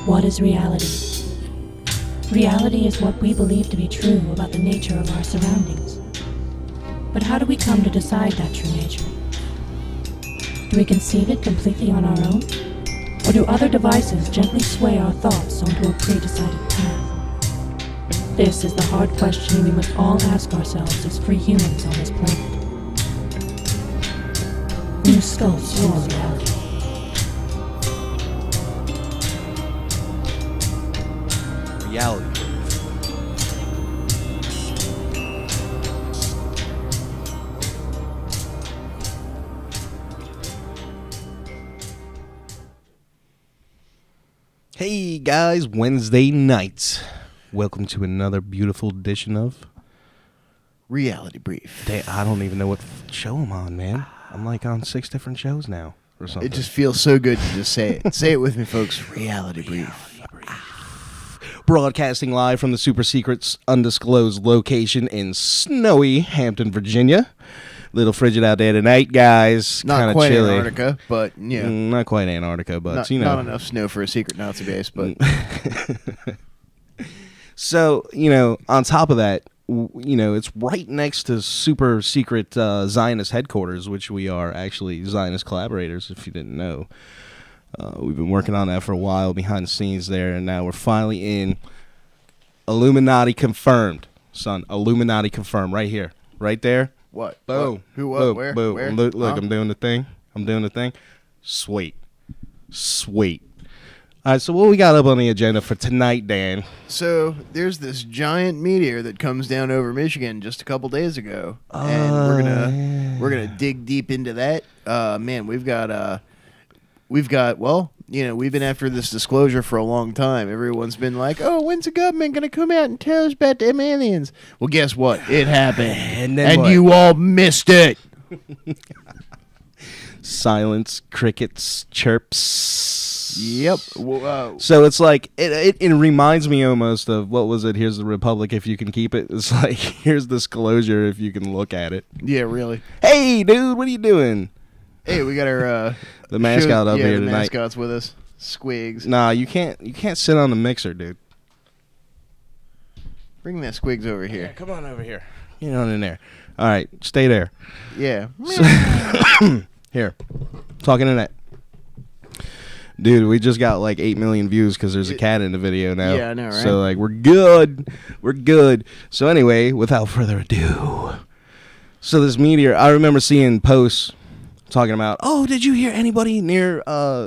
What is reality? Reality is what we believe to be true about the nature of our surroundings. But how do we come to decide that true nature? Do we conceive it completely on our own? Or do other devices gently sway our thoughts onto a pre-decided path? This is the hard question we must all ask ourselves as free humans on this planet. New skulls your reality. Reality. Hey guys, Wednesday nights. Welcome to another beautiful edition of Reality Brief. I don't even know what show I'm on, man. I'm like on 6 different shows now or something. It just feels so good to just say it. Say it with me, folks. Reality Brief. Broadcasting live from the super secret undisclosed location in snowy Hampton, Virginia. Little frigid out there tonight, guys. Not quite chilly. Antarctica, but yeah. Not quite Antarctica, but not, you know. Not enough snow for a secret Nazi base, but. So, on top of that, it's right next to super secret Zionist headquarters, which we are actually Zionist collaborators, if you didn't know. We've been working on that for a while behind the scenes there, and now we're finally in Illuminati confirmed, son. Illuminati confirmed right here, right there. What? Boom. What? Who? What? Boom. Where? Boom. Where? Look, huh? I'm doing the thing. Sweet. All right, so what we got up on the agenda for tonight, Dan? So there's this giant meteor that comes down over Michigan just a couple days ago, and we're gonna dig deep into that. Man, we've got we've been after this disclosure for a long time. Everyone's been like, "Oh, when's the government gonna come out and tell us about them aliens?" Well, guess what? It happened, and you all missed it. Silence, crickets, chirps. Yep. So it's like it reminds me almost of what was it? Here's the Republic if you can keep it. It's like here's disclosure if you can look at it. Yeah, really. Hey, dude, what are you doing? Hey, we got our the mascot up here the tonight. Mascot's with us. Squigs. Nah, you can't sit on the mixer, dude. Bring that Squigs over here. Yeah, come on over here. Get on in there. All right, stay there. Yeah. So, here, talking to that. Dude, we just got like 8 million views because there's a cat in the video now. Yeah, I know, right? So, like, we're good. We're good. So, anyway, without further ado. So, this meteor, I remember seeing posts talking about, oh, did you hear anybody near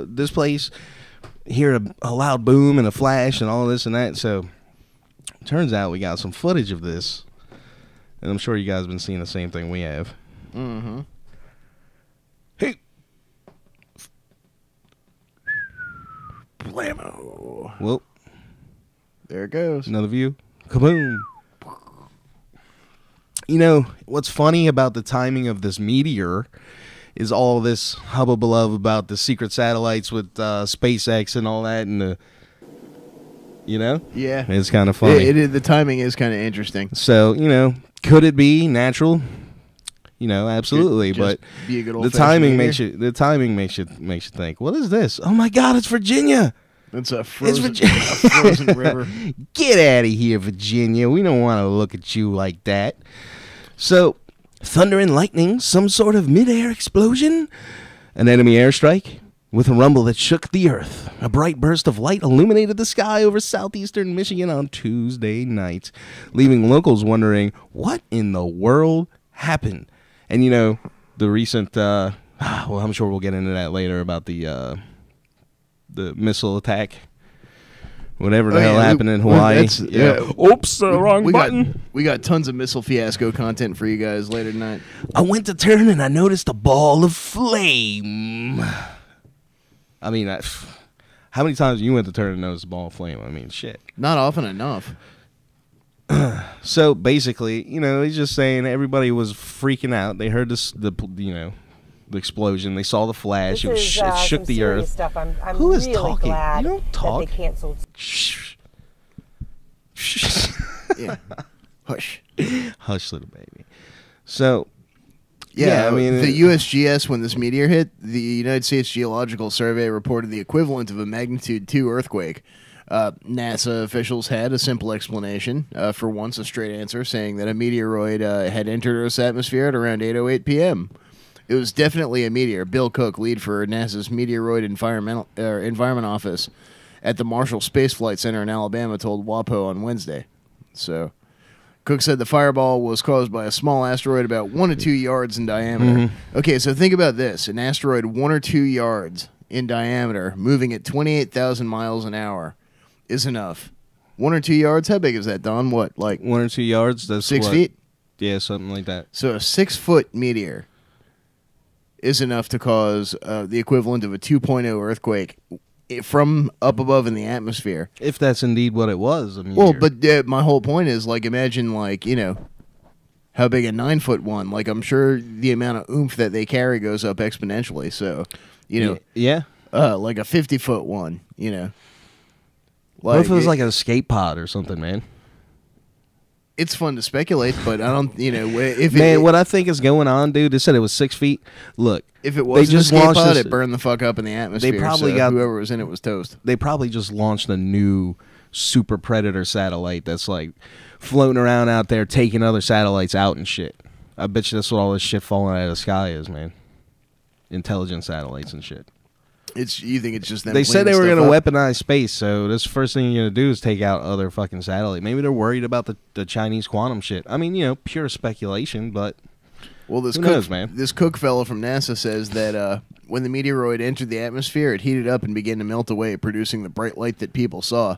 this place hear a loud boom and a flash and all this and that? So, turns out we got some footage of this. And I'm sure you guys have been seeing the same thing we have. Mm-hmm. Hey. Blammo. Well, there it goes. another view. Kaboom. What's funny about the timing of this meteor is all this hubbub about the secret satellites with SpaceX and all that, and Yeah. it's kind of funny. The timing is kind of interesting. So, could it be natural? Absolutely, but be a good the timing makes you think, what is this? Oh my God, it's Virginia. It's a frozen river. Get out of here, Virginia. We don't want to look at you like that. So, thunder and lightning, some sort of mid-air explosion, an enemy airstrike with a rumble that shook the earth. A bright burst of light illuminated the sky over southeastern Michigan on Tuesday night, leaving locals wondering what in the world happened. And the recent, well, I'm sure we'll get into that later about the missile attack, whatever the hell happened in Hawaii. Oops, wrong button. We got tons of missile fiasco content for you guys later tonight. I went to turn and I noticed a ball of flame. I mean, how many times you went to turn and noticed a ball of flame? I mean, shit. Not often enough. So basically, he's just saying everybody was freaking out. They heard the explosion. They saw the flash. It shook the earth. Stuff. I'm Who is really talking? glad You don't talk. that they canceled. Shh. Yeah. Hush. Hush, little baby. So, Yeah, I mean, the USGS, when this meteor hit, the United States Geological Survey reported the equivalent of a magnitude 2 earthquake. NASA officials had a simple explanation. For once, a straight answer, saying that a meteoroid had entered Earth's atmosphere at around 8:08 p.m. It was definitely a meteor. Bill Cook, lead for NASA's Meteoroid Environment Office at the Marshall Space Flight Center in Alabama, told WAPO on Wednesday. So, Cook said the fireball was caused by a small asteroid about 1 to 2 yards in diameter. Mm-hmm. Okay, so think about this. An asteroid 1 or 2 yards in diameter, moving at 28,000 miles an hour, is enough. 1 or 2 yards? How big is that, Don? What, like 1 or 2 yards? That's 6 what? feet? Yeah, something like that. So a 6-foot meteor is enough to cause the equivalent of a 2.0 earthquake from up above in the atmosphere. If that's indeed what it was. I mean, Well, but my whole point is, like, imagine, like, you know, how big a 9-foot one. Like, I'm sure the amount of oomph that they carry goes up exponentially. So, you know, yeah. like a 50-foot one, you know. Like, What if it was like an escape pod or something, man? It's fun to speculate, but I don't, you know, if what I think is going on, dude, they said it was 6 feet. Look, if it was they just an escape launched pod, this- it burned the fuck up in the atmosphere. They probably so got- whoever was in it was toast. they probably just launched a new super predator satellite that's like floating around out there taking other satellites out and shit. I bet you that's what all this shit falling out of the sky is, man. Intelligent satellites and shit. You think it's just them? They said they cleaning were going to stuff up? weaponize space, so this first thing you're going to do is take out other fucking satellite. Maybe they're worried about the Chinese quantum shit. I mean, you know, pure speculation, but Well, this who Cook, knows, man? This Cook fellow from NASA says that when the meteoroid entered the atmosphere, it heated up and began to melt away, producing the bright light that people saw.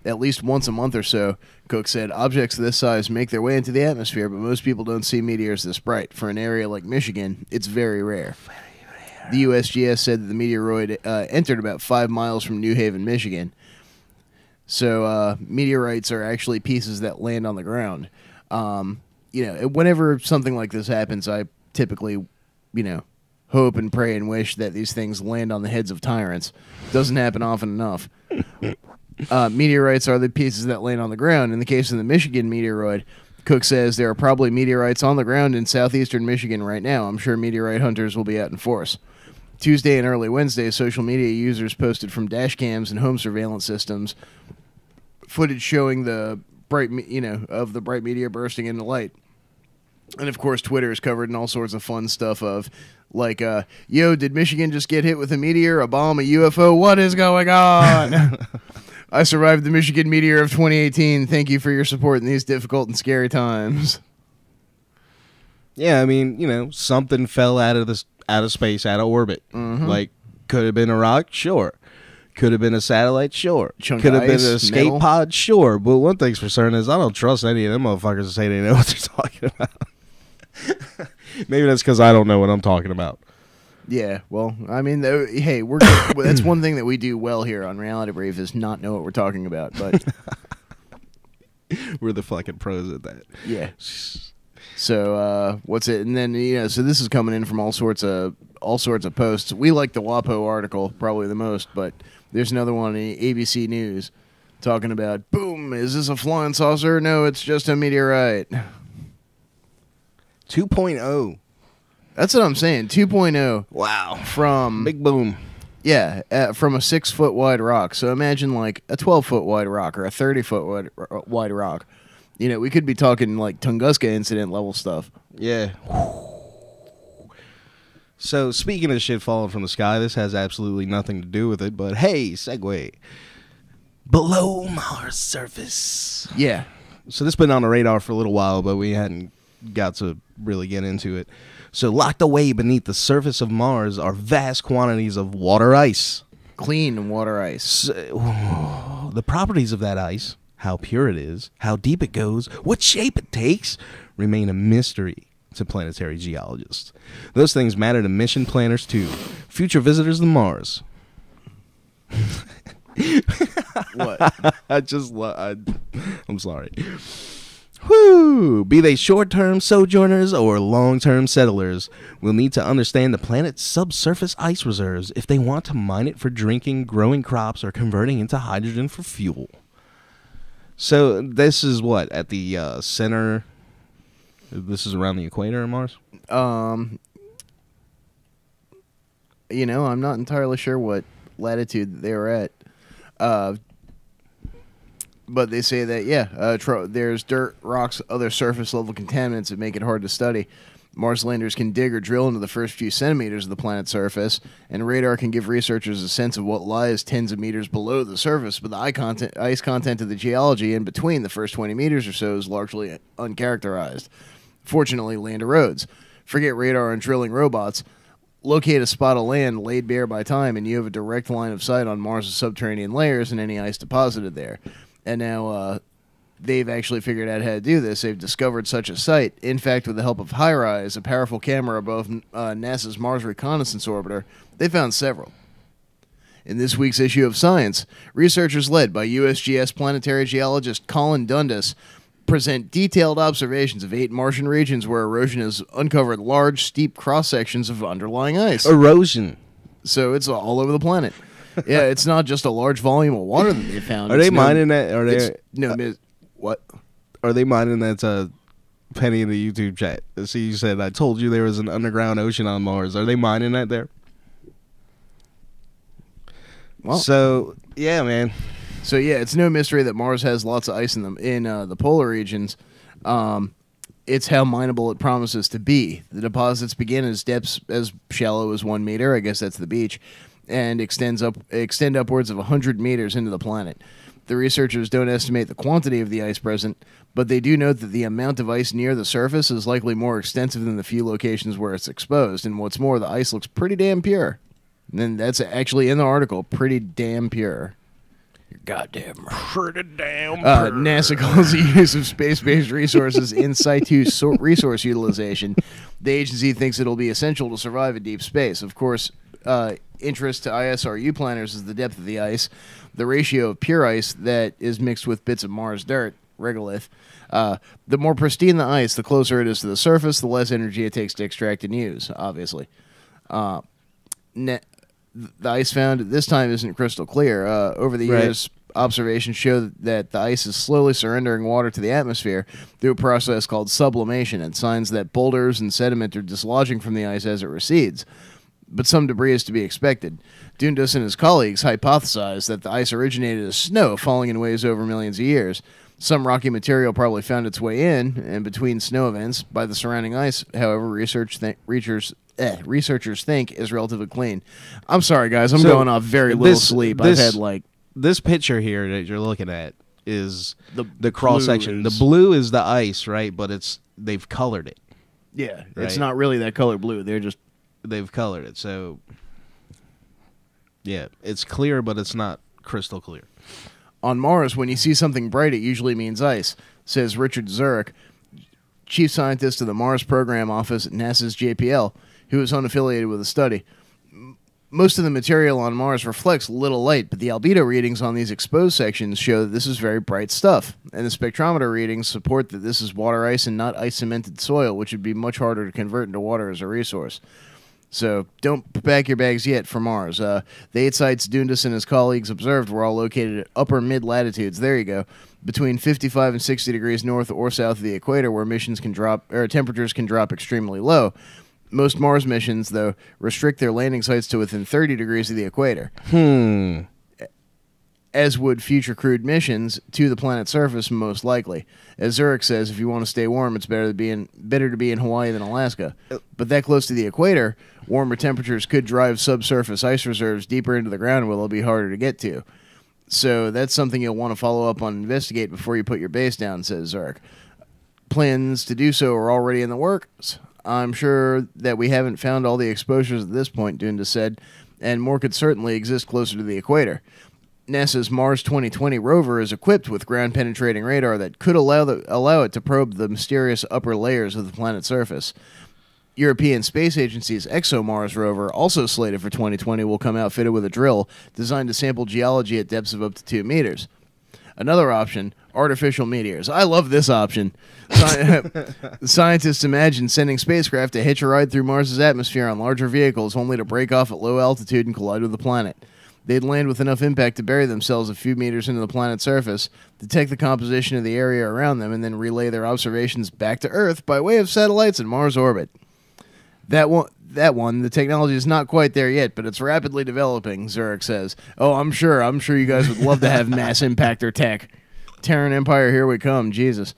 At least once a month or so, Cook said, objects of this size make their way into the atmosphere, but most people don't see meteors this bright. For an area like Michigan, it's very rare. The USGS said that the meteoroid entered about 5 miles from New Haven, Michigan. So meteorites are actually pieces that land on the ground. You know, whenever something like this happens, I typically, you know, hope and pray and wish that these things land on the heads of tyrants. Doesn't happen often enough. Meteorites are the pieces that land on the ground. In the case of the Michigan meteoroid, Cook says there are probably meteorites on the ground in southeastern Michigan right now. I'm sure meteorite hunters will be out in force. Tuesday and early Wednesday, social media users posted from dash cams and home surveillance systems footage showing the bright meteor bursting into light. And of course, Twitter is covered in all sorts of fun stuff of like, yo, did Michigan just get hit with a meteor, a bomb, a UFO? What is going on? I survived the Michigan meteor of 2018. Thank you for your support in these difficult and scary times. Yeah, I mean, you know, something fell out of space, out of orbit. Mm-hmm. Like, could have been a rock, sure. Could have been a satellite, sure. Chunk Could of have been ice, an escape metal. pod, sure. But one thing's for certain is I don't trust any of them motherfuckers to say they know what they're talking about. Maybe that's because I don't know what I'm talking about. Yeah, well, I mean, hey, that's one thing that we do well here on Reality Brief is not know what we're talking about. But We're the fucking pros at that. yeah. So what's it? And then so this is coming in from all sorts of posts. We like the WAPO article probably the most, but there's another one in ABC News talking about, boom, is this a flying saucer? No, it's just a meteorite. 2.0. That's what I'm saying. 2.0 Wow. from Big boom. yeah, from a 6-foot wide rock. So imagine like a 12-foot wide rock or a 30-foot wide rock. You know, we could be talking like Tunguska incident level stuff. Yeah. So, speaking of shit falling from the sky, this has absolutely nothing to do with it, but hey, segue. Below Mars surface. Yeah. So, this has been on the radar for a little while, but we hadn't got to really get into it. So, locked away beneath the surface of Mars are vast quantities of water ice. Clean water ice. So, the properties of that ice, how pure it is, how deep it goes, what shape it takes, remain a mystery to planetary geologists. Those things matter to mission planners too. Future visitors to Mars. What? I'm sorry. Whew. Be they short-term sojourners or long-term settlers, will need to understand the planet's subsurface ice reserves if they want to mine it for drinking, growing crops, or converting into hydrogen for fuel. So this is what, at the center? This is around the equator of Mars? I'm not entirely sure what latitude they were at. But they say that, there's dirt, rocks, other surface-level contaminants that make it hard to study. Mars landers can dig or drill into the first few centimeters of the planet's surface, and radar can give researchers a sense of what lies tens of meters below the surface, but the ice content of the geology in between the first 20 meters or so is largely uncharacterized. Fortunately, land erodes. Forget radar and drilling robots. Locate a spot of land laid bare by time, and you have a direct line of sight on Mars' subterranean layers and any ice deposited there. And now, they've actually figured out how to do this. They've discovered such a site. In fact, with the help of HiRISE, a powerful camera above NASA's Mars Reconnaissance Orbiter, they found several. In this week's issue of Science, researchers led by USGS planetary geologist Colin Dundas present detailed observations of 8 Martian regions where erosion has uncovered large, steep cross-sections of underlying ice. Erosion. So it's all over the planet. Yeah, it's not just a large volume of water that they found. Are they mining that? Are they? What? Are they mining that Penny in the YouTube chat? See, you said, I told you there was an underground ocean on Mars. Are they mining that there? Well, so, yeah, man. So, yeah, it's no mystery that Mars has lots of ice in the polar regions. It's how mineable it promises to be. The deposits begin as depths as shallow as 1 meter. I guess that's the beach. And extend upwards of 100 meters into the planet. The researchers don't estimate the quantity of the ice present, but they do note that the amount of ice near the surface is likely more extensive than the few locations where it's exposed, and what's more, the ice looks pretty damn pure. And that's actually in the article, pretty damn pure. You're goddamn right. Pretty damn pure. NASA calls the use of space-based resources in situ resource utilization. The agency thinks it'll be essential to survive in deep space. Of course, interest to ISRU planners is the depth of the ice, the ratio of pure ice that is mixed with bits of Mars dirt, regolith. The more pristine the ice, the closer it is to the surface, the less energy it takes to extract and use, obviously. The ice found at this time isn't crystal clear. Over the years, observations show that the ice is slowly surrendering water to the atmosphere through a process called sublimation, and signs that boulders and sediment are dislodging from the ice as it recedes. But some debris is to be expected. Dundas and his colleagues hypothesized that the ice originated as snow falling in waves over millions of years. Some rocky material probably found its way in and between snow events by the surrounding ice. However, researchers think is relatively clean. I'm sorry, guys. I'm going off very little sleep. I've had this picture here that you're looking at is the cross section. The blue is the ice, right? But they've colored it. Yeah, right? It's not really that color blue. They've colored it, so yeah, it's clear, but it's not crystal clear. On Mars, when you see something bright, it usually means ice, says Richard Zurich, chief scientist of the Mars Program Office at NASA's JPL, who is unaffiliated with the study. Most of the material on Mars reflects little light, but the albedo readings on these exposed sections show that this is very bright stuff, and the spectrometer readings support that this is water ice and not ice-cemented soil, which would be much harder to convert into water as a resource. So don't pack your bags yet for Mars. The 8 sites Dundas and his colleagues observed were all located at upper mid-latitudes. There you go. Between 55 and 60 degrees north or south of the equator, where temperatures can drop extremely low. Most Mars missions, though, restrict their landing sites to within 30 degrees of the equator. As would future crewed missions to the planet's surface, most likely. As Zurich says, if you want to stay warm, it's better to be in Hawaii than Alaska. But that close to the equator, warmer temperatures could drive subsurface ice reserves deeper into the ground where they'll be harder to get to. So that's something you'll want to follow up on and investigate before you put your base down, says Zurich. Plans to do so are already in the works. I'm sure that we haven't found all the exposures at this point, Dundas said, and more could certainly exist closer to the equator. NASA's Mars 2020 rover is equipped with ground-penetrating radar that could allow it to probe the mysterious upper layers of the planet's surface. European Space Agency's ExoMars rover, also slated for 2020, will come outfitted with a drill designed to sample geology at depths of up to 2 meters. Another option, artificial meteors. I love this option. Scientists imagine sending spacecraft to hitch a ride through Mars' atmosphere on larger vehicles only to break off at low altitude and collide with the planet. They'd land with enough impact to bury themselves a few meters into the planet's surface, detect the composition of the area around them, and then relay their observations back to Earth by way of satellites in Mars orbit. That one, the technology is not quite there yet, but it's rapidly developing, Zurich says. Oh, I'm sure you guys would love to have mass impactor tech. Terran Empire, here we come. Jesus.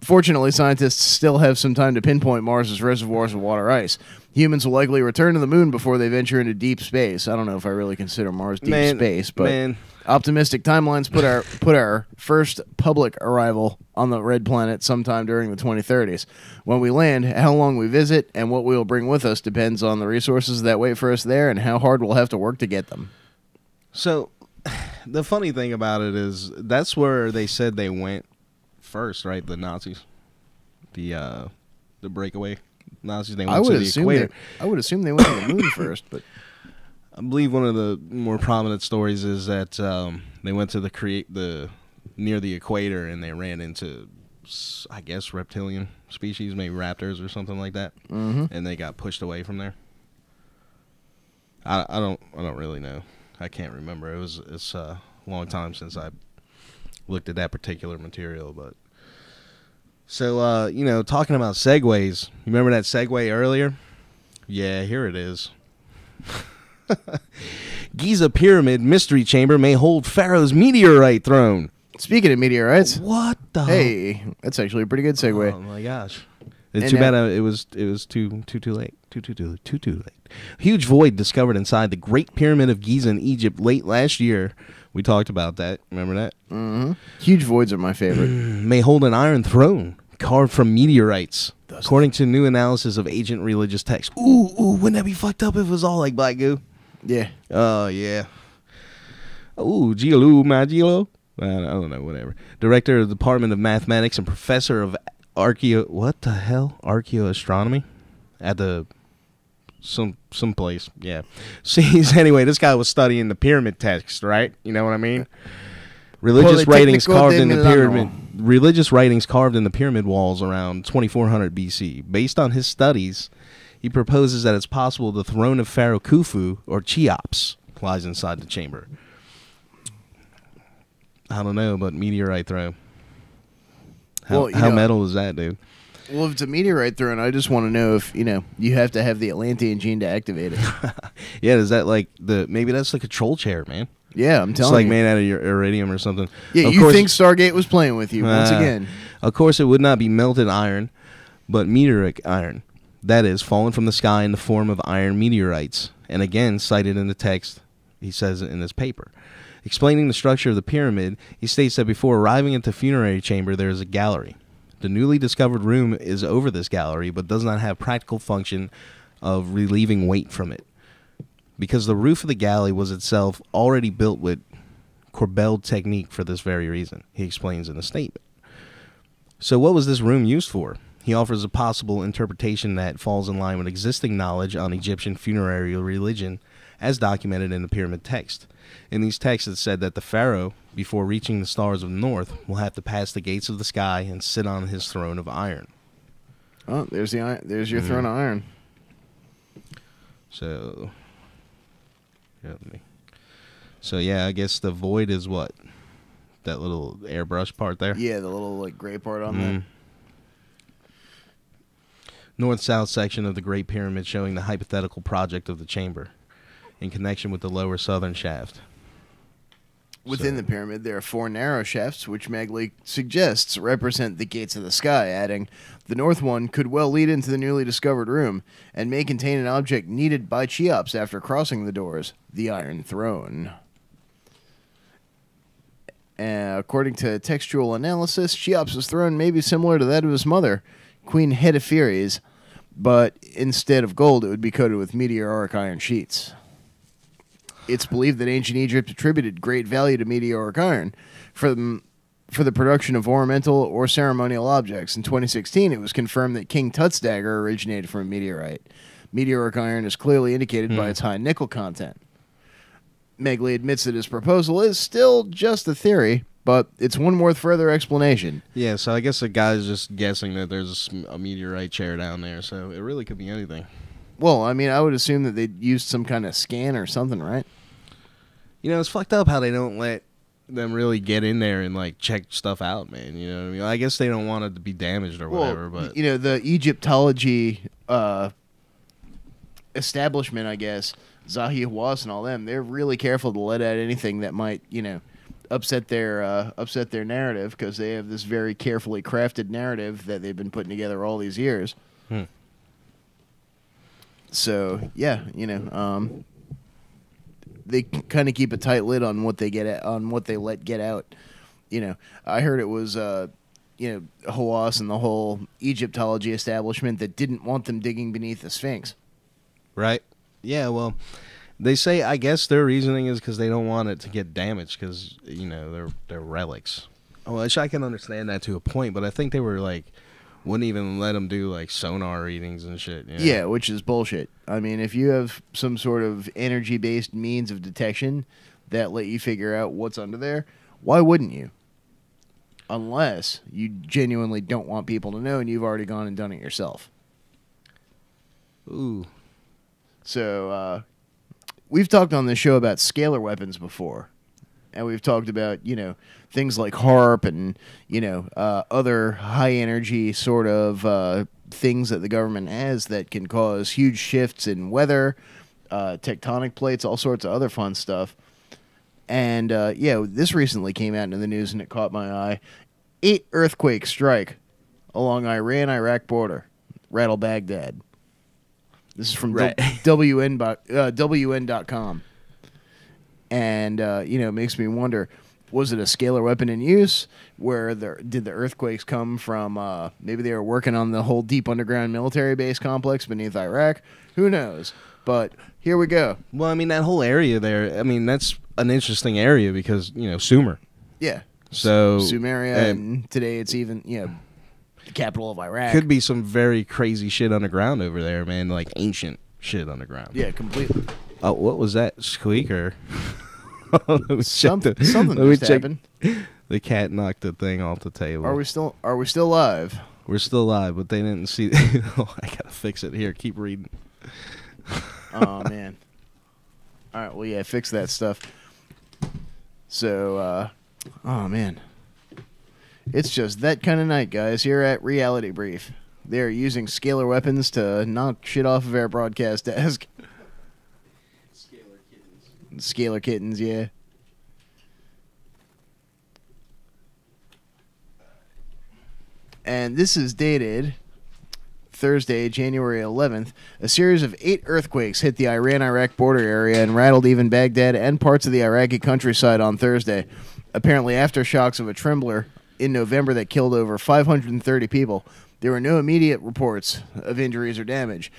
Fortunately, scientists still have some time to pinpoint Mars's reservoirs of water ice. Humans will likely return to the moon before they venture into deep space. I don't know if I really consider Mars deep space, but optimistic timelines put our first public arrival on the red planet sometime during the 2030s. When we land, how long we visit and what we will bring with us depends on the resources that wait for us there and how hard we'll have to work to get them. So, the funny thing about it is that's where they said they went first, right? The Nazis, the breakaway Nazis. They went to the equator. I would assume they went to the moon first, but I believe one of the more prominent stories is that they went to the near the equator and they ran into, I guess, reptilian species, maybe raptors or something like that, and they got pushed away from there. I don't really know. I can't remember. It's a long time since I looked at that particular material, but so talking about segways, you remember that segue earlier? Yeah, here it is. Giza pyramid mystery chamber may hold Pharaoh's meteorite throne. Speaking of meteorites, what the? Hey, that's actually a pretty good segue. Oh my gosh! It's too bad it was too late. Too late. Huge void discovered inside the Great Pyramid of Giza in Egypt late last year. We talked about that. Remember that? Mm-hmm. Huge voids are my favorite. May hold an iron throne carved from meteorites, according to new analysis of ancient religious texts. Ooh, wouldn't that be fucked up if it was all like black goo? Yeah. Oh, yeah. Ooh, Gilo, Magilo? I don't know, whatever. Director of the Department of Mathematics and professor of archaeoastronomy at the some place, yeah. See, anyway, this guy was studying the pyramid text, right? You know what I mean? Religious writings carved in the pyramid walls around 2400 BC. Based on his studies, he proposes that it's possible the throne of Pharaoh Khufu, or Cheops, lies inside the chamber. I don't know, but meteorite throne. How metal is that, dude? Well, if it's a meteorite throne, I just want to know if, you have to have the Atlantean gene to activate it. Yeah, is that like maybe that's like a troll chair, man? Yeah, I'm telling you. It's like made out of iridium or something. Yeah, of you course, think Stargate was playing with you, once again. Of course, it would not be melted iron, but meteoric iron. That is, fallen from the sky in the form of iron meteorites. And again, cited in the text, he says it in this paper. Explaining the structure of the pyramid, he states that before arriving at the funerary chamber, there is a gallery. The newly discovered room is over this gallery, but does not have practical function of relieving weight from it, because the roof of the galley was itself already built with corbelled technique for this very reason, he explains in a statement. So what was this room used for? He offers a possible interpretation that falls in line with existing knowledge on Egyptian funerary religion as documented in the pyramid text. In these texts, it said that the pharaoh, before reaching the stars of the north, will have to pass the gates of the sky and sit on his throne of iron. Oh, there's your throne of iron. So, yeah, I guess the void is what? That little airbrush part there? Yeah, the little gray part on there. North-south section of the Great Pyramid showing the hypothetical project of the chamber in connection with the lower southern shaft. Within the pyramid, there are 4 narrow shafts, which Magley suggests represent the gates of the sky, adding, the north one could well lead into the newly discovered room, and may contain an object needed by Cheops after crossing the doors, the Iron Throne. According to textual analysis, Cheops' throne may be similar to that of his mother, Queen Hetepheres, but instead of gold, it would be coated with meteoric iron sheets. It's believed that ancient Egypt attributed great value to meteoric iron for the production of ornamental or ceremonial objects. In 2016, it was confirmed that King Tut's dagger originated from a meteorite. Meteoric iron is clearly indicated by its high nickel content. Magley admits that his proposal is still just a theory, but it's one worth further explanation. Yeah, so I guess the guy's just guessing that there's a meteorite chair down there, so it really could be anything. Well, I mean, I would assume that they'd used some kind of scan or something, right? It's fucked up how they don't let them really get in there and, check stuff out, man. You know what I mean? I guess they don't want it to be damaged or whatever, but... the Egyptology establishment, I guess, Zahi Hawass and all them, they're really careful to let out anything that might, upset their narrative because they have this very carefully crafted narrative that they've been putting together all these years. So yeah, they kind of keep a tight lid on what they let get out. I heard it was Hawass and the whole Egyptology establishment that didn't want them digging beneath the Sphinx. Right. Yeah. Well, they say, I guess their reasoning is because they don't want it to get damaged because they're relics. Which I can understand that to a point, but I think they were like wouldn't even let them do like sonar readings and shit. Yeah, which is bullshit. I mean, if you have some sort of energy-based means of detection that let you figure out what's under there, why wouldn't you? Unless you genuinely don't want people to know and you've already gone and done it yourself. Ooh. So, we've talked on this show about scalar weapons before. And we've talked about, things like HARP and, other high-energy sort of things that the government has that can cause huge shifts in weather, tectonic plates, all sorts of other fun stuff. And, this recently came out in the news and it caught my eye. 8 earthquakes strike along Iran-Iraq border. Rattle Baghdad. This is from WN.com. And, it makes me wonder, was it a scalar weapon in use? Did the earthquakes come from, maybe they were working on the whole deep underground military base complex beneath Iraq? Who knows? But here we go. Well, I mean, that whole area there, I mean, that's an interesting area because, Sumer. Yeah. So Sumeria, and today it's even, the capital of Iraq. Could be some very crazy shit underground over there, man, like ancient shit underground. Yeah, completely. Oh, what was that? Squeaker? Something just happened. The cat knocked the thing off the table. Are we still live? We're still live, but they didn't see. I gotta fix it. Here, keep reading. Oh man. All right. Well, yeah, fix that stuff. So, oh man, it's just that kind of night, guys. Here at Reality Brief, they're using scalar weapons to knock shit off of our broadcast desk. Scalar kittens, yeah. And this is dated Thursday, January 11th. A series of 8 earthquakes hit the Iran-Iraq border area and rattled even Baghdad and parts of the Iraqi countryside on Thursday. Apparently aftershocks of a trembler in November that killed over 530 people. There were no immediate reports of injuries or damage.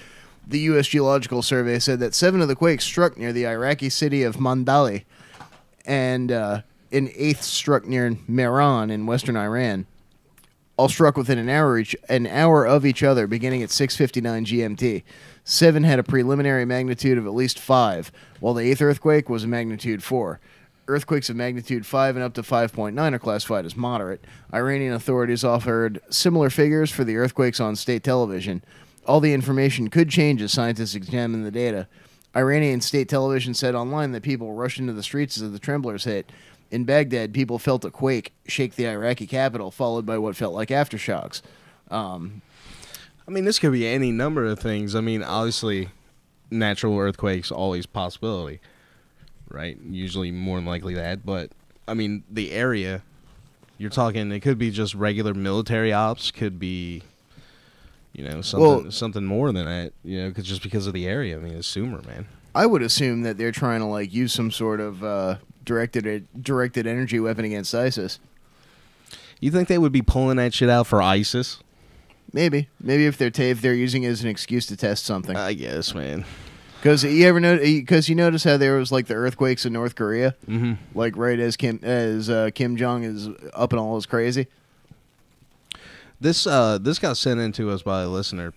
The U.S. Geological Survey said that 7 of the quakes struck near the Iraqi city of Mandali, and an 8th struck near Mehran in western Iran. All struck within an hour of each other, beginning at 6:59 GMT. 7 had a preliminary magnitude of at least 5, while the 8th earthquake was a magnitude 4. Earthquakes of magnitude 5 and up to 5.9 are classified as moderate. Iranian authorities offered similar figures for the earthquakes on state television. All the information could change as scientists examine the data. Iranian state television said online that people rushed into the streets as the tremblers hit. In Baghdad, people felt a quake shake the Iraqi capital, followed by what felt like aftershocks. I mean, this could be any number of things. I mean, obviously, natural earthquakes, always possibility, right? Usually more than likely that. But, I mean, the area, you're talking, it could be just regular military ops, could be... something more than that, just because of the area. I mean, it's Sumer, man. I would assume that they're trying to, use some sort of directed energy weapon against ISIS. You think they would be pulling that shit out for ISIS? Maybe if they're using it as an excuse to test something. I guess, man. Because you notice how there was the earthquakes in North Korea, right as Kim Jong is up and all is crazy. This got sent in to us by a listener.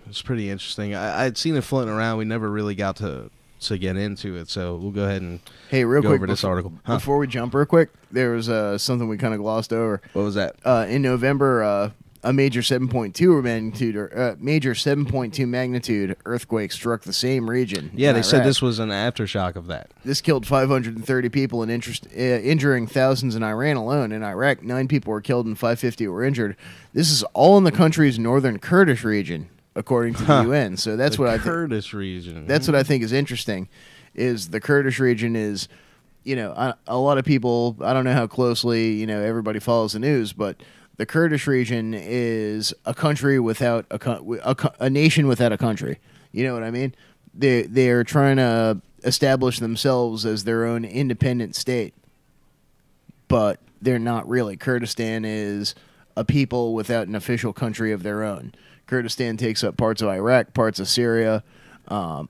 It's pretty interesting. I'd seen it floating around. We never really got to get into it, so we'll go ahead and real go quick over this article. Before we jump real quick, there was something we kind of glossed over. What was that? In November, a major 7.2 magnitude earthquake struck the same region. Yeah, they said this was an aftershock of that. This killed 530 people and injuring thousands in Iran alone. In Iraq, 9 people were killed and 550 were injured. This is all in the country's northern Kurdish region, according to the UN. So that's what I think. Kurdish region. That's what I think is interesting. Is the Kurdish region is a lot of people, I don't know how closely, everybody follows the news, but the Kurdish region is a country without a nation without a country. You know what I mean? They're trying to establish themselves as their own independent state, but they're not really. Kurdistan is a people without an official country of their own. Kurdistan takes up parts of Iraq, parts of Syria, and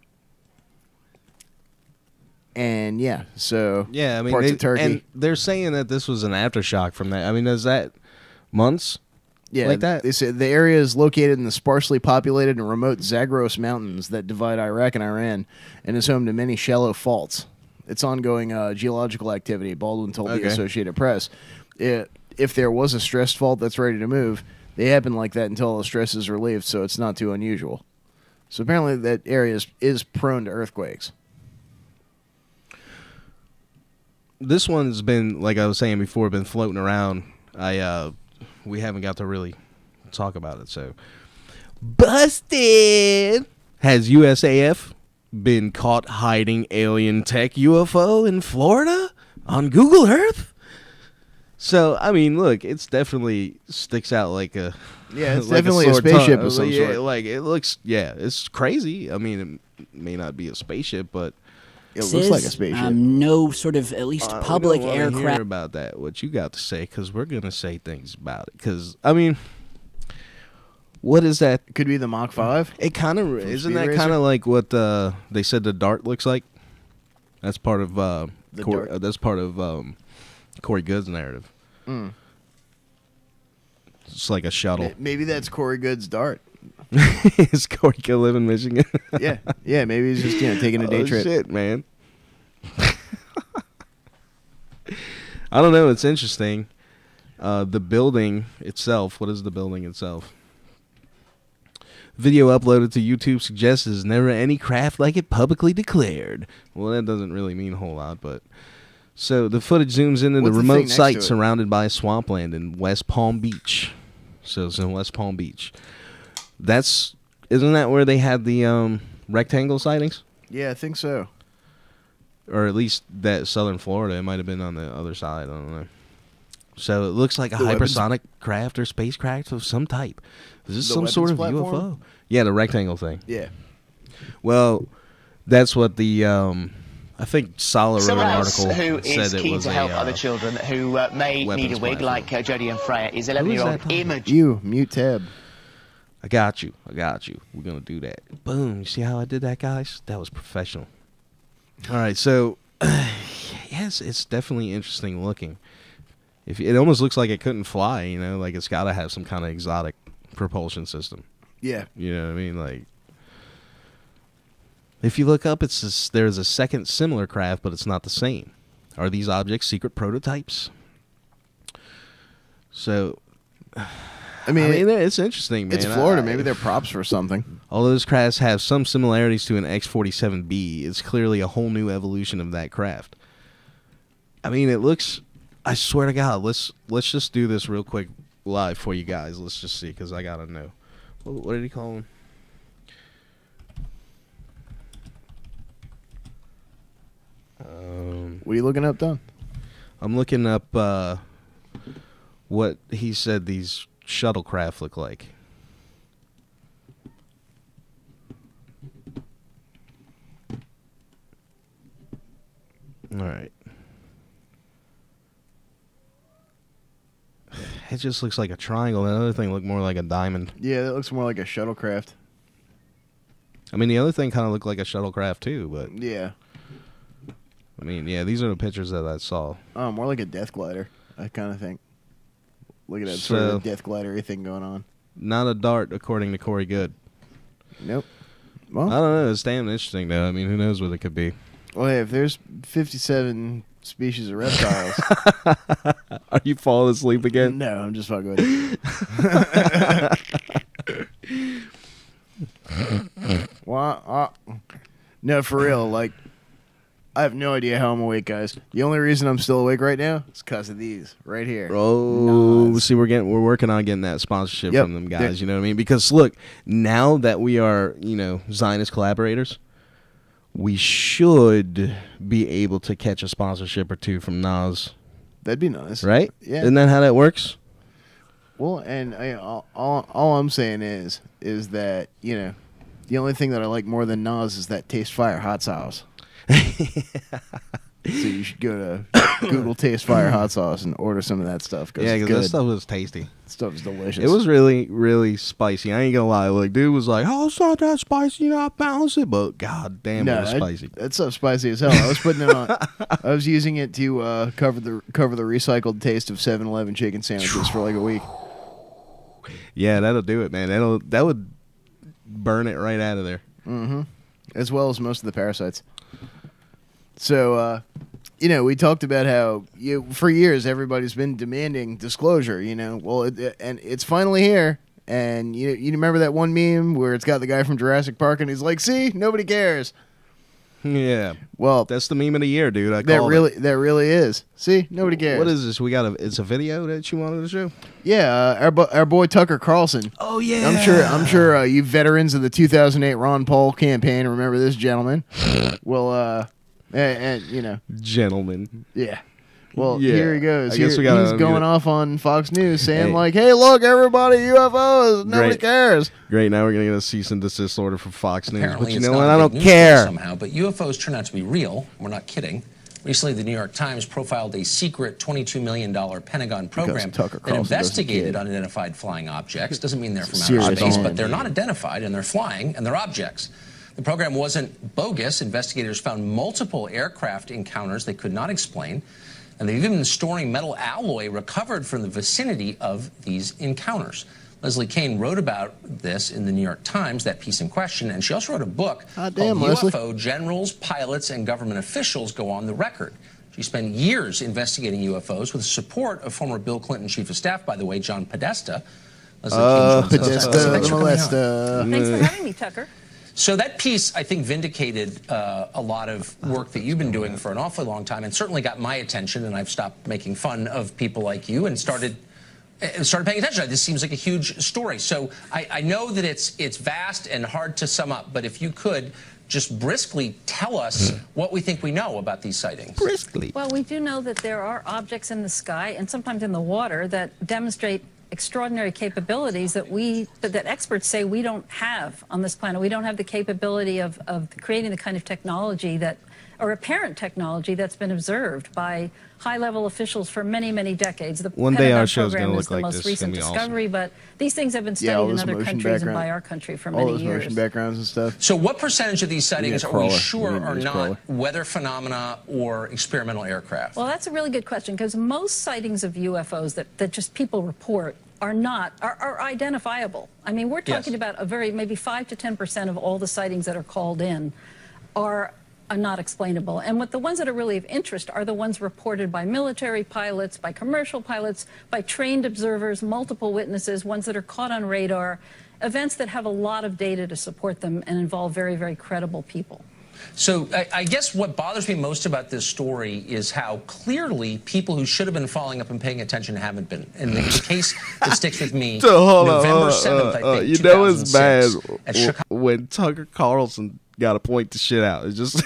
parts of Turkey. And they're saying that this was an aftershock from that. I mean, is that months? Yeah, like that. They said the area is located in the sparsely populated and remote Zagros Mountains that divide Iraq and Iran, and is home to many shallow faults. It's ongoing geological activity, Baldwin told the Associated Press. If there was a stressed fault that's ready to move, they happen like that until the stress is relieved, so it's not too unusual. So apparently that area is prone to earthquakes. This one's been, like I was saying before, been floating around. We haven't got to really talk about it, so. Busted! Has USAF been caught hiding alien tech UFO in Florida on Google Earth? So, I mean, look, it's definitely sticks out like a... Yeah, it's like definitely a spaceship of some sort. Like, it looks, it's crazy. I mean, it may not be a spaceship, but... It looks like a spaceship. No sort of, at least public we don't aircraft. Hear about that, what you got to say, because we're going to say things about it. Because, I mean, what is that? It could be the Mach 5. It kind of, isn't that kind of like what they said the Dart looks like? That's part of, that's part of Corey Good's narrative. Mm. It's like a shuttle. Maybe that's Corey Good's Dart. Is Corey Good live in Michigan? yeah. Maybe he's just taking a day trip. Shit, man. I don't know. It's interesting. The building itself. What is the building itself? Video uploaded to YouTube suggests there's never any craft like it publicly declared. Well, that doesn't really mean a whole lot, but so the footage zooms into the remote site surrounded by swampland in West Palm Beach. So it's in West Palm Beach. Isn't that where they had the rectangle sightings? Yeah, I think so. Or at least that southern Florida. It might have been on the other side. I don't know. So it looks like a hypersonic craft or spacecraft of some type. Is this some sort of UFO? Yeah, the rectangle thing. Yeah. Well, that's what the I think Sala wrote an article who said is it keen was to help other children who may need a wig, platform. like Jodie and Freya, is 11-year-old Imogen. You mute tab. I got you. We're going to do that. Boom. You see how I did that, guys? That was professional. All right, so, yes, it's definitely interesting looking. It almost looks like it couldn't fly, like it's got to have some kind of exotic propulsion system. Yeah. You know what I mean? Like, if you look up, there's a second similar craft, but it's not the same. Are these objects secret prototypes? So... I mean, it's interesting, man. It's Florida. Maybe they're props for something. Although those crafts have some similarities to an X-47B, it's clearly a whole new evolution of that craft. I mean, it looks... I swear to God, let's just do this real quick live for you guys. Let's just see, because I gotta know. What did he call him? What are you looking up, Don? I'm looking up what he said these shuttlecraft look like. All right. It just looks like a triangle. The other thing looked more like a diamond. Yeah, that looks more like a shuttlecraft. I mean, the other thing kind of looked like a shuttlecraft too, but yeah. I mean, yeah, these are the pictures that I saw. Oh, more like a death glider, I kind of think. Look at that sort of death glider-y thing going on. Not a dart, according to Corey Good. Nope. Well, I don't know. It's damn interesting, though. I mean, who knows what it could be. Well, hey, if there's 57 species of reptiles... Are you falling asleep again? No, I'm just fucking with you. Well, no, for real, like... I have no idea how I'm awake, guys. The only reason I'm still awake right now is because of these right here. Oh, see, we're working on getting that sponsorship from them guys. You know what I mean? Because look, now that we are, Zionist collaborators, we should be able to catch a sponsorship or two from Nas. That'd be nice. Right? Yeah. Isn't that how that works? Well, and all I'm saying is that, you know, the only thing that I like more than Nas is that Taste Fire hot sauce. So you should go to Google Taste Fire hot sauce and order some of that stuff. Yeah, because that stuff was tasty. That stuff is delicious. It was really, really spicy. I ain't gonna lie. Like, dude was like, "Oh, it's not that spicy. You know, I balance it." But god damn, it was spicy. That stuff's spicy as hell. I was putting it on. I was using it to cover the recycled taste of 7-Eleven chicken sandwiches for like a week. Yeah, that'll do it, man. That would burn it right out of there. Mm-hmm. As well as most of the parasites. So, you know, we talked about how for years everybody's been demanding disclosure, you know. Well, and it's finally here. And you remember that one meme where it's got the guy from Jurassic Park and he's like, "See, nobody cares." Yeah. Well, that's the meme of the year, dude. That really is. See, nobody cares. What is this? It's a video that you wanted to show? Yeah, our boy Tucker Carlson. Oh yeah. I'm sure you veterans of the 2008 Ron Paul campaign remember this gentleman. Well, and you know, gentleman. Yeah. Well, yeah. Here he goes. I guess he's going off on Fox News saying like, "Hey, look, everybody, UFOs. Nobody cares." Great. Now we're going to get a cease and desist order from Fox News. Apparently, but you know what? I don't care. Somehow, but UFOs turn out to be real. We're not kidding. Recently, the New York Times profiled a secret $22 million Pentagon program that investigated unidentified flying objects. Doesn't mean they're from outer space, but they're not identified, and they're flying, and they're objects. The program wasn't bogus. Investigators found multiple aircraft encounters they could not explain, and they've even been storing metal alloy recovered from the vicinity of these encounters. Leslie Kean wrote about this in the New York Times, that piece in question, and she also wrote a book called UFO Generals, Pilots, and Government Officials Go on the Record. She spent years investigating UFOs with the support of former Bill Clinton Chief of Staff, by the way, John Podesta. Podesta the molester. Thanks for having me, Tucker. So that piece, I think, vindicated a lot of work that you've been doing for an awfully long time, and certainly got my attention, and I've stopped making fun of people like you and started paying attention. This seems like a huge story. So I know that it's vast and hard to sum up, but if you could just briskly tell us what we think we know about these sightings. Briskly. Well, we do know that there are objects in the sky and sometimes in the water that demonstrate extraordinary capabilities that experts say we don't have on this planet. We don't have the capability of creating the kind of technology or apparent technology that's been observed by high-level officials for many, many decades. One day our show's going to look like this. It's the most recent discovery, awesome. But these things have been studied in other countries and by our country for many years. All those motion backgrounds and stuff. So what percentage of these sightings are we sure are not weather phenomena or experimental aircraft? Well, that's a really good question, because most sightings of UFOs that just people report are identifiable. I mean, we're talking about maybe 5 to 10% of all the sightings that are called in are not explainable. And the ones that are really of interest are the ones reported by military pilots, by commercial pilots, by trained observers, multiple witnesses, ones that are caught on radar, events that have a lot of data to support them and involve very, very credible people. So I guess what bothers me most about this story is how clearly people who should have been following up and paying attention haven't been. In the case that sticks with me, November 7th, I think, you know it's bad when Tucker Carlson got to point the shit out. It's just...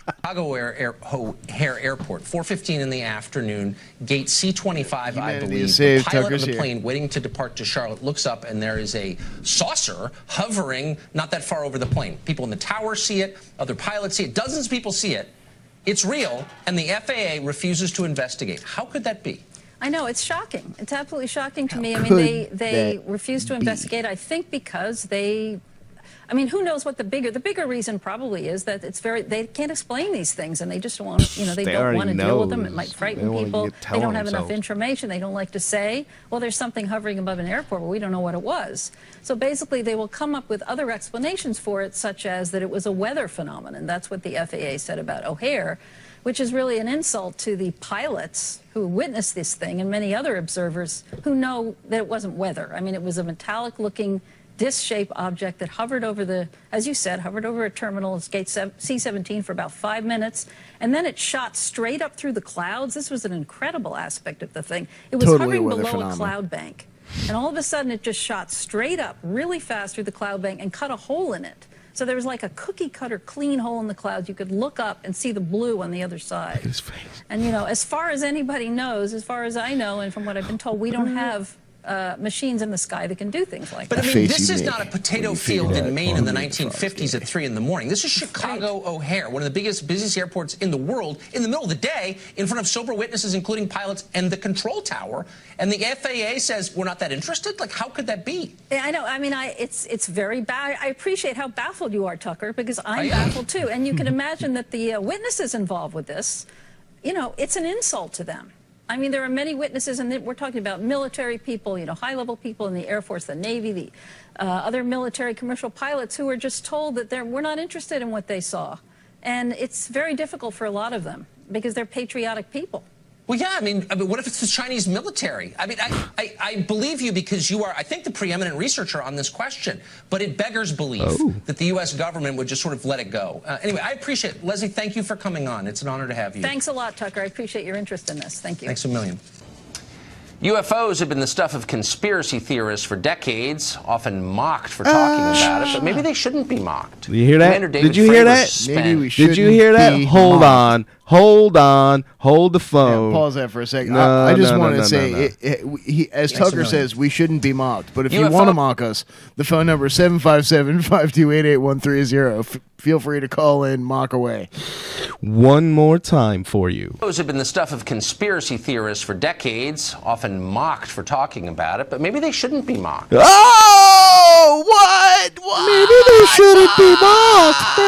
Chicago O'Hare Airport, 4:15 in the afternoon, gate C-25, I believe. The pilot of the plane waiting to depart to Charlotte looks up, and there is a saucer hovering not that far over the plane. People in the tower see it, other pilots see it, dozens of people see it. It's real, and the FAA refuses to investigate. How could that be? I know, it's shocking. It's absolutely shocking to me. I mean, they refuse to investigate, I think, because I mean, who knows what the bigger reason probably is that they can't explain these things, and they just don't want to, they don't want to deal with them. It might frighten people. They don't have enough information. They don't like to say, well, there's something hovering above an airport, but we don't know what it was. So basically, they will come up with other explanations for it, such as that it was a weather phenomenon. That's what the FAA said about O'Hare, which is really an insult to the pilots who witnessed this thing and many other observers who know that it wasn't weather. I mean, it was a metallic-looking disc-shaped object that hovered over as you said, hovered over a terminal, gate C-17 for about 5 minutes, and then it shot straight up through the clouds. This was an incredible aspect of the thing. It was hovering below a cloud bank, and all of a sudden it just shot straight up really fast through the cloud bank and cut a hole in it. So there was like a cookie cutter clean hole in the clouds. You could look up and see the blue on the other side. His face. And as far as anybody knows, as far as I know, and from what I've been told, we don't have machines in the sky that can do things like that. But I mean, this is not a potato field in Maine in the 1950s at 3 in the morning. This is Chicago O'Hare, one of the busiest airports in the world, in the middle of the day, in front of sober witnesses, including pilots and the control tower. And the FAA says we're not that interested. Like, how could that be? I know. I mean, it's very bad. I appreciate how baffled you are, Tucker, because I'm baffled too. And you can imagine that the witnesses involved with this, it's an insult to them. I mean, there are many witnesses, and we're talking about military people, high-level people in the Air Force, the Navy, the other military commercial pilots who are just told that we're not interested in what they saw. And it's very difficult for a lot of them because they're patriotic people. Well, yeah, I mean, what if it's the Chinese military? I mean, I believe you because you are, I think, the preeminent researcher on this question. But it beggars belief that the U.S. government would just sort of let it go. Anyway, I appreciate it. Leslie, thank you for coming on. It's an honor to have you. Thanks a lot, Tucker. I appreciate your interest in this. Thank you. Thanks a million. UFOs have been the stuff of conspiracy theorists for decades, often mocked for talking about it, but maybe they shouldn't be mocked. Did you hear that? Did you hear that? Maybe we shouldn't. Did you hear that? Hold on. Hold the phone. Yeah, pause that for a second. No, I just no, want no, to say, no. As Tucker says, we shouldn't be mocked. But if you want to mock us, the phone number is 757-528-8130. Feel free to call in, mock away. One more time for you. Those have been the stuff of conspiracy theorists for decades, often mocked for talking about it, but maybe they shouldn't be mocked. Oh, what? Maybe they shouldn't be mocked.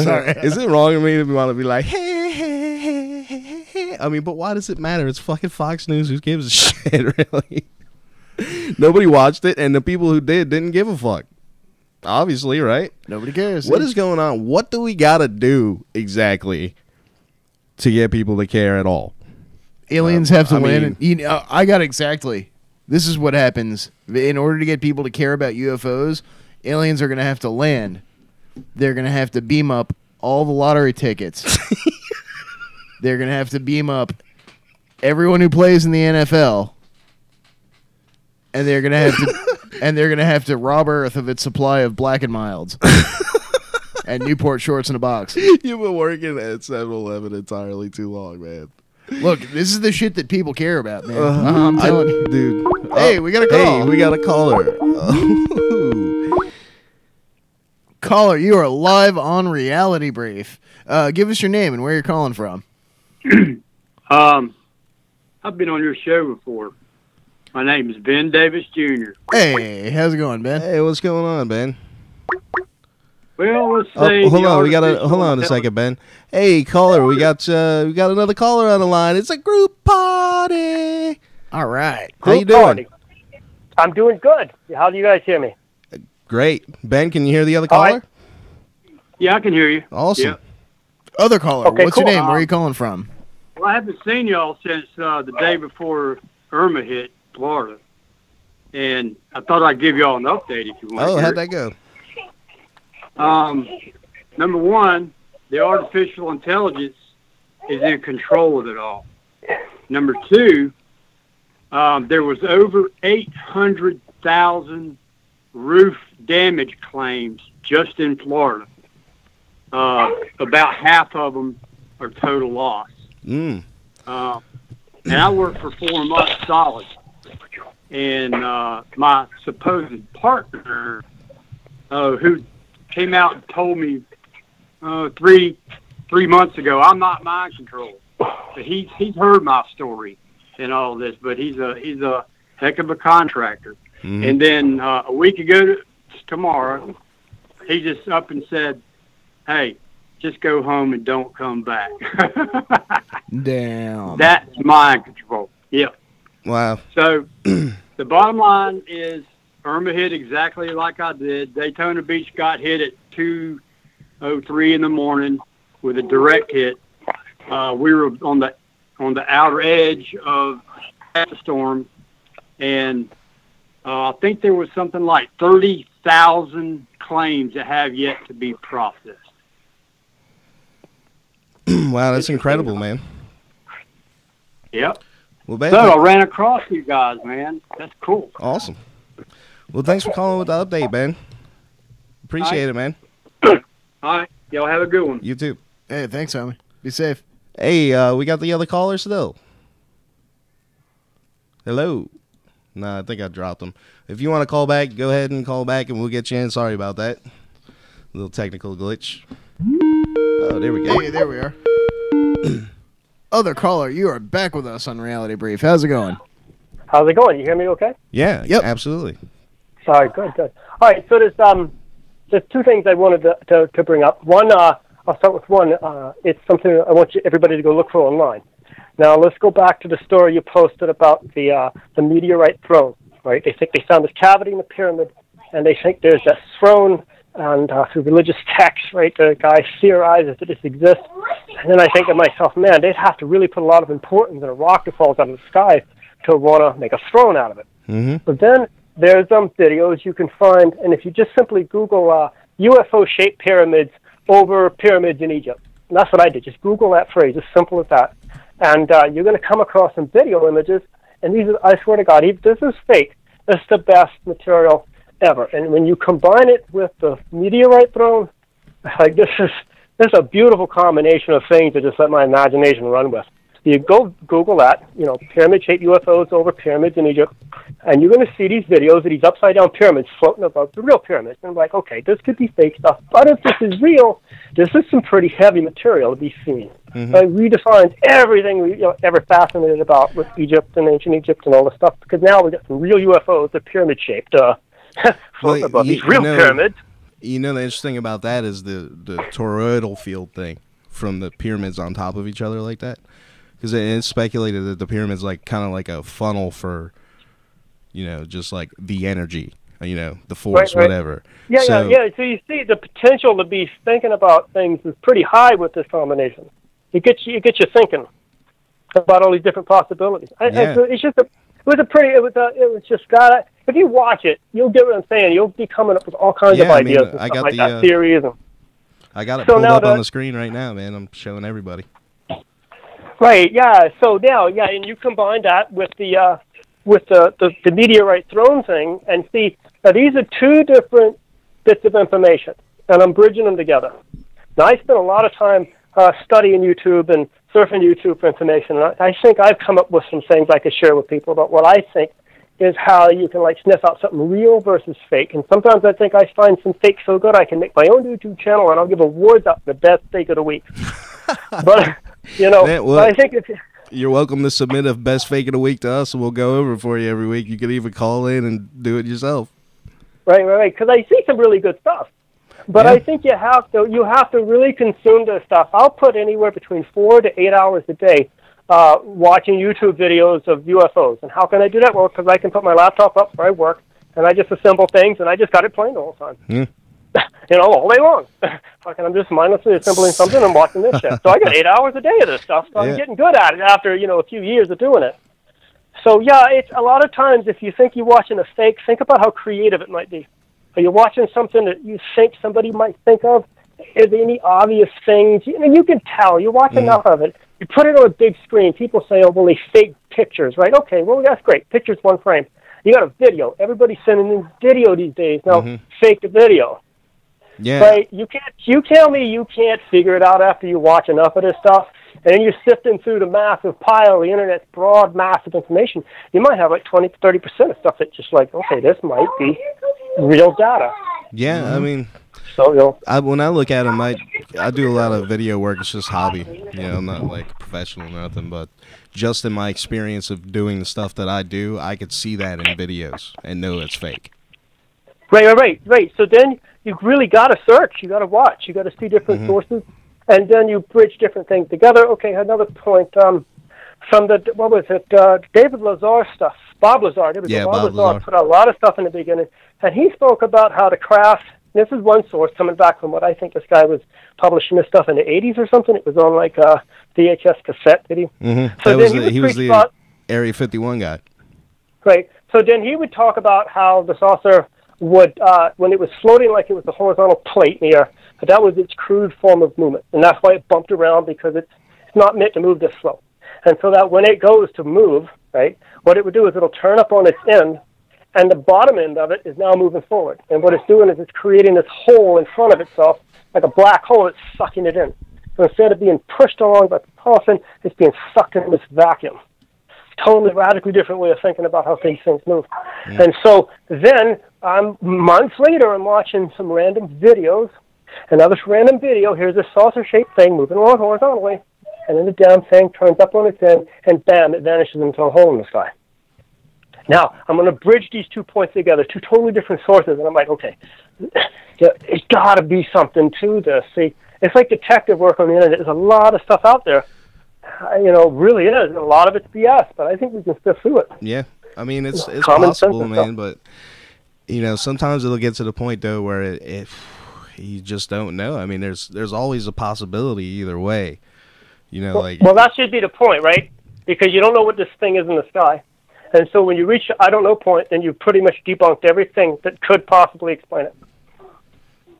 Sorry. Is it wrong of me to want to be like, hey? I mean, but why does it matter? It's fucking Fox News. Who gives a shit, really? Nobody watched it, and the people who didn't give a fuck. Obviously, right? Nobody cares. What is going on? What do we got to do exactly to get people to care at all? Aliens have to land. I got exactly. This is what happens. In order to get people to care about UFOs, aliens are going to have to land. They're going to have to beam up all the lottery tickets. They're going to have to beam up everyone who plays in the NFL. And they're going to have to rob Earth of its supply of Black and Milds and Newport shorts in a box. You've been working at 7-Eleven entirely too long, man. Look, this is the shit that people care about, man. I'm telling you, dude. Hey, we got a call. Hey, we got a caller. Caller, you are live on Reality Brief. Give us your name and where you're calling from. I've been on your show before. My name is Ben Davis Jr. Hey, how's it going, Ben? Hey, what's going on, Ben? Well, let's say. Hold on a second, Ben. Hey, caller, we got another caller on the line. It's a group party. All right. How you doing? I'm doing good. How do you guys hear me? Great. Ben, can you hear the other caller? Yeah, I can hear you. Awesome. Yeah. Other caller, okay, what's cool. your name? Where are you calling from? Well, I haven't seen y'all since the day before Irma hit Florida. And I thought I'd give y'all an update if you want. Oh, how'd that go? Number one, the artificial intelligence is in control of it all. Number two, there was over 800,000 roof damage claims just in Florida. About half of them are total loss. And I worked for 4 months solid. And my supposed partner, who came out and told me 3 months ago, I'm not mind control. But he's heard my story and all this, but he's a heck of a contractor. And then a week ago tomorrow, he just up and said, "Hey, just go home and don't come back." Damn. That's mind control. Yeah. Wow. So the bottom line is Irma hit exactly like I did. Daytona Beach got hit at 2:03 in the morning with a direct hit. We were on the outer edge of the storm, and I think there was something like 30,000 claims that have yet to be processed. Wow, that's incredible, man. Yep. Well, Ben, so I ran across you guys, man. That's cool. Awesome. Well, thanks for calling with the update, Ben. Appreciate it, man. All right. Y'all have a good one. You too. Hey, thanks, homie. Be safe. Hey, we got the other caller still. Hello. No, I think I dropped them. If you want to call back, go ahead and call back, and we'll get you in. Sorry about that. Little technical glitch. Oh, there we go. Hey, there we are. Other caller, you are back with us on Reality Brief. How's it going? How's it going? You hear me okay? Yeah, yep, absolutely. All right, good. All right, so there's two things I wanted to bring up. One, I'll start with one. It's something I want everybody to go look for online. Now, let's go back to the story you posted about the meteorite throne, right? They think they found this cavity in the pyramid, and they think there's that throne, and through religious texts, right, the guy theorizes that this exists. And then I think to myself, man, they'd have to really put a lot of importance in a rock that falls out of the sky to want to make a throne out of it. Mm-hmm. But then there's videos you can find, and if you just simply Google UFO-shaped pyramids over pyramids in Egypt, and that's what I did. Just Google that phrase, as simple as that. And you're going to come across some video images, and these are, I swear to God, this is fake. This is the best material ever. And when you combine it with the meteorite throne, like this is a beautiful combination of things to just let my imagination run with. You go Google that, pyramid-shaped UFOs over pyramids in Egypt, and you're going to see these videos of these upside-down pyramids floating above the real pyramids. And I'm like, okay, this could be fake stuff, but if this is real, this is some pretty heavy material to be seen. Mm-hmm. It redefines everything we ever fascinated about with Egypt and ancient Egypt and all this stuff, because now we got some real UFOs that are pyramid-shaped floating above these real pyramids. You know, the interesting about that is the toroidal field thing from the pyramids on top of each other like that. Because it's speculated that the pyramid's like kind of like a funnel for, just like the energy, the force, right. whatever. Yeah. So you see the potential to be thinking about things is pretty high with this combination. It gets you thinking about all these different possibilities. If you watch it, you'll get what I'm saying. You'll be coming up with all kinds of ideas and stuff like that, theories. I got it pulled up on the screen right now, man. I'm showing everybody. Right, yeah. So now, and you combine that with the meteorite throne thing, and see, now these are two different bits of information, and I'm bridging them together. Now, I spent a lot of time studying YouTube and surfing YouTube for information, and I think I've come up with some things I could share with people about what I think is how you can sniff out something real versus fake. And sometimes I think I find some fake so good I can make my own YouTube channel, and I'll give awards out for the best fake of the week. But I think you're welcome to submit a best fake of the week to us, and we'll go over it for you every week. You could even call in and do it yourself. Right. Because I see some really good stuff, but I think you have to really consume this stuff. I'll put anywhere between 4 to 8 hours a day watching YouTube videos of UFOs. And how can I do that? Well, because I can put my laptop up where I work, and I just assemble things, and I just got it playing the whole time. Yeah. All day long. I'm just mindlessly assembling something and watching this shit. So I got 8 hours a day of this stuff. So I'm getting good at it after, a few years of doing it. So, it's a lot of times if you think you're watching a fake, think about how creative it might be. Are you watching something that you think somebody might think of? Is there any obvious things? You can tell. You watch enough of it. You put it on a big screen. People say, they fake pictures, right? Okay, well, that's great. Pictures, one frame. You got a video. Everybody's sending in video these days. Now, fake the video. Yeah. Right? You tell me you can't figure it out after you watch enough of this stuff, and then you're sifting through the massive pile of the internet's broad, massive information. You might have 20 to 30% of stuff that's just okay, this might be real data. Yeah, I mean, so when I look at them, I do a lot of video work. It's just hobby. I'm not professional or nothing, but just in my experience of doing the stuff that I do, I could see that in videos and know it's fake. Right. So then you really got to search. You got to watch. You got to see different sources, and then you bridge different things together. Okay, another point from David Lazar stuff. Bob Lazar. Bob Lazar put out a lot of stuff in the beginning, and he spoke about how to craft. This is one source coming back from what I think this guy was publishing this stuff in the 80s or something. It was on VHS cassette, did he? Mm-hmm. So he was the Area 51 guy. Right. So then he would talk about how the saucer would, when it was floating like it was a horizontal plate in the air, but that was its crude form of movement. And that's why it bumped around, because it's not meant to move this slow. And so that when it goes to move, right, what it would do is it'll turn up on its end, and the bottom end of it is now moving forward. And what it's doing is it's creating this hole in front of itself, like a black hole that's sucking it in. So instead of being pushed along by propulsion, it's being sucked in this vacuum. Totally radically different way of thinking about how these things move. And so then, months later, I'm watching some random videos, and now this random video, here's this saucer-shaped thing moving along horizontally, and then the damn thing turns up on its end, and bam, it vanishes into a hole in the sky. Now, I'm going to bridge these 2 points together, 2 totally different sources, and I'm like, okay, there's got to be something to this. See, it's like detective work on the internet. There's a lot of stuff out there. Really is. A lot of it's BS, but I think we can sift through it. Yeah, I mean, it's possible, man, but, sometimes it'll get to the point, though, where if you just don't know. I mean, there's always a possibility either way. Well, that should be the point, right? Because you don't know what this thing is in the sky. And so when you reach the I don't know point, then you've pretty much debunked everything that could possibly explain it.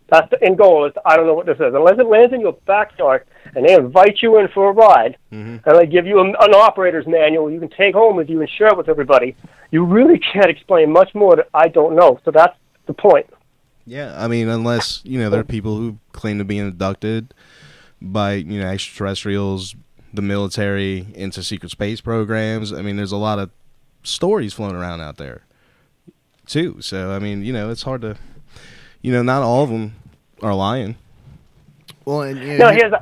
That's the end goal, is I don't know what this is. Unless it lands in your backyard and they invite you in for a ride, and they give you an operator's manual you can take home with you and share it with everybody, you really can't explain much more that I don't know. So that's the point. Yeah, I mean, unless, there are people who claim to be abducted by, extraterrestrials, the military, into secret space programs. I mean, there's a lot of stories floating around out there, too. So, I mean, it's hard to, not all of them are lying. Well, and no, here's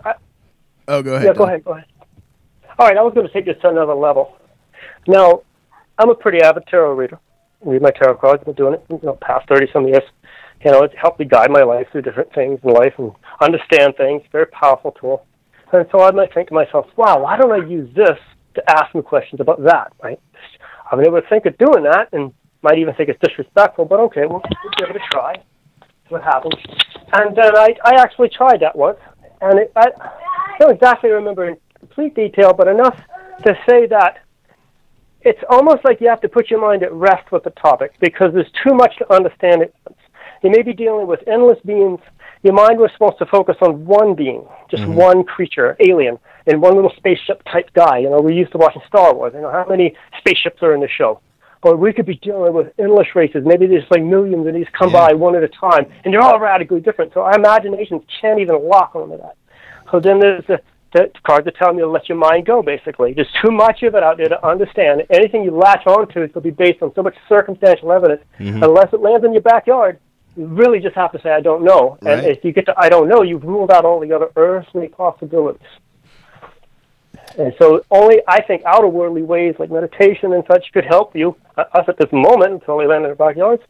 oh, go ahead. Yeah, go ahead. All right, I was going to take this to another level. Now, I'm a pretty avid tarot reader. I read my tarot cards. I've been doing it, past 30-some years. It's helped me guide my life through different things in life and understand things. Very powerful tool. And so I might think to myself, wow, why don't I use this to ask me questions about that, right? I've been able to think of doing that, and might even think it's disrespectful, but okay, we'll give it a try. See what happens. And then I actually tried that once, and I don't exactly remember in complete detail, but enough to say that it's almost like you have to put your mind at rest with the topic, because there's too much to understand at once. You may be dealing with endless beings. Your mind was supposed to focus on one being, just one creature, alien, and one little spaceship type guy. We're used to watching Star Wars. How many spaceships are in the show? Or we could be dealing with endless races. Maybe there's like millions and these come by one at a time, and they're all radically different. So our imaginations can't even lock onto that. So then there's the cards that tell me to let your mind go, basically. There's too much of it out there to understand. Anything you latch onto is going to be based on so much circumstantial evidence. Unless it lands in your backyard, you really just have to say, I don't know. Right. And if you get to I don't know, you've ruled out all the other earthly possibilities. And so only, I think, outer-worldly ways like meditation and such could help you, us at this moment, until they land in their backyards.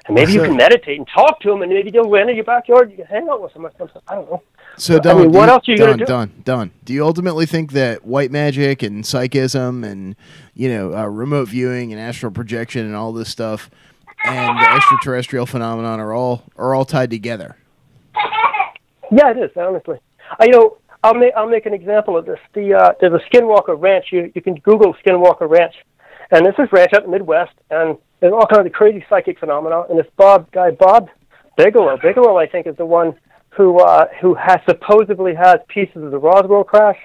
And maybe you can meditate and talk to them, and maybe they'll land in your backyard. You can hang out with them or something. I don't know. So, Don, what else are you going to do? Don, do you ultimately think that white magic and psychism and, remote viewing and astral projection and all this stuff and the extraterrestrial phenomenon are all tied together? Yeah, it is, honestly. I'll make an example of this. There's a Skinwalker Ranch. You can Google Skinwalker Ranch. And this is ranch up in the Midwest, and there's all kinds of crazy psychic phenomena. And this Bob Bigelow, I think, is the one who has supposedly has pieces of the Roswell crash.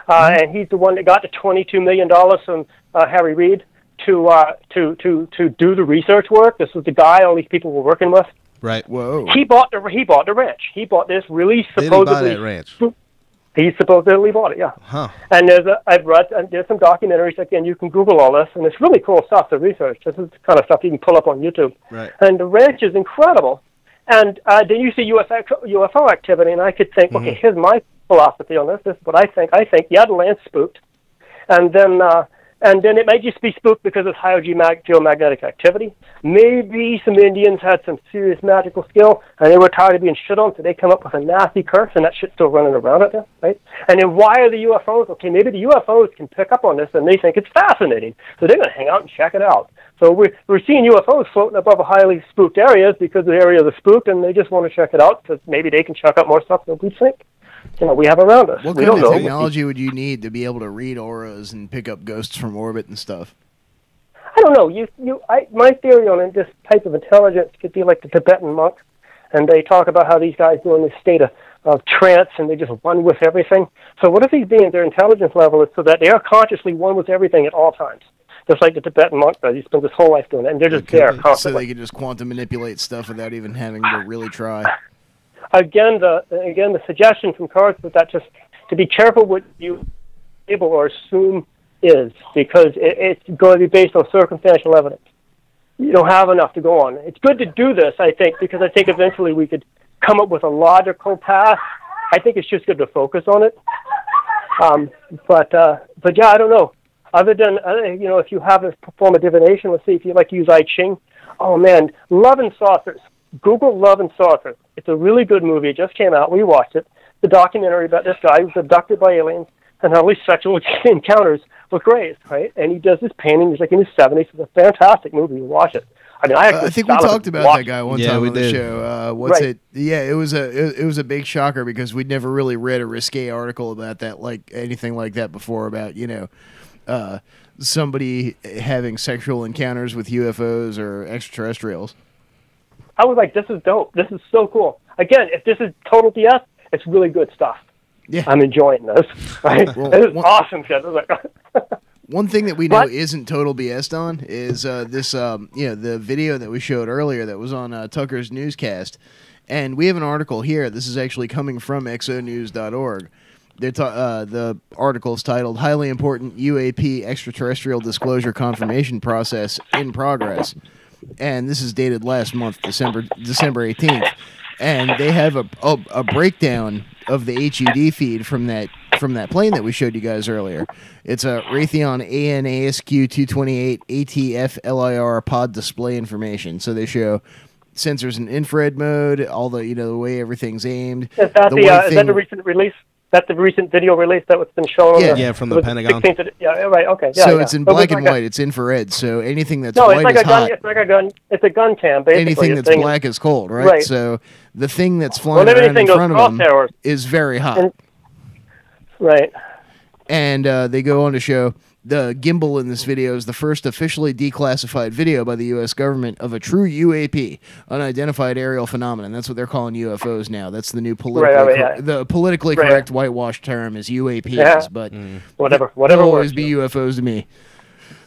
And he's the one that got the $22 million from Harry Reid to do the research work. This was the guy all these people were working with. Right. Whoa. He bought the ranch. He bought this really supposedly. Did he buy that ranch? He supposedly bought it, yeah. Huh. And there's some documentaries, again, you can Google all this, and it's really cool stuff to research. This is the kind of stuff you can pull up on YouTube. Right. And the ranch is incredible. And then you see UFO activity, and I could think, okay, here's my philosophy on this. This is what I think. Yeah, the land's spooked. And then it may just be spooked because of high geomagnetic activity. Maybe some Indians had some serious magical skill, and they were tired of being shit on, so they come up with a nasty curse, and that shit's still running around out there, right? And then why are the UFOs? Okay, maybe the UFOs can pick up on this, and they think it's fascinating, so they're going to hang out and check it out. So we're seeing UFOs floating above highly spooked areas because the areas are spooked, and they just want to check it out, because maybe they can check out more stuff than we think. We have around us. What kind of technology would you need to be able to read auras and pick up ghosts from orbit and stuff? I don't know. My theory on this type of intelligence could be like the Tibetan monk, and they talk about how these guys go in this state of trance and they just one with everything. So what if these beings, their intelligence level is so that they are consciously one with everything at all times? just like the Tibetan monk does. He spends his whole life doing it, and they're just there So constantly. they can just quantum manipulate stuff without even having to really try. Again, the suggestion from cards was that just to be careful what you able or assume is, because it's going to be based on circumstantial evidence. You don't have enough to go on. It's good to do this, I think, because I think eventually we could come up with a logical path. I think it's just good to focus on it. But yeah, I don't know. Other than, if you have a form of divination, let's see if you like to use I Ching. Oh man, Love and Saucers. Google Love and Saucers. It's a really good movie. It just came out. We watched it. The documentary about this guy who was abducted by aliens and had all these sexual encounters with grays, right? And he does this painting. He's like in his 70s. It's a fantastic movie. You watch it. I mean, I think we talked about that guy one time on the did. show. Yeah, it was a big shocker because we'd never really read a risque article about that, like anything like that before, about somebody having sexual encounters with UFOs or extraterrestrials. I was like, this is dope. This is so cool. Again, if this is total BS, it's really good stuff. Yeah, I'm enjoying this. Right? Well, this is awesome shit. One thing that we know isn't total BS on is this, the video that we showed earlier that was on Tucker's newscast. And we have an article here. This is actually coming from exonews.org. The article is titled Highly Important UAP Extraterrestrial Disclosure Confirmation Process in Progress. And this is dated last month, December 18th. And they have a breakdown of the HUD feed from that plane that we showed you guys earlier. It's a Raytheon AN/ASQ 228 ATF LIR pod display information. So they show sensors in infrared mode, all the the way everything's aimed. Is that is that the recent release? That's the recent video release that was been shown. From the Pentagon. Yeah, right. Okay. Yeah, so it's in black and white. It's infrared. So anything that's white is hot. It's like a gun. It's a gun cam. Basically, anything that's black is cold, right? Right. So the thing that's flying around in front of them is very hot. Right. And they go on to show the gimbal in this video is the first officially declassified video by the U.S. government of a true UAP, unidentified aerial phenomenon. That's what they're calling UFOs now. That's the new politically correct whitewashed term is UAPs, but whatever they'll always be UFOs to me.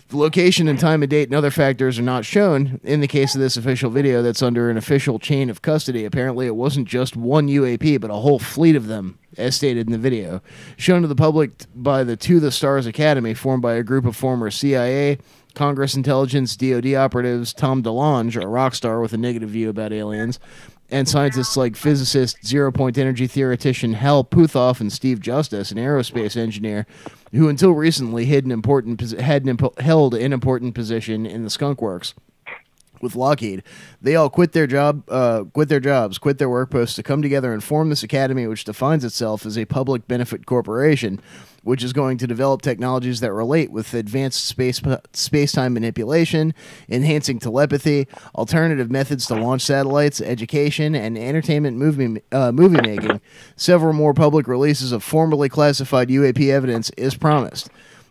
The location and time of date and other factors are not shown in the case of this official video that's under an official chain of custody. Apparently, it wasn't just one UAP, but a whole fleet of them, as stated in the video. Shown to the public by the To the Stars Academy, formed by a group of former CIA, Congress intelligence, DoD operatives, Tom DeLonge, a rock star with a negative view about aliens, and scientists like physicist, zero-point energy theoretician Hal Puthoff and Steve Justice, an aerospace engineer, who until recently held an important position in the Skunk Works with Lockheed. They all quit their jobs, quit their work posts to come together and form this academy, which defines itself as a public benefit corporation, which is going to develop technologies that relate with advanced space-time manipulation, enhancing telepathy, alternative methods to launch satellites, education, and entertainment movie making. Several more public releases of formerly classified UAP evidence is promised.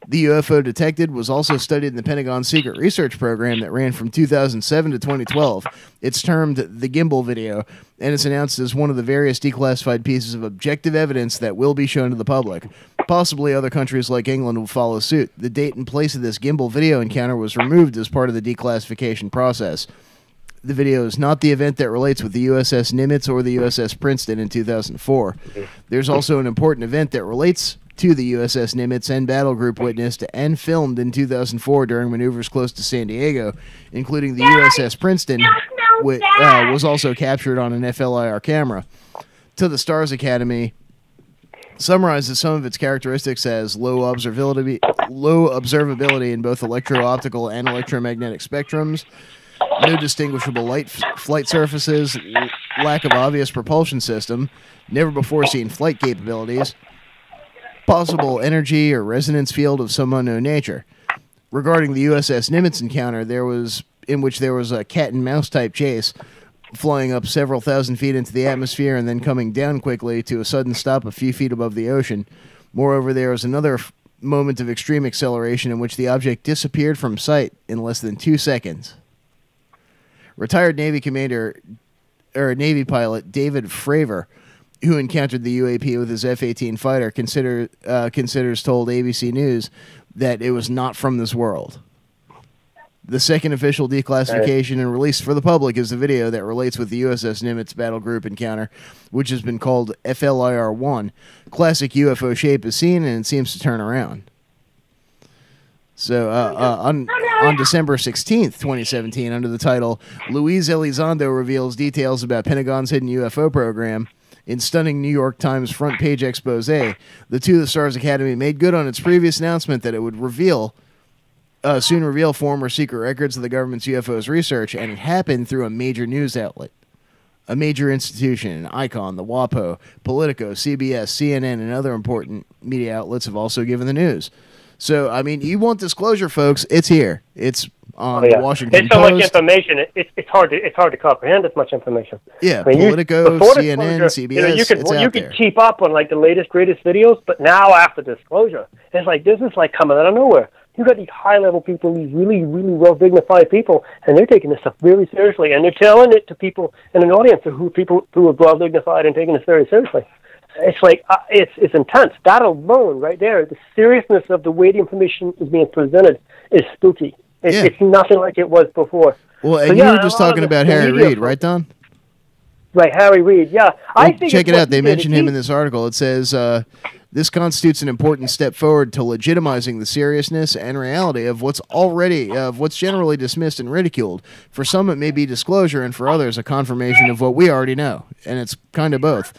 The UFO detected was also studied in the Pentagon's secret research program that ran from 2007 to 2012. It's termed the Gimbal Video, and it's announced as one of the various declassified pieces of objective evidence that will be shown to the public. Possibly other countries like England will follow suit. The date and place of this Gimbal video encounter was removed as part of the declassification process. The video is not the event that relates with the USS Nimitz or the USS Princeton in 2004. There's also an important event that relates to the USS Nimitz and battle group witnessed and filmed in 2004 during maneuvers close to San Diego, including the USS Princeton, which was also captured on an FLIR camera. To the Stars Academy summarizes some of its characteristics as low observability in both electro-optical and electromagnetic spectrums, no distinguishable flight surfaces, lack of obvious propulsion system, never before seen flight capabilities, possible energy or resonance field of some unknown nature. Regarding the USS Nimitz encounter, in which there was a cat and mouse type chase, flying up several thousand feet into the atmosphere and then coming down quickly to a sudden stop a few feet above the ocean. Moreover, there was another moment of extreme acceleration in which the object disappeared from sight in less than 2 seconds. Retired Navy pilot David Fravor, who encountered the UAP with his F-18 fighter, told ABC News that it was not from this world. The second official declassification and release for the public is the video that relates with the USS Nimitz battle group encounter, which has been called FLIR-1. Classic UFO shape is seen, and it seems to turn around. So on December 16th, 2017, under the title, Luis Elizondo reveals details about Pentagon's hidden UFO program in stunning New York Times front page expose, the To the Stars Academy made good on its previous announcement that it would soon reveal former secret records of the government's UFOs research, and it happened through a major news outlet, a major institution, an icon. The WAPO, Politico, CBS, CNN, and other important media outlets have also given the news. So, I mean, you want disclosure, folks? It's here. It's on the Washington Post. It's so much information. It's hard to comprehend as much information. Yeah, I mean, Politico, CNN, CBS. You could keep up on like the latest, greatest videos, but now after disclosure, it's like this is like coming out of nowhere. You got these high-level people, these really, really well-dignified people, and they're taking this stuff really seriously, and they're telling it to people in an audience who are well-dignified and taking this very seriously. It's like it's intense. That alone, right there, the seriousness of the way the information is being presented is spooky. It's nothing like it was before. Well, and you were just talking about Harry Reid, right, Don? Right, Harry Reid. Yeah, I think check it out. They mention him in this article. It says. This constitutes an important step forward to legitimizing the seriousness and reality of what's generally dismissed and ridiculed. For some, it may be disclosure, and for others, a confirmation of what we already know. And it's kind of both.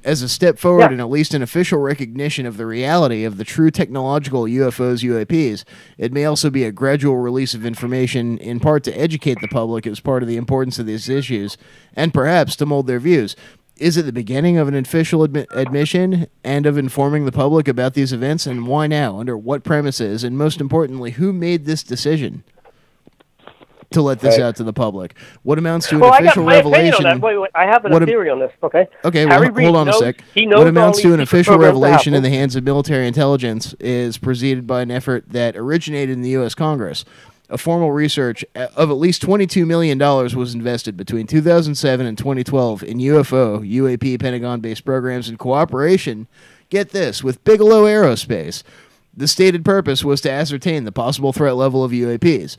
As a step forward and at least an official recognition of the reality of the true technological UFOs, UAPs, it may also be a gradual release of information, in part to educate the public as part of the importance of these issues, and perhaps to mold their views. Is it the beginning of an official admission and of informing the public about these events, and why now? Under what premises? And most importantly, who made this decision to let this out to the public? What amounts to an official revelation? Wait, I have a theory on this, okay? Okay, well, hold on a sec. What amounts to an official revelation in the hands of military intelligence is preceded by an effort that originated in the U.S. Congress. A formal research of at least $22 million was invested between 2007 and 2012 in UFO, UAP, Pentagon-based programs in cooperation, get this, with Bigelow Aerospace. The stated purpose was to ascertain the possible threat level of UAPs.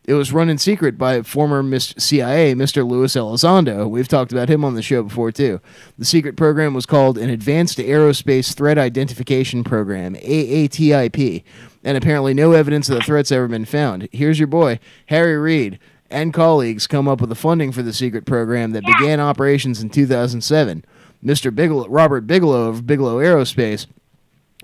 It was run in secret by former CIA, Mr. Luis Elizondo. We've talked about him on the show before, too. The secret program was called an Advanced Aerospace Threat Identification Program, AATIP, and apparently no evidence of the threat's ever been found. Here's your boy, Harry Reid, and colleagues come up with the funding for the secret program that began operations in 2007. Mr. Robert Bigelow of Bigelow Aerospace,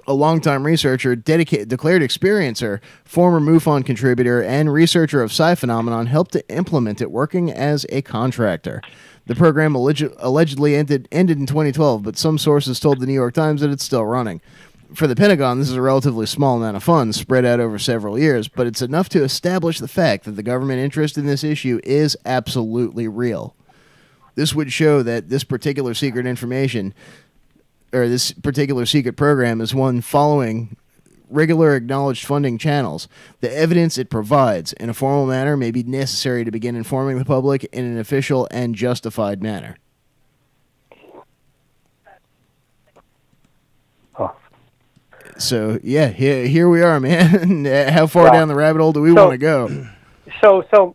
a longtime researcher, declared experiencer, former MUFON contributor, and researcher of Psi phenomenon, helped to implement it working as a contractor. The program allegedly ended in 2012, but some sources told the New York Times that it's still running. For the Pentagon, this is a relatively small amount of funds spread out over several years, but it's enough to establish the fact that the government interest in this issue is absolutely real. This would show that this particular secret information, or this particular secret program, is one following regular acknowledged funding channels. The evidence it provides in a formal manner may be necessary to begin informing the public in an official and justified manner. So, yeah, here we are, man. How far down the rabbit hole do we want to go?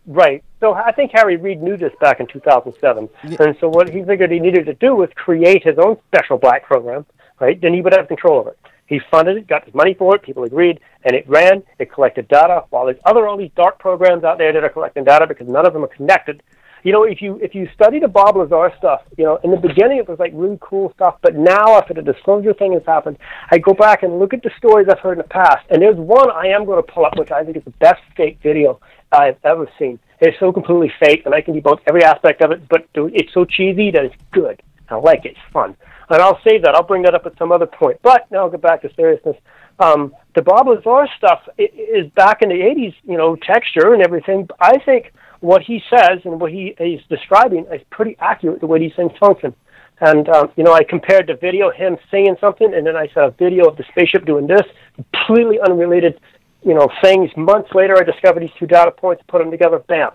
Right. So I think Harry Reid knew this back in 2007. And so what he figured he needed to do was create his own special black program, right? Then he would have control of it. He funded it, got his money for it, people agreed, and it ran, it collected data, while there's all these dark programs out there that are collecting data because none of them are connected. You know, if you study the Bob Lazar stuff, you know, in the beginning it was like really cool stuff, but now after the disclosure thing has happened, I go back and look at the stories I've heard in the past, and there's one I am going to pull up, which I think is the best fake video I've ever seen. It's so completely fake, and I can debunk every aspect of it, but it's so cheesy that it's good. I like it. It's fun. And I'll save that. I'll bring that up at some other point. But now I'll get back to seriousness. The Bob Lazar stuff is back in the 80s, you know, texture and everything. I think what he says and what he's describing is pretty accurate the way these things function. And, you know, I compared the video, him saying something, and then I saw a video of the spaceship doing this, completely unrelated, you know, things. Months later, I discovered these two data points, put them together, bam.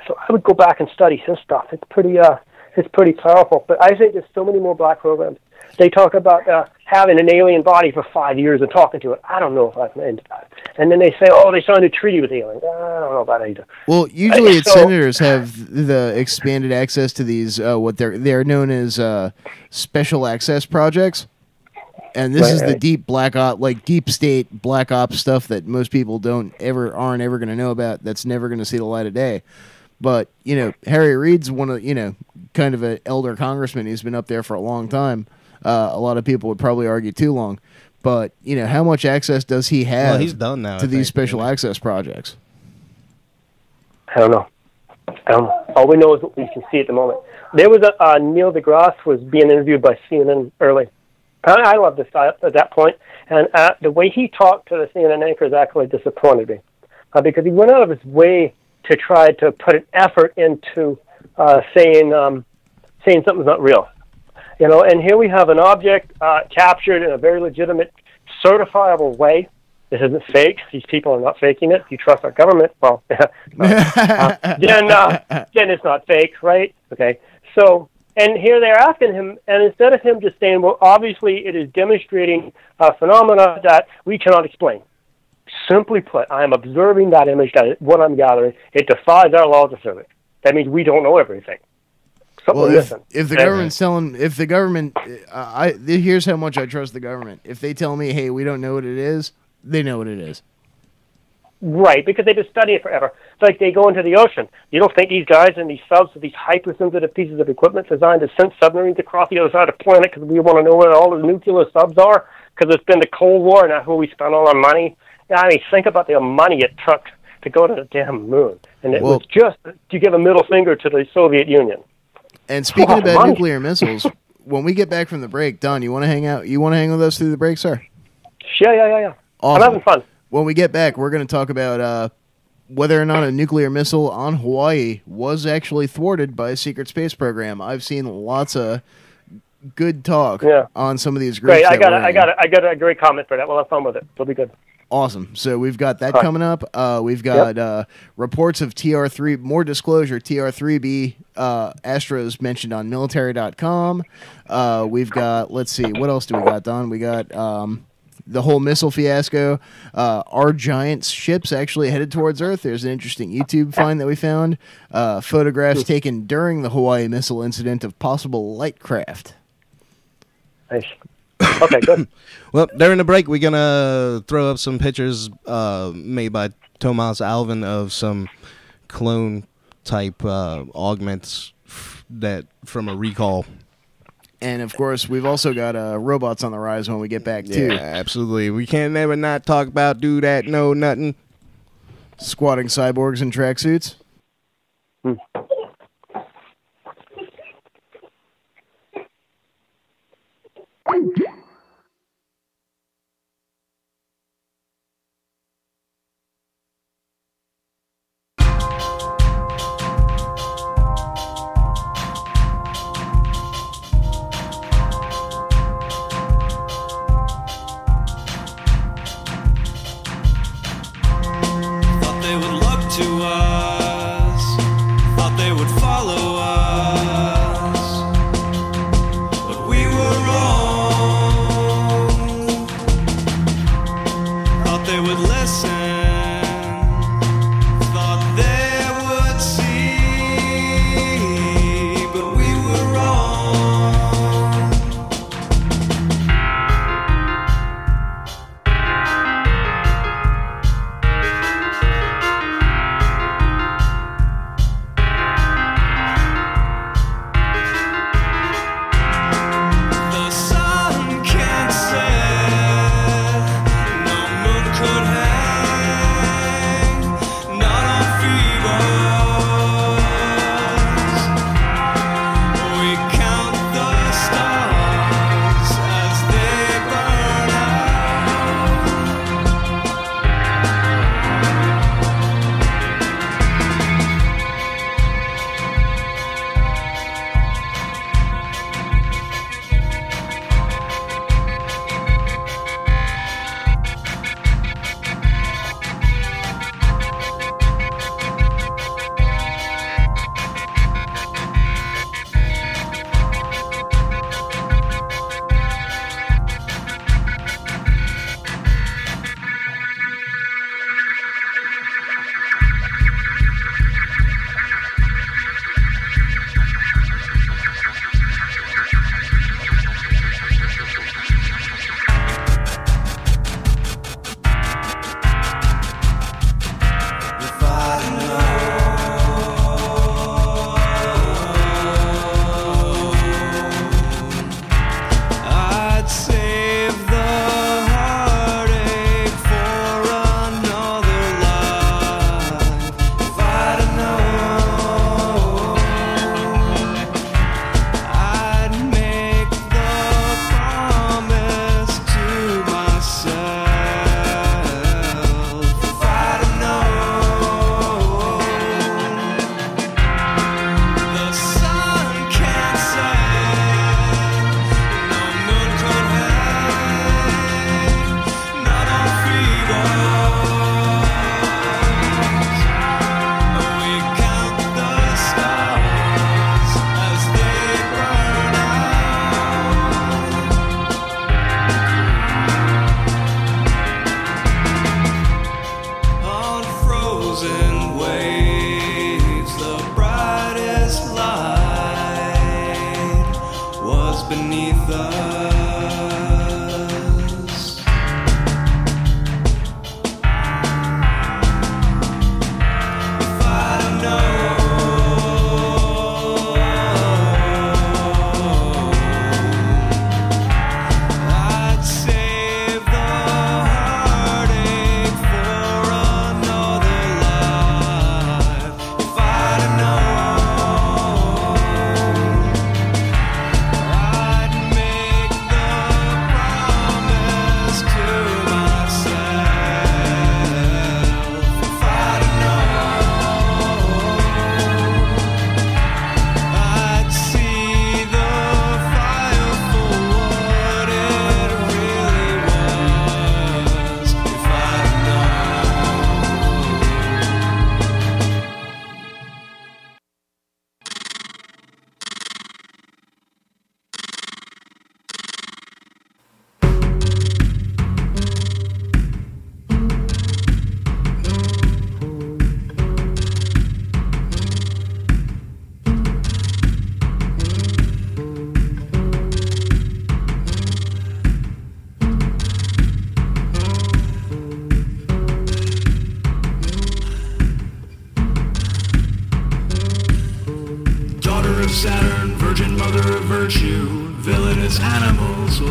So I would go back and study his stuff. It's pretty powerful. But I think there's so many more black programs. They talk about having an alien body for 5 years and talking to it. I don't know if I'm into that. And then they say, oh, they signed a treaty with aliens. I don't know about that either. Well, usually senators have the expanded access to these, what they're known as special access projects. And this is the deep black op, like deep state black ops stuff that most people aren't ever going to know about. That's never going to see the light of day. But, Harry Reid's one of, kind of an elder congressman. He's been up there for a long time. A lot of people would probably argue too long. But, how much access does he have well, he's done now, to these special access projects? I don't know. All we know is what we can see at the moment. There was Neil deGrasse was being interviewed by CNN early. I love this guy at that point. And the way he talked to the CNN anchors actually disappointed me. Because he went out of his way to try to put an effort into saying something's not real. And here we have an object captured in a very legitimate, certifiable way. This isn't fake. These people are not faking it. If you trust our government, well, then it's not fake, right? Okay. So, and here they're asking him, and instead of him just saying, well, obviously it is demonstrating a phenomena that we cannot explain. Simply put, I am observing that image, that is what I'm gathering. It defies our laws of physics. That means we don't know everything. If the government's telling, here's how much I trust the government. If they tell me, hey, we don't know what it is, they know what it is. Right, because they've been studying it forever. It's like they go into the ocean. You don't think these guys in these subs are these hypersensitive pieces of equipment designed to send submarines across the other side of the planet because we want to know where all the nuclear subs are? Because it's been the Cold War and that's where we spend all our money. I mean, think about the money it took to go to the damn moon. And it was just to give a middle finger to the Soviet Union. And speaking about nuclear missiles, when we get back from the break, Don, you want to hang out? You want to hang with us through the break, sir? Yeah. Awesome. I'm having fun. When we get back, we're going to talk about whether or not a nuclear missile on Hawaii was actually thwarted by a secret space program. I've seen lots of good talk on some of these groups. Great, I got a great comment for that. We'll have fun with it. It'll be good. Awesome. So we've got that coming up. We've got reports of TR3, more disclosure, TR3B Astros mentioned on military.com. We've got, let's see, what else do we got, Don? We got the whole missile fiasco. Are giant ships actually headed towards Earth? There's an interesting YouTube find that we found. Photographs taken during the Hawaii missile incident of possible light craft. Nice. Okay, good. Well, during the break, we're going to throw up some pictures made by Tomas Alvin of some clone-type augments from a recall. And, of course, we've also got robots on the rise when we get back, too. Yeah, absolutely. We can't never not talk about do that, no, nothing. Squatting cyborgs in tracksuits. To us.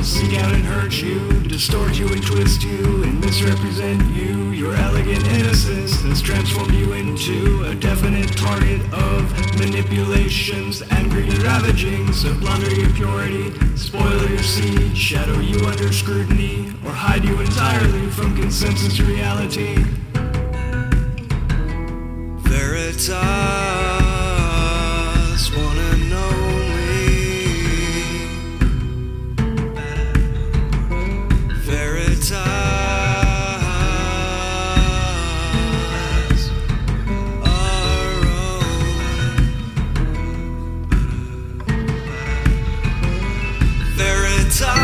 seek out and hurt you, distort you and twist you, and misrepresent you. Your elegant innocence has transformed you into a definite target of manipulations and greedy ravagings, that blunder your purity, spoil your seed, shadow you under scrutiny, or hide you entirely from consensus reality. Veritas, one and only. Veritas, our own. Veritas.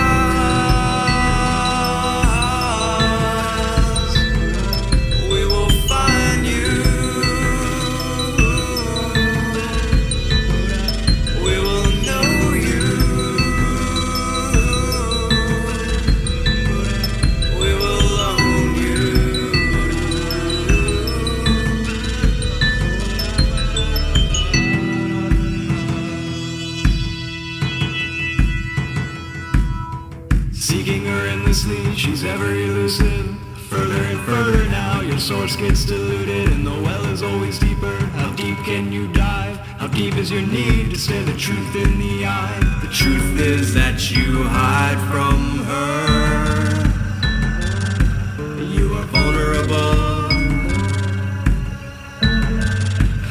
Seeking her endlessly, she's ever elusive. Further and further now, your source gets diluted, and the well is always deeper. How deep can you dive? How deep is your need to stare the truth in the eye? The truth is that you hide from her. You are vulnerable,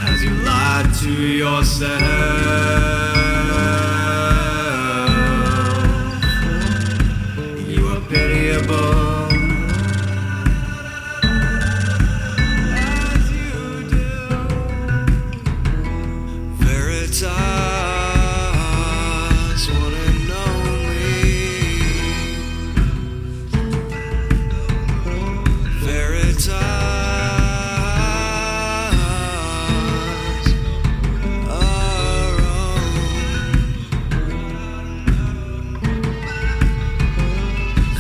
as you lied to yourself. Pitiable, as you do. Veritas, one and only. Veritas, our own.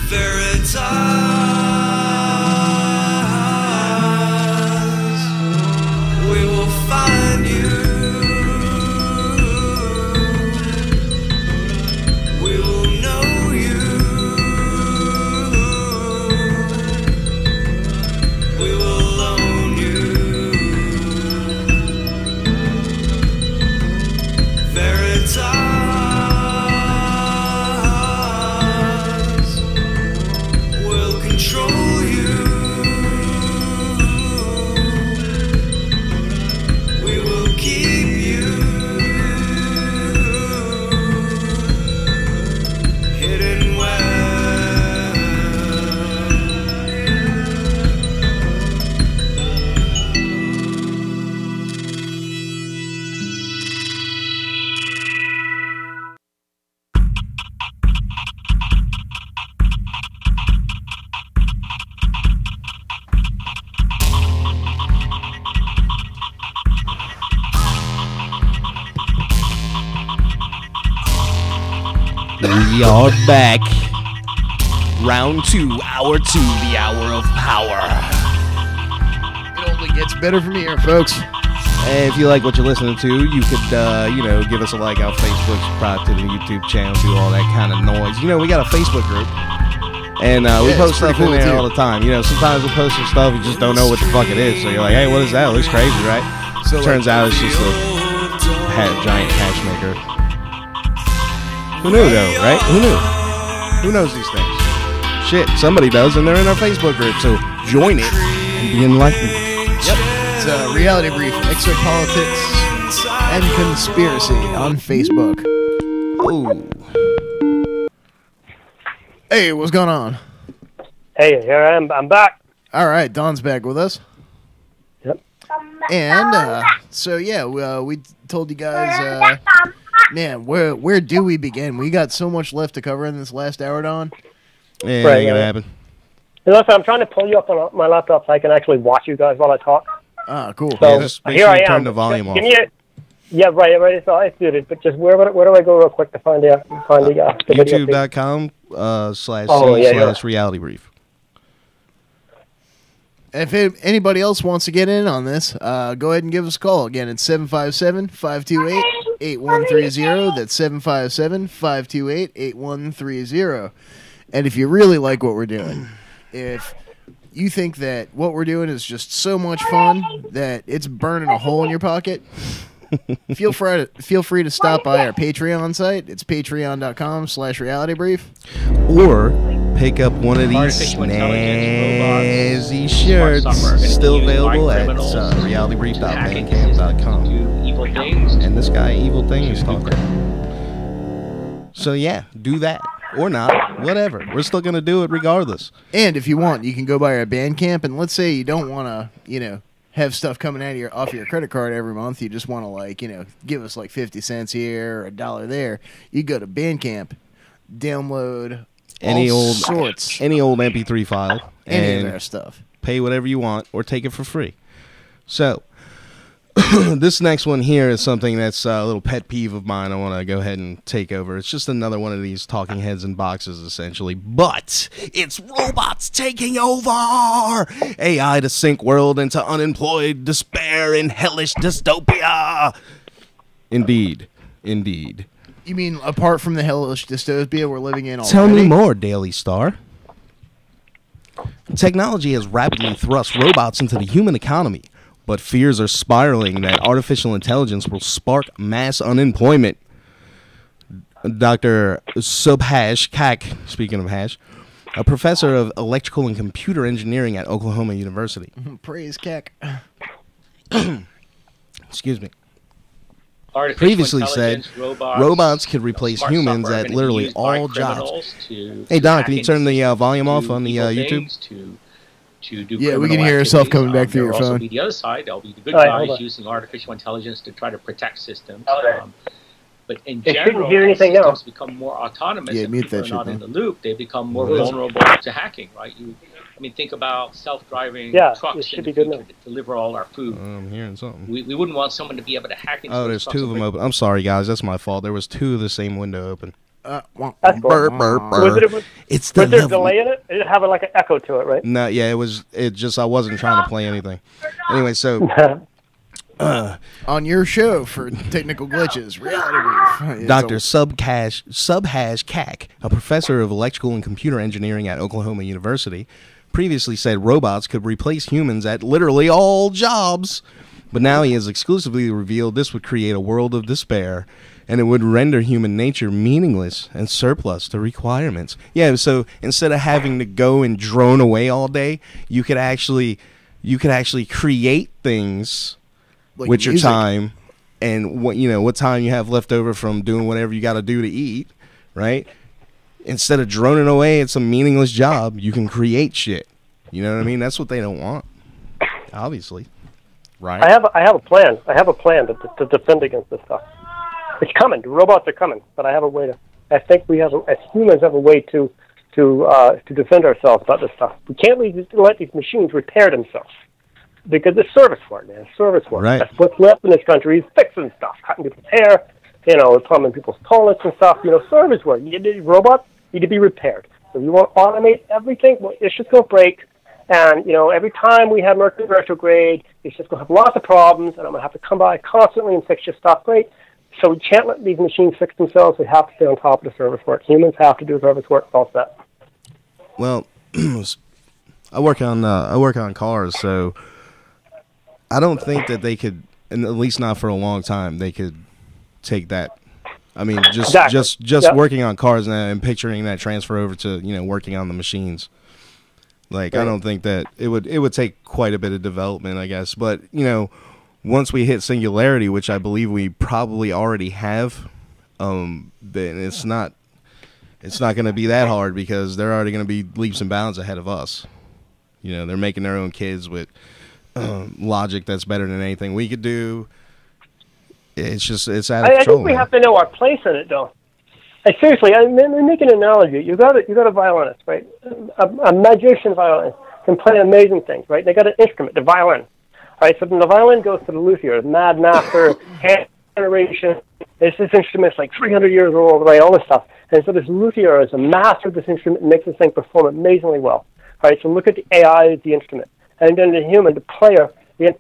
Veritas, we will find you. We will know you. We will own you. Veritas. Control you. We will keep you hidden well. We are back. Round 2, hour 2, the hour of power. It only gets better from here, folks. And if you like what you're listening to, you could, give us a like on Facebook, subscribe to the YouTube channel, do all that kind of noise. We got a Facebook group, and we post stuff in there all the time. Sometimes we post some stuff, you just don't know what the fuck it is. So you're like, hey, what is that? It looks crazy, right? So turns out it's just a giant cash maker. Who knew, though, right? Who knew? Who knows these things? Shit, somebody does, and they're in our Facebook group, so join it and be enlightened. Yep. It's a reality brief, Exopolitics and Conspiracy on Facebook. Oh. Hey, what's going on? Hey, here I am. I'm back. All right, Don's back with us. Yep. And, we told you guys... man, where do we begin? We got so much left to cover in this last hour, Don. Yeah, right, ain't gonna happen. Listen, I'm trying to pull you up on my laptop so I can actually watch you guys while I talk. Ah, cool. So, just make sure you turn the volume off. Right. So I suited, but just where do I go real quick to find the YouTube.com/reality brief. If anybody else wants to get in on this, go ahead and give us a call. Again, it's 757-528 757-528-8130. That's 757-528-8130. And if you really like what we're doing, if you think that what we're doing is just so much fun that it's burning a hole in your pocket, feel free to stop by our Patreon site. It's patreon.com/realitybrief. Or pick up one of these snazzy shirts, still available at realitybrief.bandcamp.com. And this guy, Evil Thing, is talking. So yeah, do that. Or not, whatever. We're still going to do it regardless. And if you want, you can go by our Bandcamp, and let's say you don't want to, have stuff coming out of off your credit card every month. You just want to, give us like 50 cents here or $1 there. You go to Bandcamp, download any old MP3 file, any of our stuff. Pay whatever you want or take it for free. So this next one here is something that's a little pet peeve of mine. I want to go ahead and take over. It's just another one of these talking heads in boxes, essentially. But it's robots taking over! AI to sink world into unemployed despair and hellish dystopia! Indeed. You mean apart from the hellish dystopia we're living in already? Tell me more, Daily Star. Technology has rapidly thrust robots into the human economy. But fears are spiraling that artificial intelligence will spark mass unemployment. Dr. Subhash Kak, speaking of hash, a professor of electrical and computer engineering at Oklahoma University. Praise Kak. Excuse me. Previously said robots could replace humans at literally all jobs. Hey, Don, can you turn the volume off on the YouTube? To do we can hear yourself coming back through your phone. Also be the other side. There'll be the good guys using artificial intelligence to try to protect systems. But in general, as systems become more autonomous and people are not in the loop, they become more vulnerable to hacking, right? Think about self-driving trucks in the future that deliver all our food. I'm hearing something. We wouldn't want someone to be able to hack into there's two of them open. I'm sorry, guys. That's my fault. There was two of the same window open. That's cool. Was there a delay in it? It didn't have like an echo to it, right? No, yeah, it just I wasn't trying to play anything. Anyway, so on your show for technical glitches, Reality Brief. Dr. Subhash Kak, a professor of electrical and computer engineering at Oklahoma University, previously said robots could replace humans at literally all jobs. But now he has exclusively revealed this would create a world of despair, and it would render human nature meaningless and surplus to requirements. Yeah, so instead of having to go and drone away all day, you could actually create things like with your time and what time you have left over from doing whatever you got to do to eat, right? Instead of droning away at some meaningless job, you can create shit. You know what I mean? That's what they don't want, obviously. Right. I have a plan. I have a plan to defend against this stuff. It's coming. The robots are coming, but I have a way to. I think we have, as humans, have a way to defend ourselves about this stuff. We can't let these machines repair themselves because it's service work, man. Service work. Right. That's what's left in this country is fixing stuff, cutting people's hair, plumbing people's toilets and stuff. Service work. Robots need to be repaired. So if you want to automate everything, well, it's just going to break. And, every time we have Mercury retrograde, it's just going to have lots of problems, and I'm going to have to come by constantly and fix your stuff. Great. So we can't let these machines fix themselves. We have to stay on top of the service work. Humans have to do service work. All set. Well, I work on cars, so I don't think that they could, and at least not for a long time, they could take that. I mean, just working on cars and picturing that transfer over to working on the machines. Like, right. I don't think that it would take quite a bit of development, I guess. But, once we hit singularity, which I believe we probably already have, then it's not going to be that hard because they're already going to be leaps and bounds ahead of us. They're making their own kids with logic that's better than anything we could do. It's out of control. I think we have to know our place in it, though. Seriously, I make an analogy. You got a violinist, right? A magician violinist can play amazing things, right? They got an instrument, the violin, right? So then the violin goes to the luthier, the mad master, hand generation. This instrument's like 300 years old, right? All this stuff. And so this luthier is a master of this instrument and makes this thing perform amazingly well, right? So look at the AI as the instrument, and then the human, the player,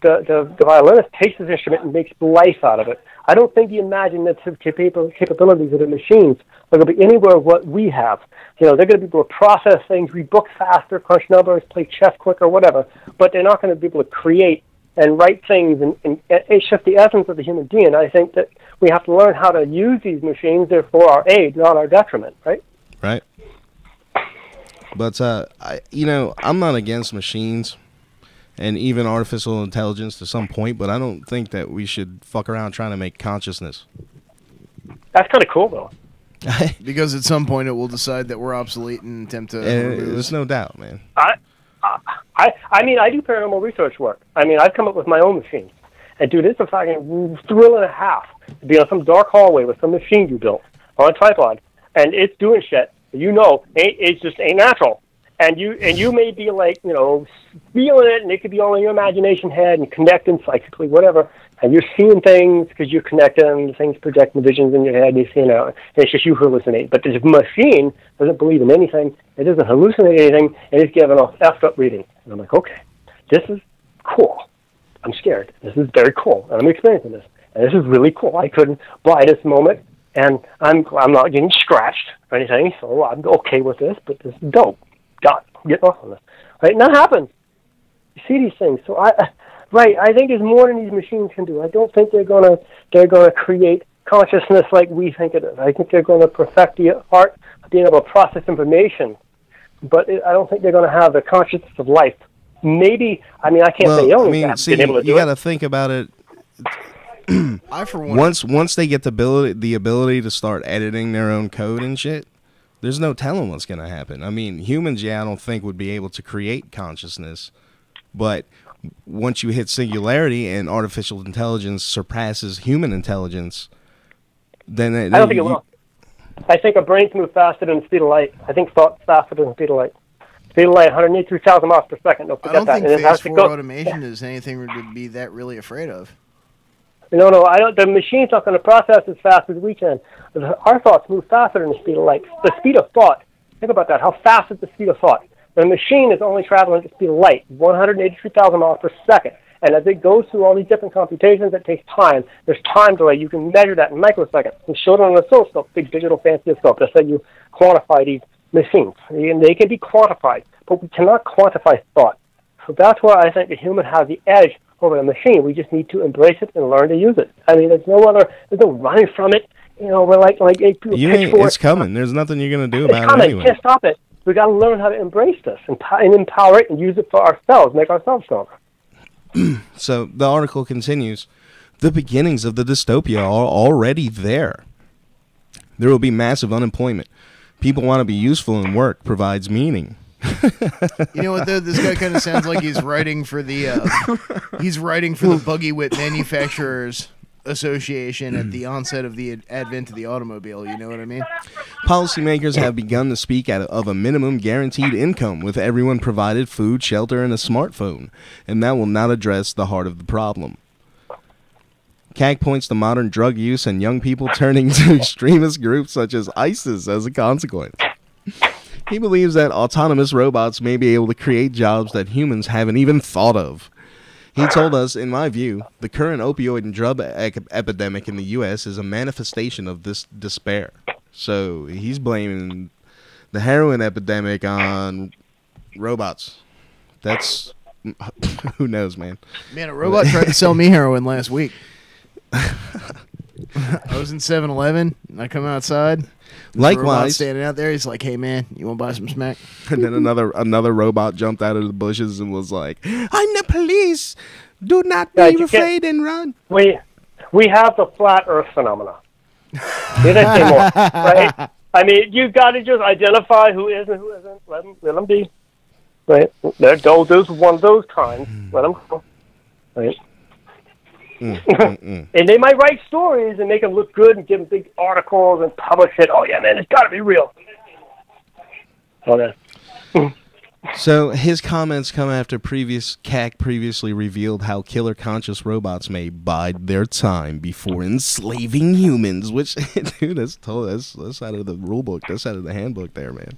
the violinist takes his instrument and makes life out of it. I don't think the imaginative capabilities of the machines are going to be anywhere what we have. They're going to be able to process things, read books faster, crunch numbers, play chess quicker, whatever, but they're not going to be able to create and write things, and it's just the essence of the human being. I think that we have to learn how to use these machines. They're for our aid, not our detriment, right? Right. But, I'm not against machines and even artificial intelligence to some point, but I don't think that we should fuck around trying to make consciousness. That's kind of cool, though. Because at some point it will decide that we're obsolete and attempt to... There's no doubt, man. I mean, I do paranormal research work. I mean, I've come up with my own machines. And, dude, it's a fucking thrill and a half to be on some dark hallway with some machine you built on a tripod, and it's doing shit. It just ain't natural. And you may be like, feeling it, and it could be all in your imagination head and connecting psychically, whatever. And you're seeing things because you're connecting, and things projecting visions in your head, and you're seeing out. And it's just you hallucinate. But the machine doesn't believe in anything. It doesn't hallucinate anything, and it's giving off effed up reading. And I'm like, okay, this is cool. I'm scared. This is very cool, and I'm experiencing this. And this is really cool. I couldn't buy this moment, and I'm not getting scratched or anything, so I'm okay with this. But this is dope. Get off on this. Right? And that happens. You see these things. So I think there's more than these machines can do. I don't think they're gonna create consciousness like we think it is. I think they're gonna perfect the art of being able to process information, but I don't think they're gonna have the consciousness of life. Maybe, I can't say they only have been able to do it. You got to think about it. I, for one, once they get the ability to start editing their own code and shit, there's no telling what's going to happen. I mean, humans, I don't think would be able to create consciousness, but once you hit singularity and artificial intelligence surpasses human intelligence, then I don't think it will. I think our brains move faster than the speed of light. I think thought's faster than the speed of light. Speed of light, 183,000 miles per second. Don't forget that. I don't think phase 4 automation is anything to be that really afraid of. No, I don't. The machine's not going to process as fast as we can. Our thoughts move faster than the speed of light. The speed of thought, think about that. How fast is the speed of thought? The machine is only traveling at the speed of light, 183,000 miles per second. And as it goes through all these different computations, it takes time. There's time delay. You can measure that in microseconds. You show it on an oscilloscope, big digital fancy oscilloscope. That's how you quantify these machines. And they can be quantified, but we cannot quantify thought. So that's why I think the human has the edge over the machine. We just need to embrace it and learn to use it. I mean, there's no running from it. We're like it's coming. There's nothing you're going to do about it anyway. You can't stop it. We got to learn how to embrace this and empower it and use it for ourselves, make ourselves stronger. So the article continues. The beginnings of the dystopia are already there. There will be massive unemployment. People want to be useful, and work provides meaning. You know what though? This guy kind of sounds like he's writing for the Buggy Whip Manufacturers Association at the onset of the advent of the automobile. You know what I mean? Policymakers have begun to speak of a minimum guaranteed income, with everyone provided food, shelter, and a smartphone, and that will not address the heart of the problem. CAG points to modern drug use and young people turning to extremist groups such as ISIS as a consequence. He believes that autonomous robots may be able to create jobs that humans haven't even thought of. He told us, in my view, the current opioid and drug epidemic in the U.S. is a manifestation of this despair. So he's blaming the heroin epidemic on robots. That's... who knows, man. Man, a robot tried to sell me heroin last week. I was in 7-Eleven, and I come outside. Likewise, standing out there, he's like, "Hey man, you want to buy some smack?" And then another robot jumped out of the bushes and was like, "I'm the police. Do not be afraid and run." We have the flat Earth phenomena. You didn't say more, right? I mean, you got to just identify who is and who isn't. Let them be, right? There's one of those times. Let them go, right? And they might write stories and make them look good and give them big articles and publish it. Oh yeah, man, it's got to be real. Okay. So his comments come after CAC previously revealed how killer conscious robots may bide their time before enslaving humans. Which, dude, that's out of the rule book. That's out of the handbook, there, man.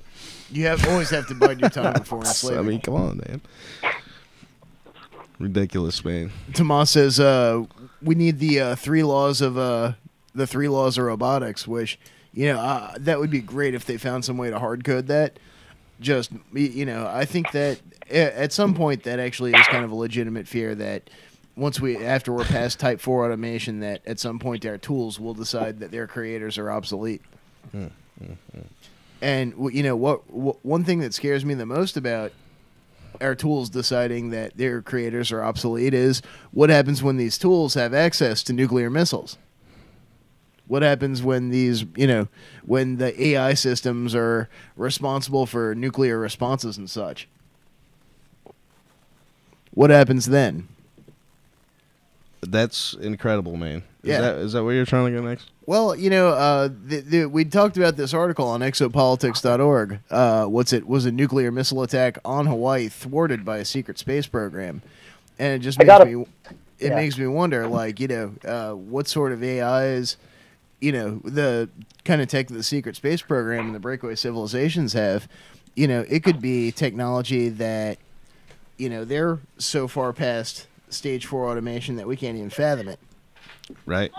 You always have to bide your time before enslaving. I mean, come on, man. Ridiculous, man. Tomas says we need the three laws of robotics, which that would be great if they found some way to hard code that. Just I think that at some point that actually is kind of a legitimate fear that after we're past Type 4 automation, that at some point our tools will decide that their creators are obsolete. And one thing that scares me the most about our tools deciding that their creators are obsolete is what happens when these tools have access to nuclear missiles. What happens when when the AI systems are responsible for nuclear responses and such? What happens then? That's incredible, man. Is that where you're trying to go next? Well, we talked about this article on exopolitics.org. Was a nuclear missile attack on Hawaii thwarted by a secret space program? And it just makes me wonder, what sort of AIs, the kind of tech that the secret space program and the breakaway civilizations have. It could be technology that, they're so far past stage 4 automation that we can't even fathom it. Right.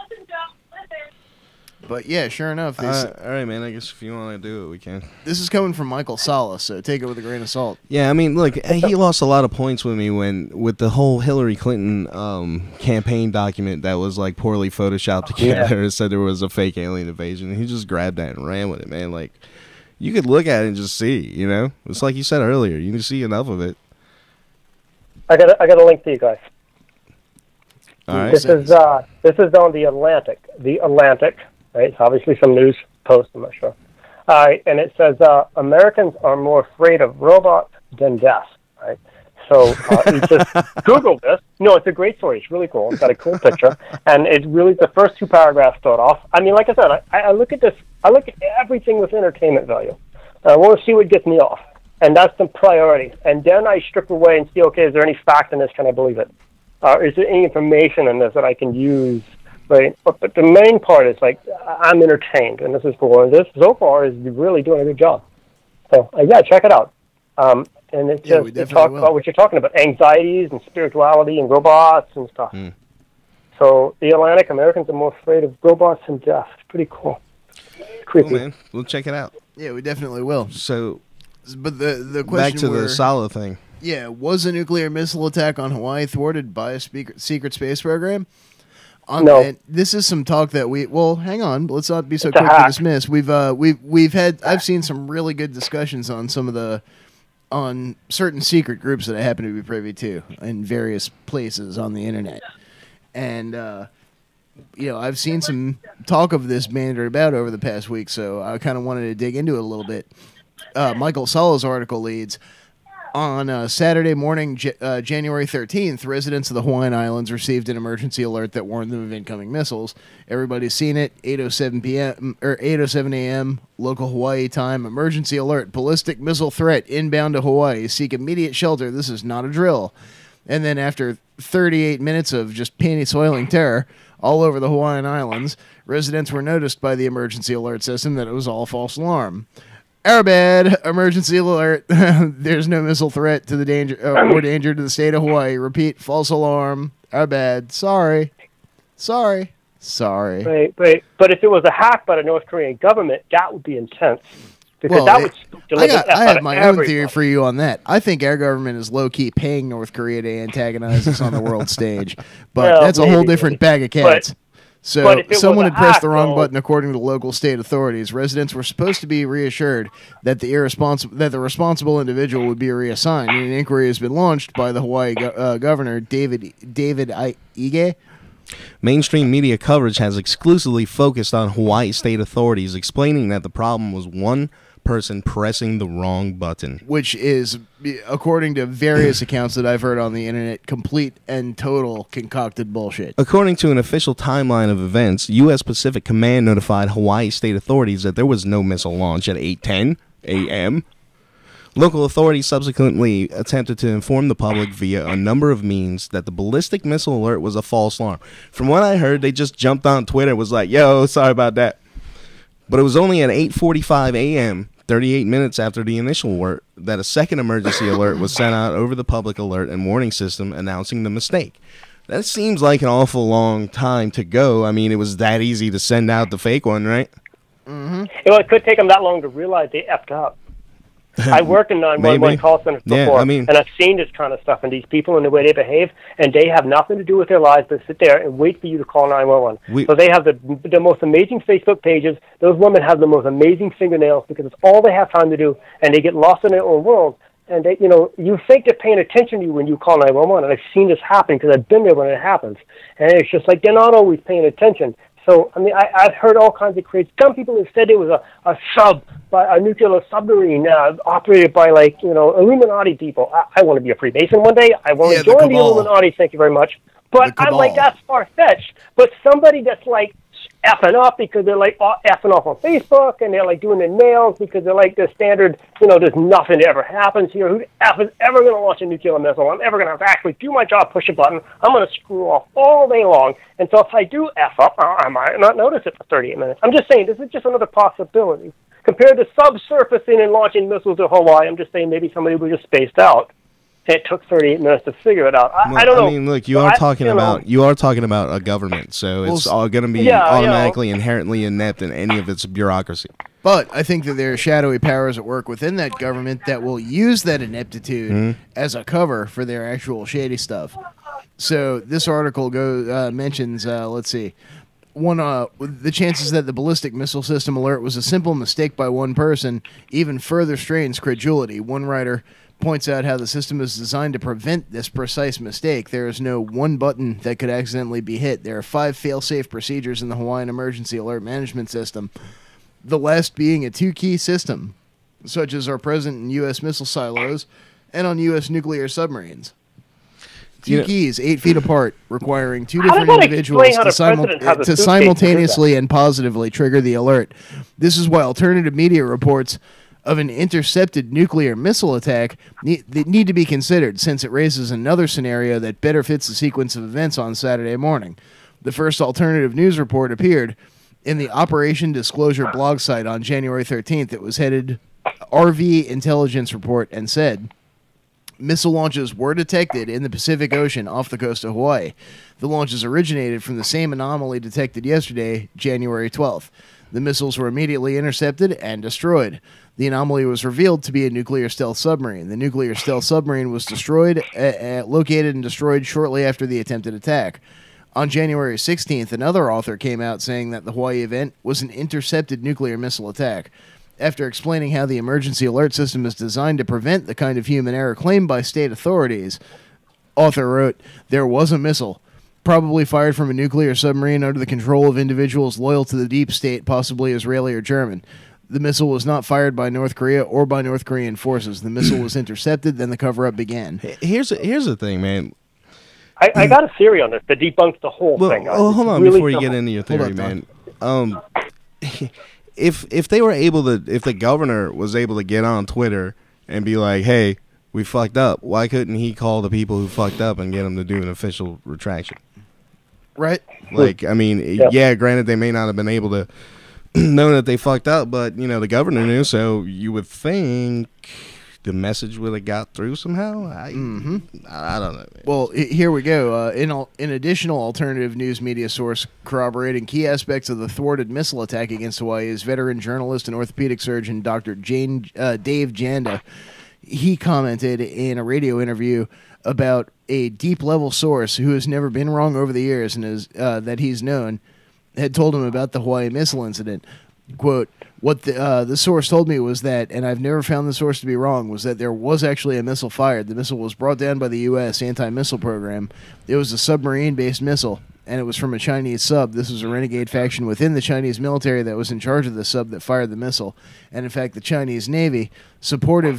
But yeah, sure enough. All right, man. I guess if you want to do it, we can. This is coming from Michael Salas, so take it with a grain of salt. Yeah, I mean, look, he lost a lot of points with me with the whole Hillary Clinton campaign document that was like poorly photoshopped together and said there was a fake alien invasion. And he just grabbed that and ran with it, man. Like, you could look at it and just see, It's like you said earlier. You can see enough of it. I got a link to you guys. All right. This is on the Atlantic. The Atlantic, right? It's obviously some news post. I'm not sure. All right, and it says Americans are more afraid of robots than death. Right. So you just Google this. No, it's a great story. It's really cool. It's got a cool picture, and it's really the first 2 paragraphs start off. I mean, like I said, I look at this. I look at everything with entertainment value. I want to see what gets me off, and that's the priority. And then I strip away and see, okay, is there any fact in this? Can I believe it? Is there any information in this that I can use? Right, but the main part is I'm entertained, and this is cool. And this so far is really doing a good job. So check it out. And it talks about what you're talking about: anxieties and spirituality and robots and stuff. So the Atlantic, Americans are more afraid of robots than death. It's pretty cool. Creepy. Cool, man. We'll check it out. Yeah, we definitely will. So, but the question back to the solid thing. Yeah, was a nuclear missile attack on Hawaii thwarted by a secret space program? No. This is some talk that hang on, let's not be so quick to dismiss. I've seen some really good discussions on on certain secret groups that I happen to be privy to in various places on the internet. And I've seen some talk of this bandied about over the past week, so I kind of wanted to dig into it a little bit. Michael Sala's article leads, on Saturday morning, January 13th, residents of the Hawaiian Islands received an emergency alert that warned them of incoming missiles. Everybody's seen it. 8:07 a.m. local Hawaii time. Emergency alert. Ballistic missile threat inbound to Hawaii. Seek immediate shelter. This is not a drill. And then after 38 minutes of just panty-soiling terror all over the Hawaiian Islands, residents were noticed by the emergency alert system that it was all false alarm. Our bad. Emergency alert. There's no missile threat to the danger or danger to the state of Hawaii. Repeat, false alarm. Our bad. Sorry. Right. But if it was a hack by the North Korean government, that would be intense. Because that would I have my own theory for you on that. I think our government is low-key paying North Korea to antagonize us on the world stage. But that's a whole different bag of cats. So someone had pressed the wrong button according to local state authorities. Residents were supposed to be reassured that the responsible individual would be reassigned. And an inquiry has been launched by the Hawaii governor, David Ige. Mainstream media coverage has exclusively focused on Hawaii state authorities, explaining that the problem was one person pressing the wrong button. Which is, according to various accounts that I've heard on the internet, complete and total concocted bullshit. According to an official timeline of events, U.S. Pacific Command notified Hawaii state authorities that there was no missile launch at 8:10 a.m. Local authorities subsequently attempted to inform the public via a number of means that the ballistic missile alert was a false alarm. From what I heard, they just jumped on Twitter and was like, yo, sorry about that. But it was only at 8:45 a.m. 38 minutes after the initial alert, that a second emergency alert was sent out over the public alert and warning system announcing the mistake. That seems like an awful long time to go. I mean, it was that easy to send out the fake one, right? Mm-hmm. Well, it could take them that long to realize they effed up. I worked in 911 call centers before, and I've seen this kind of stuff and these people and the way they behave, and they have nothing to do with their lives but sit there and wait for you to call 911. So they have the most amazing Facebook pages. Those women have the most amazing fingernails because it's all they have time to do, and they get lost in their own world. And they, you think they're paying attention to you when you call 911, and I've seen this happen because I've been there when it happens. And it's just like they're not always paying attention. So, I mean, I've heard all kinds of crazy. Some people have said it was a nuclear submarine operated by, Illuminati people. I want to be a Freemason one day. I want to join the Illuminati, thank you very much. But I'm like, that's far-fetched. But somebody that's, effing up because they're, effing off on Facebook, and they're, doing their nails because they're, the standard, there's nothing that ever happens here. Who the F is ever going to launch a nuclear missile? I'm ever going to have to actually do my job, push a button. I'm going to screw off all day long. And so if I do F up, I might not notice it for 38 minutes. I'm just saying, this is just another possibility. Compared to subsurfacing and launching missiles to Hawaii, I'm just saying maybe somebody was just spaced out. It took 38 minutes to figure it out. I don't know. I mean, look, you are talking about a government, so it's all going to be automatically inherently inept in any of its bureaucracy. But I think that there are shadowy powers at work within that government that will use that ineptitude as a cover for their actual shady stuff. So this article mentions, let's see, the chances that the ballistic missile system alert was a simple mistake by one person even further strains credulity. One writer points out how the system is designed to prevent this precise mistake. There is no one button that could accidentally be hit. There are 5 fail-safe procedures in the Hawaiian Emergency Alert Management System, the last being a 2-key system, such as are present in U.S. missile silos and on U.S. nuclear submarines. 2 keys, 8 feet apart, requiring 2 different individuals to simultaneously and positively trigger the alert. This is why alternative media reports of an intercepted nuclear missile attack need to be considered, since it raises another scenario that better fits the sequence of events on Saturday morning. The first alternative news report appeared in the Operation Disclosure blog site on January 13th. It was headed RV Intelligence Report and said, missile launches were detected in the Pacific Ocean off the coast of Hawaii. The launches originated from the same anomaly detected yesterday, January 12th. The missiles were immediately intercepted and destroyed. The anomaly was revealed to be a nuclear stealth submarine. The nuclear stealth submarine was located and destroyed shortly after the attempted attack. On January 16th, another author came out saying that the Hawaii event was an intercepted nuclear missile attack. After explaining how the emergency alert system is designed to prevent the kind of human error claimed by state authorities, author wrote, there was a missile, probably fired from a nuclear submarine under the control of individuals loyal to the deep state, possibly Israeli or German. The missile was not fired by North Korea or by North Korean forces. The missile was intercepted, then the cover-up began. Here's the thing, man. I got a theory on this that debunks the whole thing. Hold on, really before you get into your theory, man. If they were able to, if the governor was able to get on Twitter and be like, "Hey, we fucked up," why couldn't he call the people who fucked up and get them to do an official retraction? Right. Like, I mean, yeah, granted, they may not have been able to know that they fucked up, but, the governor knew, so you would think the message would have got through somehow. I don't know. Well, here we go. In additional alternative news media source corroborating key aspects of the thwarted missile attack against Hawaii is veteran journalist and orthopedic surgeon Dr. Dave Janda. He commented in a radio interview about a deep-level source who has never been wrong over the years and that he's known had told him about the Hawaii missile incident. Quote, what the source told me was that, and I've never found the source to be wrong, was that there was actually a missile fired. The missile was brought down by the U.S. anti-missile program. It was a submarine-based missile, and it was from a Chinese sub. This was a renegade faction within the Chinese military that was in charge of the sub that fired the missile. And in fact, the Chinese Navy, supporting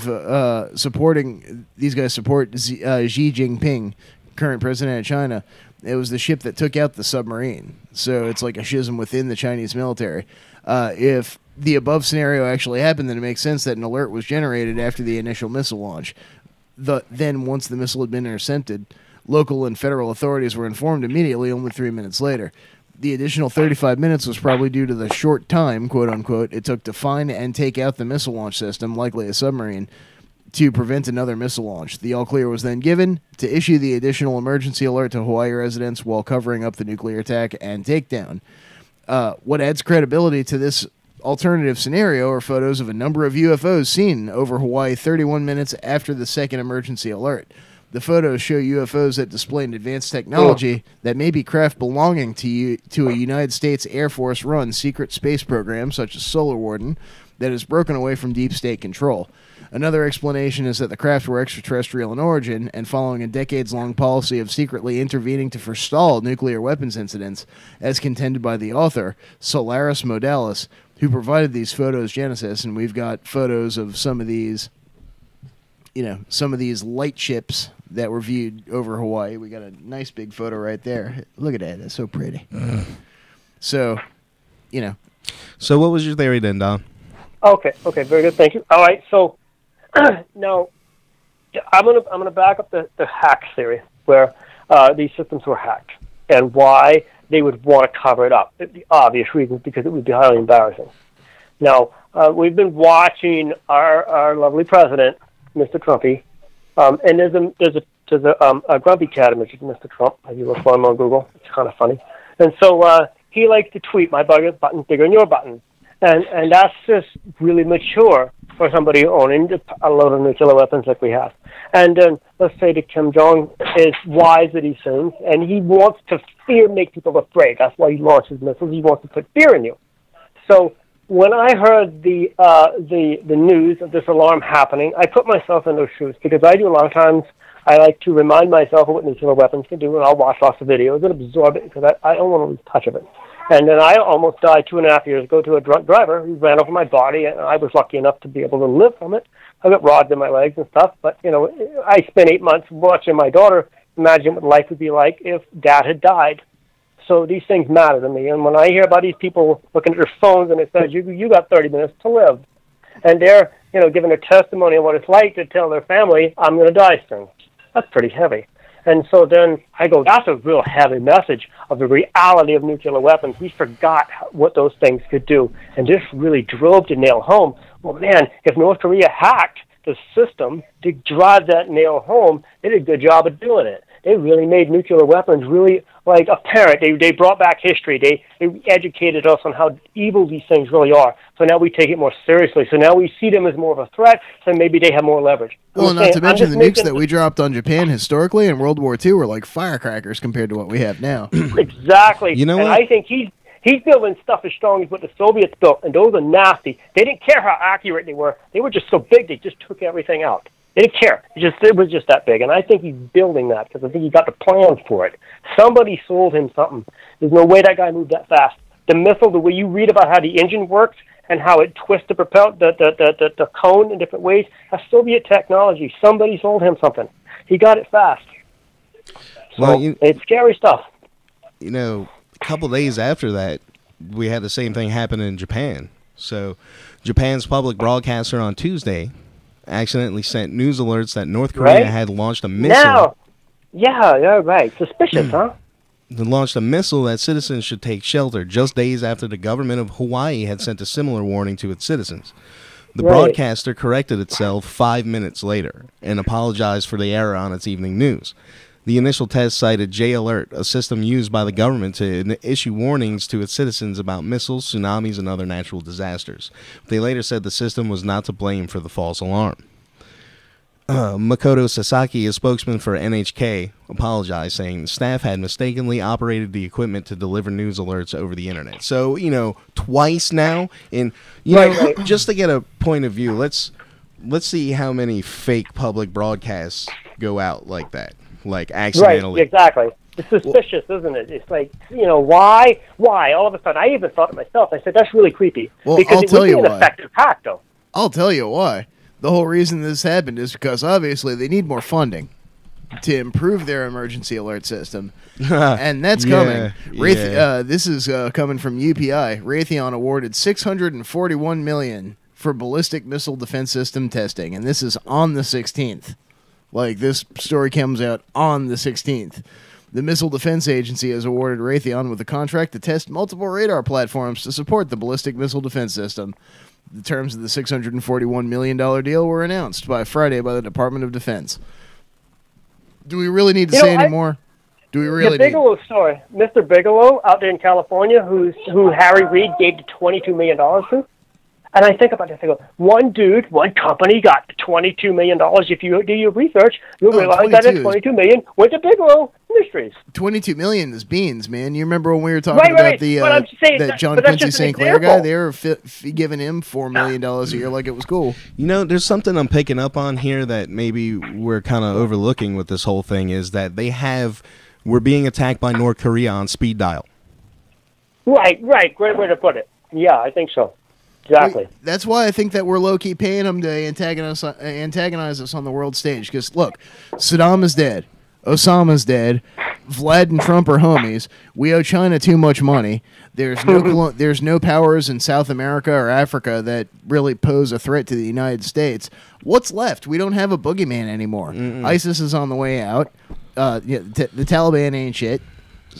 these guys support Xi Jinping, current president of China. It was the ship that took out the submarine. So it's like a schism within the Chinese military. If the above scenario actually happened, then it makes sense that an alert was generated after the initial missile launch. Then, once the missile had been intercepted, local and federal authorities were informed immediately, only 3 minutes later. The additional 35 minutes was probably due to the short time, quote unquote, it took to find and take out the missile launch system, likely a submarine, to prevent another missile launch. The all-clear was then given to issue the additional emergency alert to Hawaii residents while covering up the nuclear attack and takedown. What adds credibility to this alternative scenario are photos of a number of UFOs seen over Hawaii 31 minutes after the second emergency alert. The photos show UFOs that display an advanced technology that may be craft belonging to a United States Air Force-run secret space program, such as Solar Warden, that has broken away from deep state control. Another explanation is that the craft were extraterrestrial in origin, and following a decades-long policy of secretly intervening to forestall nuclear weapons incidents, as contended by the author, Solaris Modalis, who provided these photos Genesis, and we've got photos of some of these light ships that were viewed over Hawaii. We got a nice big photo right there. Look at that. That's so pretty. So, So what was your theory then, Don? Okay, very good. Thank you. All right, so now I'm gonna back up the hack theory, where these systems were hacked, and why they would want to cover it up. The obvious reasons, because it would be highly embarrassing. Now, we've been watching our lovely president, Mr. Trumpy, and there's a grumpy cat image of Mr. Trump. If you look for him on Google, it's kind of funny. And so he likes to tweet, "My button bigger than your button," and that's just really mature for somebody owning a load of nuclear weapons like we have. And then let's say that Kim Jong is wise at these things, and he wants to make people afraid. That's why he launches missiles. He wants to put fear in you. So when I heard the news of this alarm happening, I put myself in those shoes, because I do a lot of times. I like to remind myself of what nuclear weapons can do, and I'll watch lots of videos and absorb it, because I don't want to lose touch of it. And then I almost died 2.5 years ago to a drunk driver who ran over my body, and I was lucky enough to be able to live from it. I got rods in my legs and stuff, but I spent 8 months watching my daughter imagine what life would be like if Dad had died. So these things matter to me. And when I hear about these people looking at their phones and it says, you got 30 minutes to live, and they're giving their testimony on what it's like to tell their family, I'm going to die soon, that's pretty heavy. And so then I go, that's a real heavy message of the reality of nuclear weapons. We forgot what those things could do. And this really drove to nail home, well, man, if North Korea hacked the system to drive that nail home, they did a good job of doing it. They really made nuclear weapons really apparent. They brought back history. They educated us on how evil these things really are. So now we take it more seriously. So now we see them as more of a threat, so maybe they have more leverage. Well, not to mention the nukes that we dropped on Japan historically in World War II were like firecrackers compared to what we have now. Exactly. You know and what? I think he's building stuff as strong as what the Soviets built, and those are nasty. They didn't care how accurate they were. They were just so big, they just took everything out. They didn't care. It was just that big. And I think he's building that, because I think he got the plan for it. Somebody sold him something. There's no way that guy moved that fast. The missile, the way you read about how the engine works and how it twists the cone in different ways, that's Soviet technology. Somebody sold him something. He got it fast. So it's scary stuff. A couple days after that, we had the same thing happen in Japan. So Japan's public broadcaster on Tuesday accidentally sent news alerts that North Korea had launched a missile. Now, yeah, right. Suspicious, huh? They launched a missile that citizens should take shelter just days after the government of Hawaii had sent a similar warning to its citizens. The broadcaster corrected itself 5 minutes later and apologized for the error on its evening news. The initial test cited J-Alert, a system used by the government to issue warnings to its citizens about missiles, tsunamis, and other natural disasters. They later said the system was not to blame for the false alarm. Makoto Sasaki, a spokesman for NHK, apologized, saying the staff had mistakenly operated the equipment to deliver news alerts over the internet. So, twice now, and just to get a point of view, let's see how many fake public broadcasts go out like that. Accidentally. Right, exactly. It's suspicious, isn't it? It's like, why? All of a sudden, I even thought to myself, I said, that's really creepy. Well, because I'll tell you why. It would be an effective hack, though. I'll tell you why. The whole reason this happened is because, obviously, they need more funding to improve their emergency alert system. And that's coming. This is coming from UPI. Raytheon awarded $641 million for ballistic missile defense system testing, and this is on the 16th. This story comes out on the 16th. The Missile Defense Agency has awarded Raytheon with a contract to test multiple radar platforms to support the ballistic missile defense system. The terms of the $641 million deal were announced by Friday by the Department of Defense. Do we really need to say any more? Do we really? The Bigelow story, Mr. Bigelow out there in California, who Harry Reid gave the $22 million to. And I think about this. I go, one dude, one company got $22 million. If you do your research, you'll realize that $22 million went to Bigelow Industries. $22 million is beans, man. You remember when we were talking about that John Quincy St. Clair guy? They were giving him $4 million a year like it was cool. You know, there's something I'm picking up on here that maybe we're kind of overlooking with this whole thing is that we're being attacked by North Korea on speed dial. Right. Great way to put it. Yeah, I think so. Exactly. That's why I think that we're low-key paying them to antagonize us on the world stage. Because, look, Saddam is dead. Osama's dead. Vlad and Trump are homies. We owe China too much money. There's no powers in South America or Africa that really pose a threat to the United States. What's left? We don't have a boogeyman anymore. ISIS is on the way out. The Taliban ain't shit.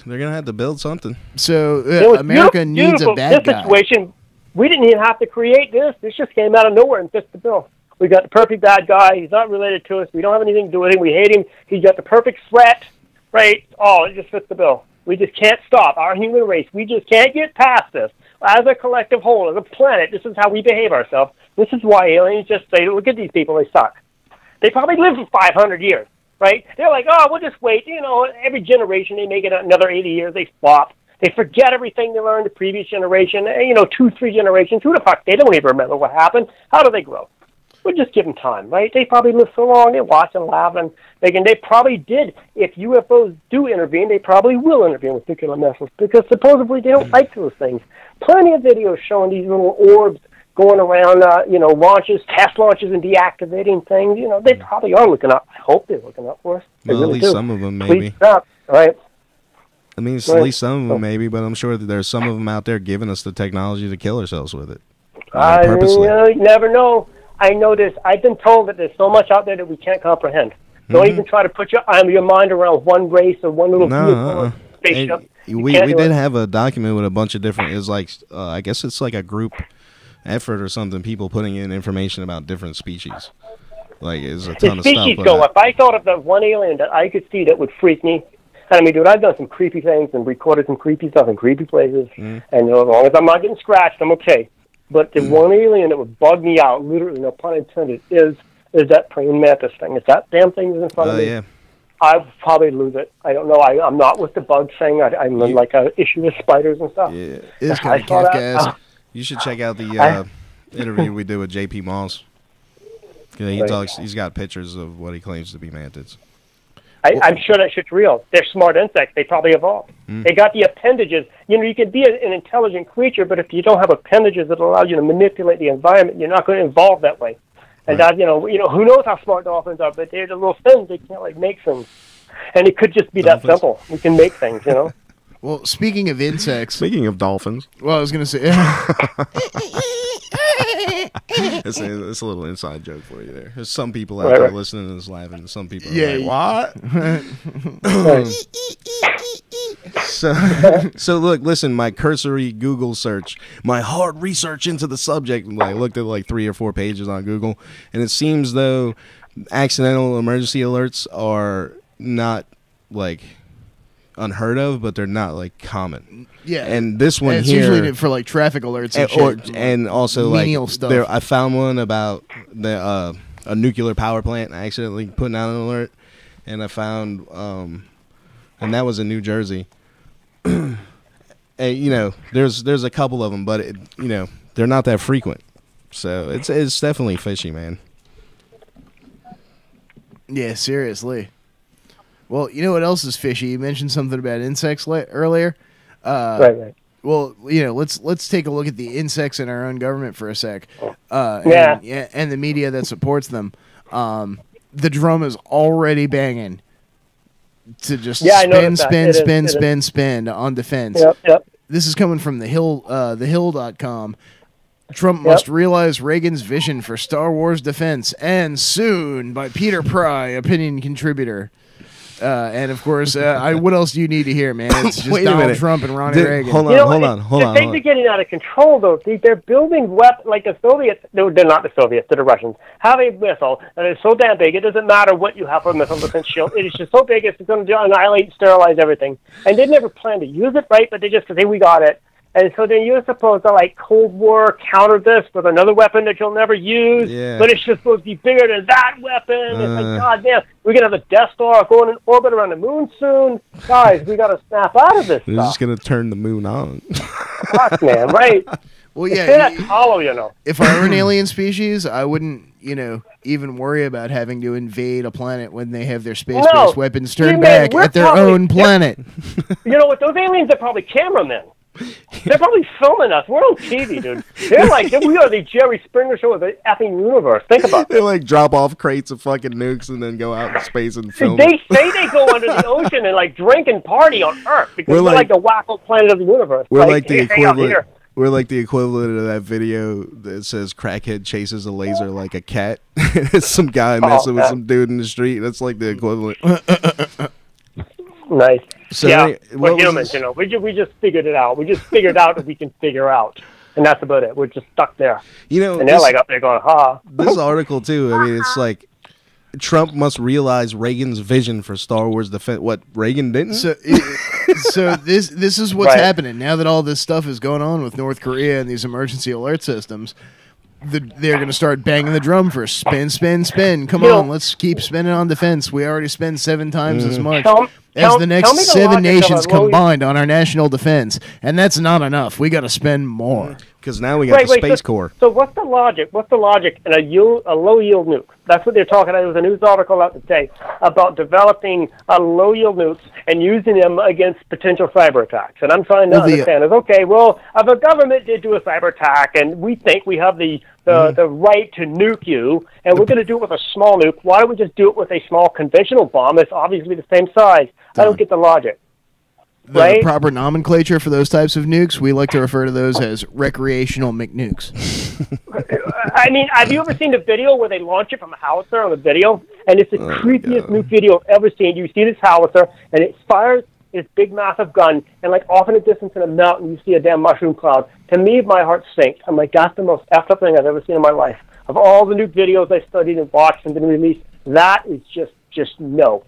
They're going to have to build something. So America needs a bad guy. Situation. We didn't even have to create this. This just came out of nowhere and fits the bill. We got the perfect bad guy. He's not related to us. We don't have anything to do with him. We hate him. He's got the perfect threat, right? Oh, it just fits the bill. We just can't stop. Our human race, we just can't get past this. As a collective whole, as a planet, this is how we behave ourselves. This is why aliens just say, look at these people, they suck. They probably lived for 500 years, right? They're like, oh, we'll just wait. You know, every generation, they make it another 80 years, they flop. They forget everything they learned the previous generation, 2-3 generations. Who the fuck? They don't even remember what happened. How do they grow? We'll just give them time, right? They probably live so long, they watch and laugh, and they probably did. If UFOs do intervene, they probably will intervene with nuclear missiles because supposedly they don't like those things. Plenty of videos showing these little orbs going around, launches, test launches, and deactivating things. They probably are looking up. I hope they're looking up for us. Well, at least some of them, maybe. Please stop, right? I mean, it's at least some of them, maybe, but I'm sure that there's some of them out there giving us the technology to kill ourselves with it. Purposely. You never know. I know this. I've been told that there's so much out there that we can't comprehend. Don't even try to put your mind around one race or one little spaceship. We did have a document with a bunch of different. It's like I guess it's like a group effort or something. People putting in information about different species. Like it's a ton of stuff. If I thought of the one alien that I could see that would freak me. I mean, dude, I've done some creepy things and recorded some creepy stuff in creepy places. And as long as I'm not getting scratched, I'm okay. But the one alien that would bug me out, literally, no pun intended, is that praying mantis thing. If that damn thing is in front of me, I'd probably lose it. I don't know. I'm not with the bug thing. I'm like an issue with spiders and stuff. Yeah, it's kind of Kafkaesque. You should check out the interview we did with J.P. Moss. He's got pictures of what he claims to be mantids. I'm sure that shit's real. They're smart insects. They probably evolved. They got the appendages. You can be an intelligent creature, but if you don't have appendages that allow you to manipulate the environment, you're not going to evolve that way. And that, who knows how smart dolphins are, but they're the little fins. They can't make things. And it could just be that simple. We can make things, Well, speaking of insects. Speaking of dolphins. Well, I was going to say. It's a little inside joke for you there. There's some people out there listening and just laughing, and some people are like, what? So look, listen, my cursory Google search, my hard research into the subject, I looked at like 3 or 4 pages on Google, and it seems though accidental emergency alerts are not like unheard of, but they're not like common. Yeah, and this one it's here usually for like traffic alerts and shit, and also menial like stuff. I found one about the a nuclear power plant accidentally putting out an alert, and I found and that was in New Jersey. And there's a couple of them, but they're not that frequent, so it's definitely fishy, man. Yeah, seriously. Well, you know what else is fishy? You mentioned something about insects earlier. Right. Well, let's take a look at the insects in our own government for a sec. And the media that supports them. The drum is already banging to just spin on defense. Yep. This is coming from thehill.com. Trump must realize Reagan's vision for Star Wars defense, and soon, by Peter Pry, opinion contributor. And of course, what else do you need to hear, man? It's just Donald Trump and Ronnie Reagan. Hold on. Things are getting out of control, though. They're building weapons like the Soviets. No, they're not the Soviets. They're the Russians. Have a missile that is so damn big. It doesn't matter what you have for a missile defense shield. It is just so big it's going to annihilate, sterilize everything. And they never plan to use it, right? But they just say, we got it. And so then you're supposed to, like, Cold War counter this with another weapon that you'll never use. Yeah. But it's just supposed to be bigger than that weapon. It's like, God damn, we're going to have a Death Star going in orbit around the moon soon. Guys, we got to snap out of this They're stuff. just going to turn the moon on. Fuck, man, right? Well, yeah. That's hollow, you know. If I were an alien species, I wouldn't, even worry about having to invade a planet when they have their space-based weapons turned back at their own planet. You know what? Those aliens are probably cameramen. They're probably filming us. We're on TV, dude. They're like, we are the Jerry Springer show of the effing universe. Think about it. They like drop off crates of fucking nukes and then go out in space and film. They say they go under the ocean and like drink and party on Earth because we're like the wacko planet of the universe. We're like the equivalent. We're like the equivalent of that video that says crackhead chases a laser like a cat. It's some guy messing with some dude in the street. That's like the equivalent. Nice. So yeah, we're humans, We just figured it out. We just figured out what we can figure out. And that's about it. We're just stuck there. And they're like up there going, ha. This article, too, I mean, it's like Trump must realize Reagan's vision for Star Wars defense. What, Reagan didn't? So this is what's happening. Now that all this stuff is going on with North Korea and these emergency alert systems, they're going to start banging the drum for spend. Come on, let's keep spending on defense. We already spend 7 times as much as the next 7 nations combined on our national defense. And that's not enough. We got to spend more. Because now we got the Space Corps. So what's the logic? What's the logic in a low-yield nuke? That's what they're talking about. There was a news article out today about developing low-yield nukes and using them against potential cyber attacks. And I'm trying to understand is, okay, well, if a government did do a cyber attack and we think we have the right to nuke you, and we're going to do it with a small nuke, why don't we just do it with a small conventional bomb that's obviously the same size? I don't get the logic. The proper nomenclature for those types of nukes, we like to refer to those as recreational McNukes. I mean, have you ever seen the video where they launch it from a howitzer on the video? And it's the creepiest nuke video I've ever seen. You see this howitzer, and it fires its big, massive gun, and like off in the distance in a mountain, you see a damn mushroom cloud. To me, my heart sinks. I'm like, that's the most effed up thing I've ever seen in my life. Of all the nuke videos I studied and watched and been released, that is just no.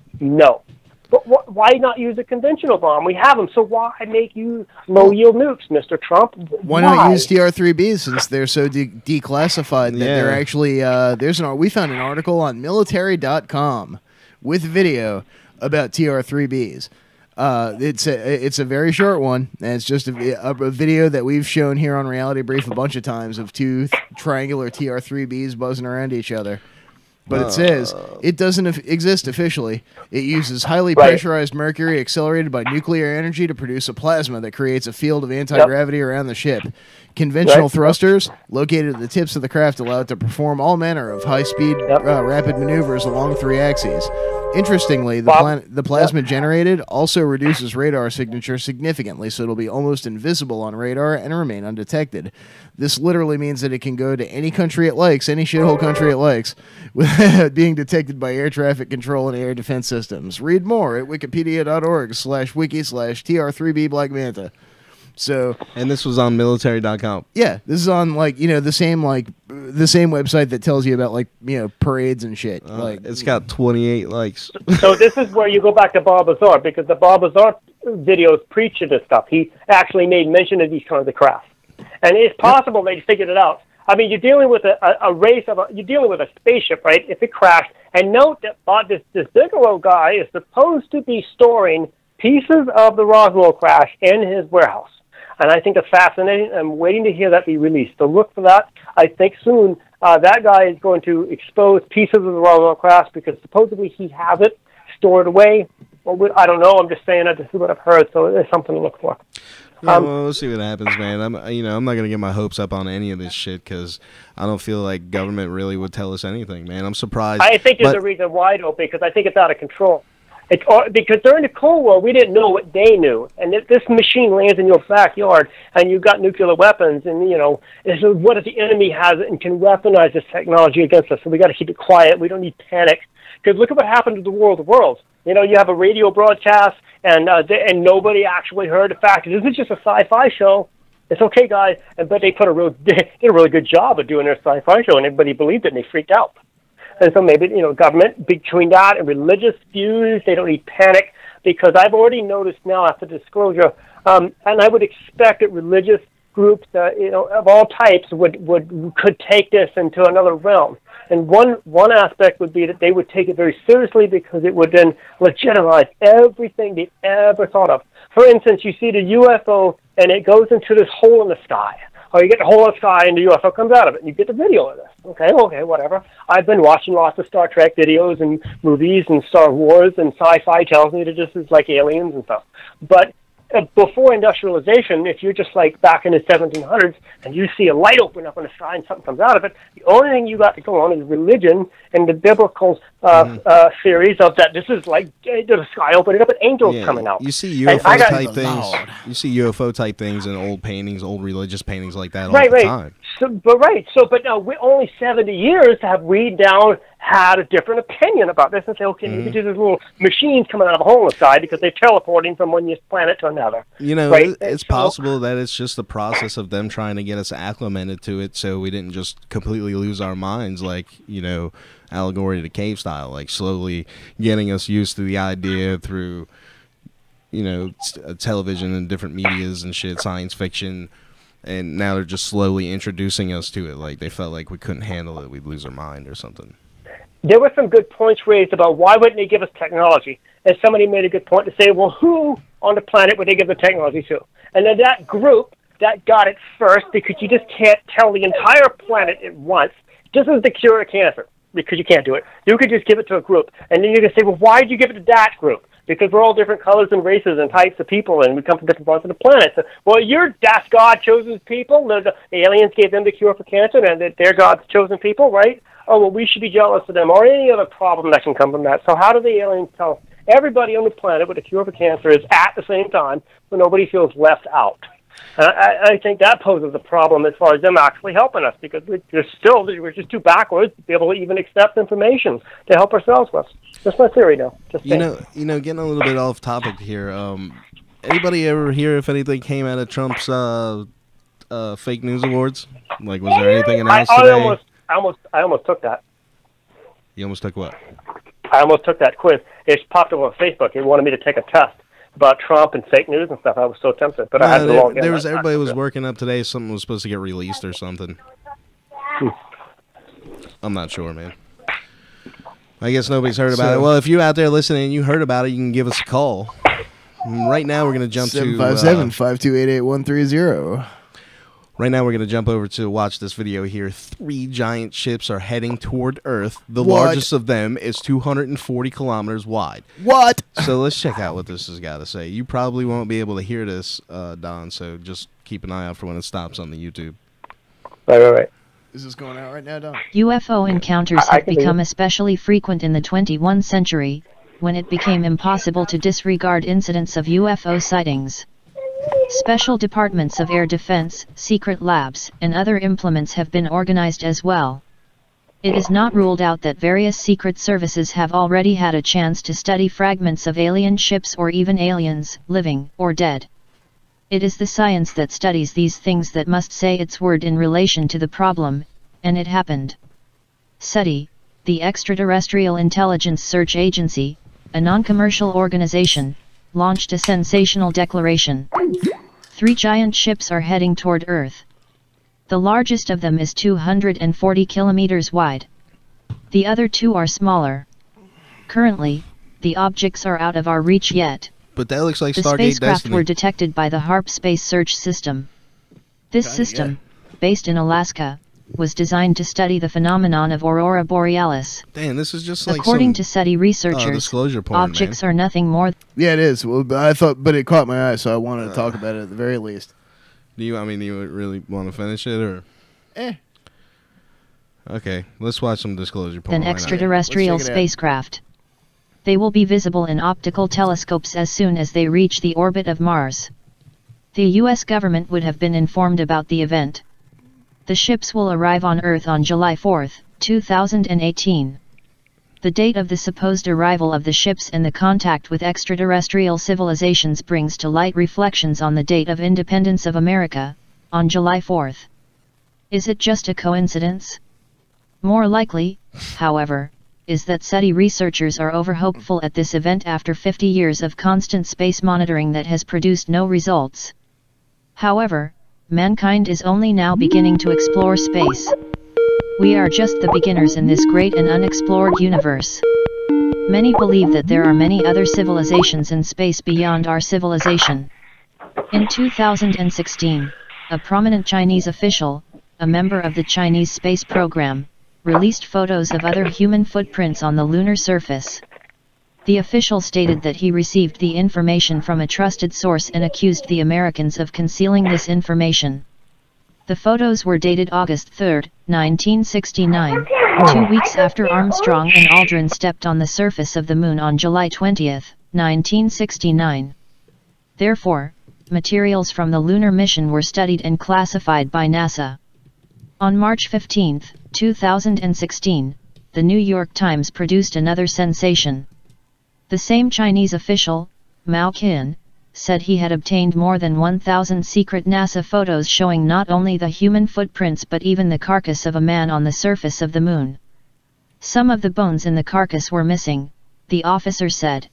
But why not use a conventional bomb? We have them, so why make you low-yield nukes, Mr. Trump? Why not use TR-3Bs since they're so declassified that they're actually we found an article on military.com with video about TR-3Bs. It's a very short one, and it's just a video that we've shown here on Reality Brief a bunch of times of 2 triangular TR-3Bs buzzing around each other. But it says it doesn't exist officially. It uses highly pressurized mercury accelerated by nuclear energy to produce a plasma that creates a field of anti-gravity around the ship. Conventional thrusters, located at the tips of the craft, allow it to perform all manner of high-speed, rapid maneuvers along 3 axes. Interestingly, the plasma generated also reduces radar signature significantly, so it'll be almost invisible on radar and remain undetected. This literally means that it can go to any country it likes, any shithole country it likes, without being detected by air traffic control and air defense systems. Read more at wikipedia.org/wiki/TR3B Black Manta. And this was on military.com. Yeah, this is on the same website that tells you about parades and shit. It's got 28 likes. So this is where you go back to Bob Azar, because the Bob Azar videos preach to this stuff. He actually made mention of these kinds of crafts, and it's possible they figured it out. I mean, you're dealing with you're dealing with a spaceship, right? If it crashed, and note that this Bigelow guy is supposed to be storing pieces of the Roswell crash in his warehouse. And I think it's fascinating. I'm waiting to hear that be released. So look for that. I think soon that guy is going to expose pieces of the Roswell crash because supposedly he has it stored away. Well, I don't know. I'm just saying that. This is what I've heard. So there's something to look for. Yeah, well, we'll see what happens, man. I'm not gonna get my hopes up on any of this shit because I don't feel like government really would tell us anything, man. I'm surprised. I think there's a reason why, though, because I think it's out of control. Because during the Cold War, we didn't know what they knew. And if this machine lands in your backyard and you've got nuclear weapons, and, what if the enemy has it and can weaponize this technology against us? So we got to keep it quiet. We don't need panic. Because look at what happened to the War of the Worlds. You have a radio broadcast, and nobody actually heard the fact. This is just a sci-fi show. It's okay, guys. But they did a really good job of doing their sci-fi show, and everybody believed it, and they freaked out. And so maybe, government, between that and religious views, they don't need panic, because I've already noticed now after disclosure, and I would expect that religious groups, of all types could take this into another realm. And one aspect would be that they would take it very seriously, because it would then legitimize everything they've ever thought of. For instance, you see the UFO, and it goes into this hole in the sky. Or you get the hole in the sky and the UFO comes out of it, and you get the video of this. Okay, whatever. I've been watching lots of Star Trek videos and movies and Star Wars, and sci-fi tells me that this is like aliens and stuff. But before industrialization, if you're just like back in the 1700s and you see a light open up in the sky and something comes out of it, the only thing you got to go on is religion and the biblical theories of that. This is like the sky opening up and angels coming out. You see UFO type things. You see UFO type things in old paintings, old religious paintings like that all the time. But now we only 70 years have we now had a different opinion about this and say, okay, maybe there's little machines coming out of a hole in the sky because they're teleporting from one planet to another. It's possible that it's just the process of them trying to get us acclimated to it, so we didn't just completely lose our minds, like, Allegory to Cave style, like slowly getting us used to the idea through, television and different medias and shit, science fiction. And now they're just slowly introducing us to it. Like they felt like we couldn't handle it, we'd lose our mind or something. There were some good points raised about why wouldn't they give us technology? And somebody made a good point to say, well, who on the planet would they give the technology to? And then that group that got it first, because you just can't tell the entire planet at once, this is the cure of cancer, because you can't do it. You could just give it to a group. And then you can say, well, why did you give it to that group? Because we're all different colors and races and types of people, and we come from different parts of the planet. So, well, that's God chosen people. The aliens gave them the cure for cancer, and they're God's chosen people, right? Oh, well, we should be jealous of them, or any other problem that can come from that. So how do the aliens tell everybody on the planet what the cure for cancer is at the same time, so nobody feels left out? I think that poses a problem as far as them actually helping us, because we're just too backwards to be able to even accept information to help ourselves with. That's my theory now. Getting a little bit off topic here. Anybody ever hear if anything came out of Trump's fake news awards? Like, was there anything announced today? I almost took that. You almost took what? I almost took that quiz. It popped up on Facebook. It wanted me to take a test about Trump and fake news and stuff. I was so tempted, but I had to log in. Everybody was working up today. Something was supposed to get released or something. I'm not sure, man. I guess nobody's heard about it. Well, if you out there listening and you heard about it, you can give us a call. Right now, we're going to jump to 757-528-8130. Right now, we're going to jump over to watch this video here. 3 giant ships are heading toward Earth. The largest of them is 240 kilometers wide. What? So let's check out what this has got to say. You probably won't be able to hear this, Don, so just keep an eye out for when it stops on the YouTube. Right. Is this going out right now, Don? UFO encounters have become especially frequent in the 21st century, when it became impossible to disregard incidents of UFO sightings. Special departments of air defense, secret labs, and other implements have been organized as well. It is not ruled out that various secret services have already had a chance to study fragments of alien ships or even aliens, living or dead. It is the science that studies these things that must say its word in relation to the problem, and it happened. SETI, the Extraterrestrial Intelligence Search Agency, a non-commercial organization, launched a sensational declaration. 3 giant ships are heading toward Earth. The largest of them is 240 kilometers wide. The other 2 are smaller. Currently, the objects are out of our reach yet. But that looks like the Stargate spacecraft Destiny. were detected by the HARP space search system. This system, based in Alaska, was designed to study the phenomenon of aurora borealis. Damn, this is just like according to SETI researchers, disclosure porn, objects are nothing more. Yeah, it is. Well, but it caught my eye, so I wanted to talk about it at the very least. Do you really want to finish it, or? Okay, let's watch some disclosure porn. An extraterrestrial spacecraft. They will be visible in optical telescopes as soon as they reach the orbit of Mars. The U.S. government would have been informed about the event. The ships will arrive on Earth on July 4, 2018. The date of the supposed arrival of the ships and the contact with extraterrestrial civilizations brings to light reflections on the date of independence of America, on July 4th. Is it just a coincidence? More likely, however, is that SETI researchers are over-hopeful at this event after 50 years of constant space monitoring that has produced no results. However, mankind is only now beginning to explore space. We are just the beginners in this great and unexplored universe. Many believe that there are many other civilizations in space beyond our civilization. In 2016, a prominent Chinese official, a member of the Chinese space program, released photos of other human footprints on the lunar surface. The official stated that he received the information from a trusted source and accused the Americans of concealing this information. The photos were dated August 3, 1969, 2 weeks after Armstrong and Aldrin stepped on the surface of the Moon on July 20, 1969. Therefore, materials from the lunar mission were studied and classified by NASA. On March 15, 2016, the New York Times produced another sensation. The same Chinese official, Mao Qin, said he had obtained more than 1,000 secret NASA photos showing not only the human footprints but even the carcass of a man on the surface of the Moon. Some of the bones in the carcass were missing, the officer said.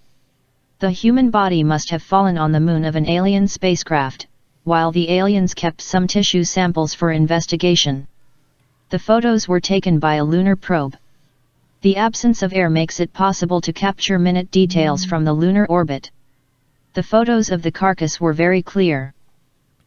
The human body must have fallen on the Moon of an alien spacecraft, while the aliens kept some tissue samples for investigation. The photos were taken by a lunar probe. The absence of air makes it possible to capture minute details from the lunar orbit. The photos of the carcass were very clear.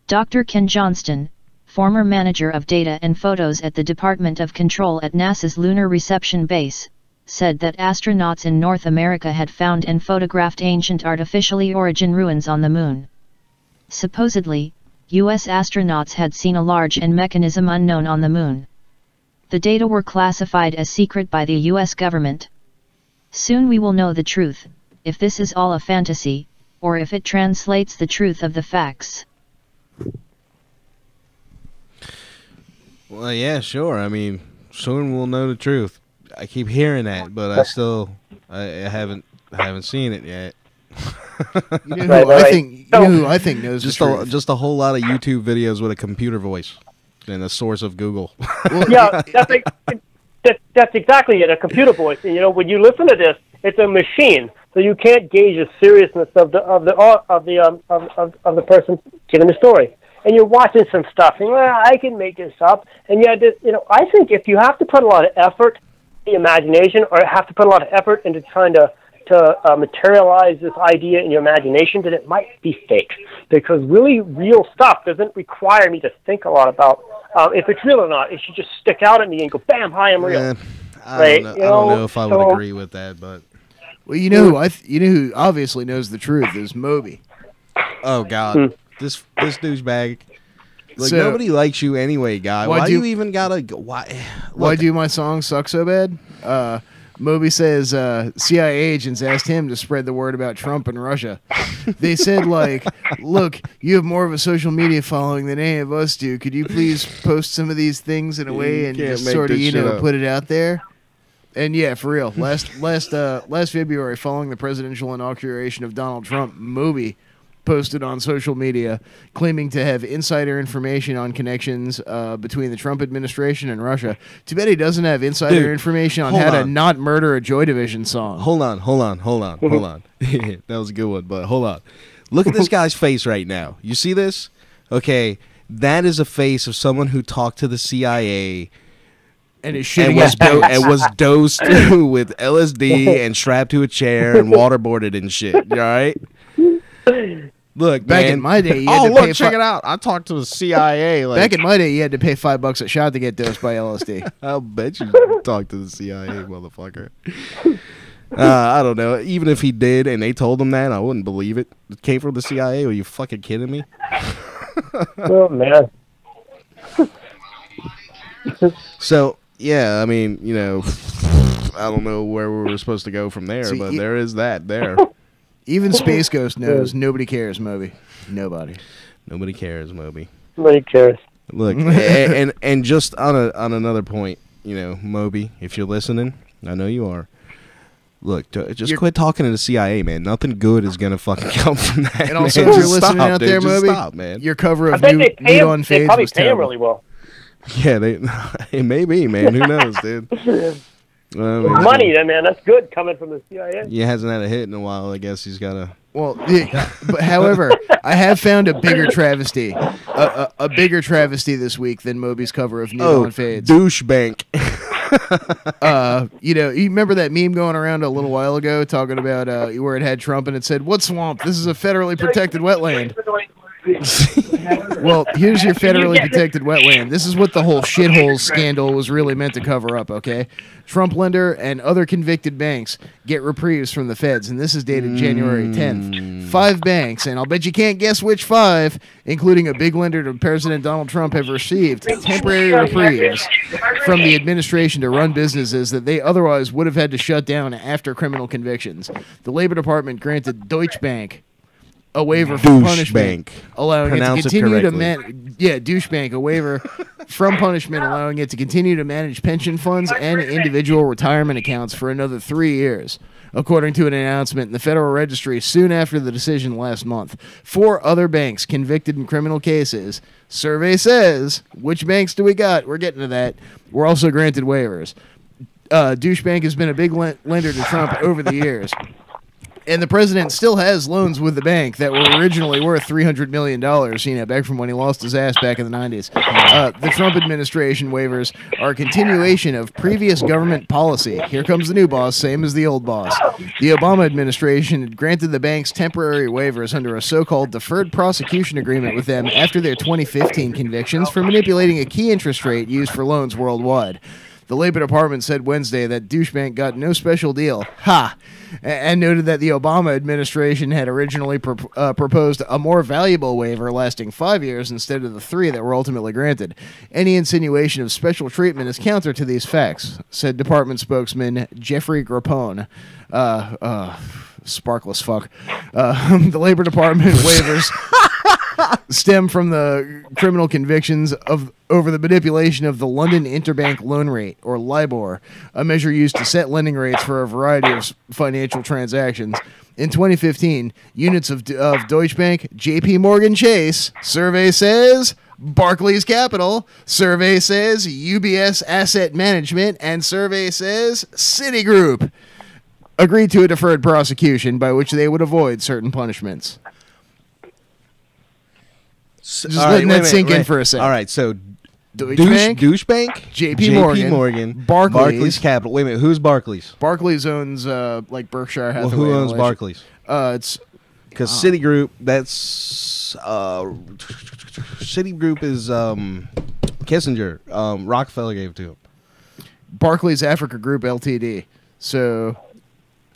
Dr. Ken Johnston, former manager of data and photos at the Department of Control at NASA's Lunar Reception Base, said that astronauts in North America had found and photographed ancient artificially origin ruins on the Moon. Supposedly, U.S. astronauts had seen a large and mechanism unknown on the Moon. The data were classified as secret by the U.S. government. Soon we will know the truth, if this is all a fantasy, or if it translates the truth of the facts. Well, yeah, sure. I mean, soon we'll know the truth. I keep hearing that, but I haven't seen it yet. You know who I think knows just the truth. Just a whole lot of YouTube videos with a computer voice and a source of Google. Yeah, that's exactly it. A computer voice. And, you know, when you listen to this, it's a machine, so you can't gauge the seriousness of the person giving the story. And you're watching some stuff, and well, I can make this up. And yet, you know, I think if you have to put a lot of effort, the imagination, or have to put a lot of effort into trying to materialize this idea in your imagination, then it might be fake. Because really real stuff doesn't require me to think a lot about if it's real or not. It should just stick out at me and go, bam, hi, I'm real. I don't know if I would agree with that, but well, you know who obviously knows the truth is Moby. Oh God, this douchebag. Like, nobody likes you anyway, guy. Why do you even gotta? Why do my song suck so bad? Moby says CIA agents asked him to spread the word about Trump and Russia. They said, like, look, you have more of a social media following than any of us do. Could you please post some of these things in a way and just sort of, put it out there? And yeah, for real, last February, following the presidential inauguration of Donald Trump, Moby posted on social media claiming to have insider information on connections between the Trump administration and Russia. Too bad he doesn't have insider information on how to not murder a Joy Division song. Hold on. That was a good one, but hold on. Look at this guy's face right now. You see this? Okay, that is a face of someone who talked to the CIA and is and was dosed with LSD and strapped to a chair and waterboarded and shit. You all right? Look, back in my day, you had to pay check it out. I talked to the CIA. Like, back in my day, you had to pay $5 a shot to get dosed by LSD. I'll bet you talked to the CIA, motherfucker. I don't know. Even if he did and they told him that, I wouldn't believe it. It came from the CIA. Are you fucking kidding me? Oh, man. So, yeah, I mean, you know, I don't know where we were supposed to go from there, but there is that there. Even Space Ghost knows nobody cares, Moby. Nobody cares, Moby. Nobody cares. Look, and just on another point, you know, Moby, if you're listening, I know you are. Look, just quit talking to the CIA, man. Nothing good is gonna fucking come from that. And also, man. if you're Just listening stop, out dude. there, Just Moby, stop, man. your cover I of bet Nude they pay him. on They Fades probably was pay him terrible. really well. Yeah, it may be, man. Who knows, dude? Money, then, man. That's good coming from the CIA. He hasn't had a hit in a while. I guess he's got a. Well, yeah, but however, I have found a bigger travesty, a bigger travesty this week than Moby's cover of Nude on Fades. Douchebank. You remember that meme going around a little while ago talking about where it had Trump and it said, "What swamp? This is a federally protected wetland." Well, here's your federally protected wetland. This is what the whole shithole scandal was really meant to cover up, okay? Trump lender and other convicted banks get reprieves from the feds, and this is dated January 10th. 5 banks, and I'll bet you can't guess which 5, including a big lender to President Donald Trump, have received temporary reprieves from the administration to run businesses that they otherwise would have had to shut down after criminal convictions. The Labor Department granted Deutsche Bank a waiver from punishment, allowing it to continue to douchebank, a waiver from punishment, allowing it to continue to manage pension funds and individual retirement accounts for another 3 years, according to an announcement in the Federal Registry soon after the decision last month. 4 other banks convicted in criminal cases. Survey says, which banks do we got? We're getting to that. We're also granted waivers. Douchebank has been a big lender to Trump over the years. And the president still has loans with the bank that were originally worth $300 million, back from when he lost his ass back in the 90s. The Trump administration waivers are a continuation of previous government policy. Here comes the new boss, same as the old boss. The Obama administration had granted the banks temporary waivers under a so-called deferred prosecution agreement with them after their 2015 convictions for manipulating a key interest rate used for loans worldwide. The Labor Department said Wednesday that Douchebank got no special deal, and noted that the Obama administration had originally proposed a more valuable waiver lasting 5 years instead of the 3 that were ultimately granted. Any insinuation of special treatment is counter to these facts, said Department spokesman Jeffrey Grappone. Sparkless fuck. The Labor Department waivers stem from the criminal convictions over the manipulation of the London Interbank Loan Rate, or LIBOR, a measure used to set lending rates for a variety of financial transactions. In 2015, units of Deutsche Bank, JP Morgan Chase, survey says Barclays Capital, survey says UBS Asset Management, and survey says Citigroup agreed to a deferred prosecution by which they would avoid certain punishments. Just letting that sink in for a second. All right, so Douchebank, JP Morgan, Barclays Capital. Wait a minute, who's Barclays? Barclays owns Berkshire Hathaway. Well, who owns Barclays? It's because Citigroup. That's Citigroup is Kissinger. Rockefeller gave it to him. Barclays Africa Group Ltd. So,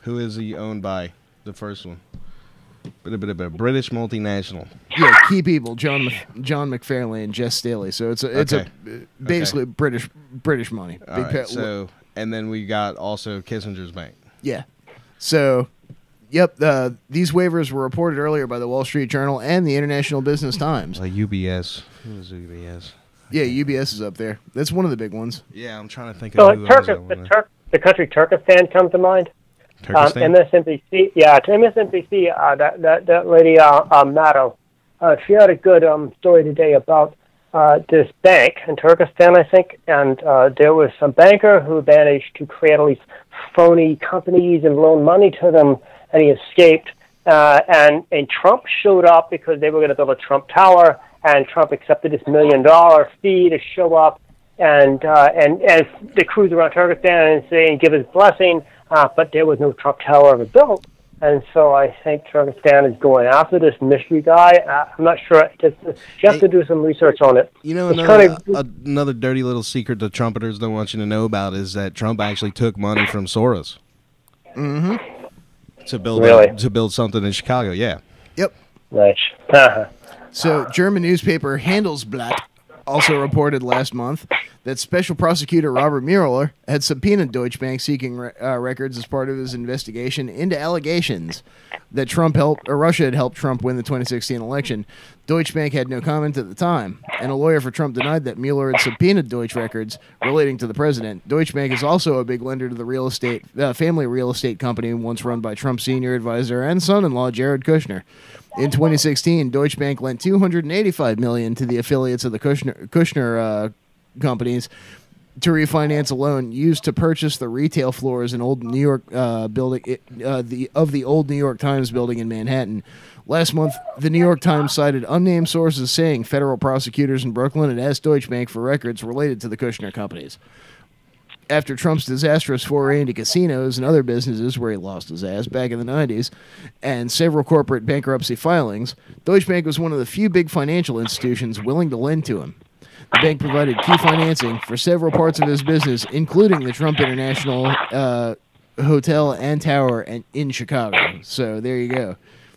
who is he owned by? The first one. A British multinational. Yeah, key people: John McFarlane and Jess Staley. So it's basically British money. All right, so and then we got also Kissinger's bank. Yeah. So, yep. These waivers were reported earlier by the Wall Street Journal and the International Business Times. UBS. Who is UBS? Yeah, UBS is up there. That's one of the big ones. Yeah, I'm trying to think of who owns that one. The country Turkestan comes to mind. MSNBC, MSNBC, that lady, Maddow, she had a good story today about this bank in Turkestan, I think, and there was some banker who managed to create all these phony companies and loan money to them, and he escaped, and Trump showed up because they were going to build a Trump Tower, and Trump accepted this $1 million fee to show up and to cruise around Turkestan and say and give his blessing. But there was no Trump Tower ever built. And so I think Turkestan is going after this mystery guy. I'm not sure. You have to do some research on it. You know, another dirty little secret the trumpeters don't want you to know about is that Trump actually took money from Soros. Mm-hmm. To build something in Chicago, yeah. Yep. Nice. So, German newspaper Handelsblatt also reported last month that Special Prosecutor Robert Mueller had subpoenaed Deutsche Bank seeking records as part of his investigation into allegations that Russia had helped Trump win the 2016 election. Deutsche Bank had no comment at the time, and a lawyer for Trump denied that Mueller had subpoenaed Deutsche records relating to the president. Deutsche Bank is also a big lender to the family real estate company once run by Trump's senior advisor and son-in-law Jared Kushner. In 2016, Deutsche Bank lent $285 million to the affiliates of the Kushner companies to refinance a loan used to purchase the retail floors in old New York building of the old New York Times building in Manhattan. Last month, the New York Times cited unnamed sources saying federal prosecutors in Brooklyn had asked Deutsche Bank for records related to the Kushner companies. After Trump's disastrous foray into casinos and other businesses where he lost his ass back in the 90s, and several corporate bankruptcy filings, Deutsche Bank was one of the few big financial institutions willing to lend to him. The bank provided key financing for several parts of his business, including the Trump International Hotel and Tower in Chicago. So there you go.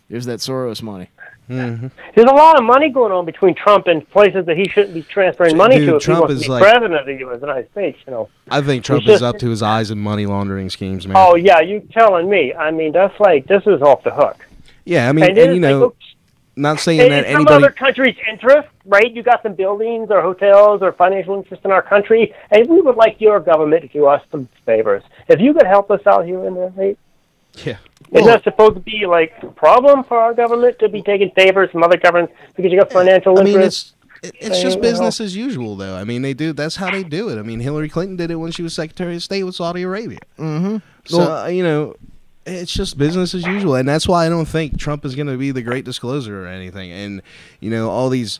There's that Soros money. Mm-hmm. There's a lot of money going on between Trump and places that he shouldn't be transferring money to if Trump he wants to be is president of the United States. I think Trump is up to his eyes in money laundering schemes, man. Oh yeah, you telling me? I mean, that's this is off the hook. Yeah, I mean, and not saying that some other country's interest, right? You got some buildings or hotels or financial interest in our country, and we would like your government to do us some favors. If you could help us out here in there, right? Yeah. Isn't that supposed to be a problem for our government to be taking favors from other governments because you got financial interest? It's just business as usual, though. I mean, that's how they do it. I mean, Hillary Clinton did it when she was Secretary of State with Saudi Arabia. Mm-hmm. So, it's just business as usual. And that's why I don't think Trump is going to be the great disclosure or anything. And, all these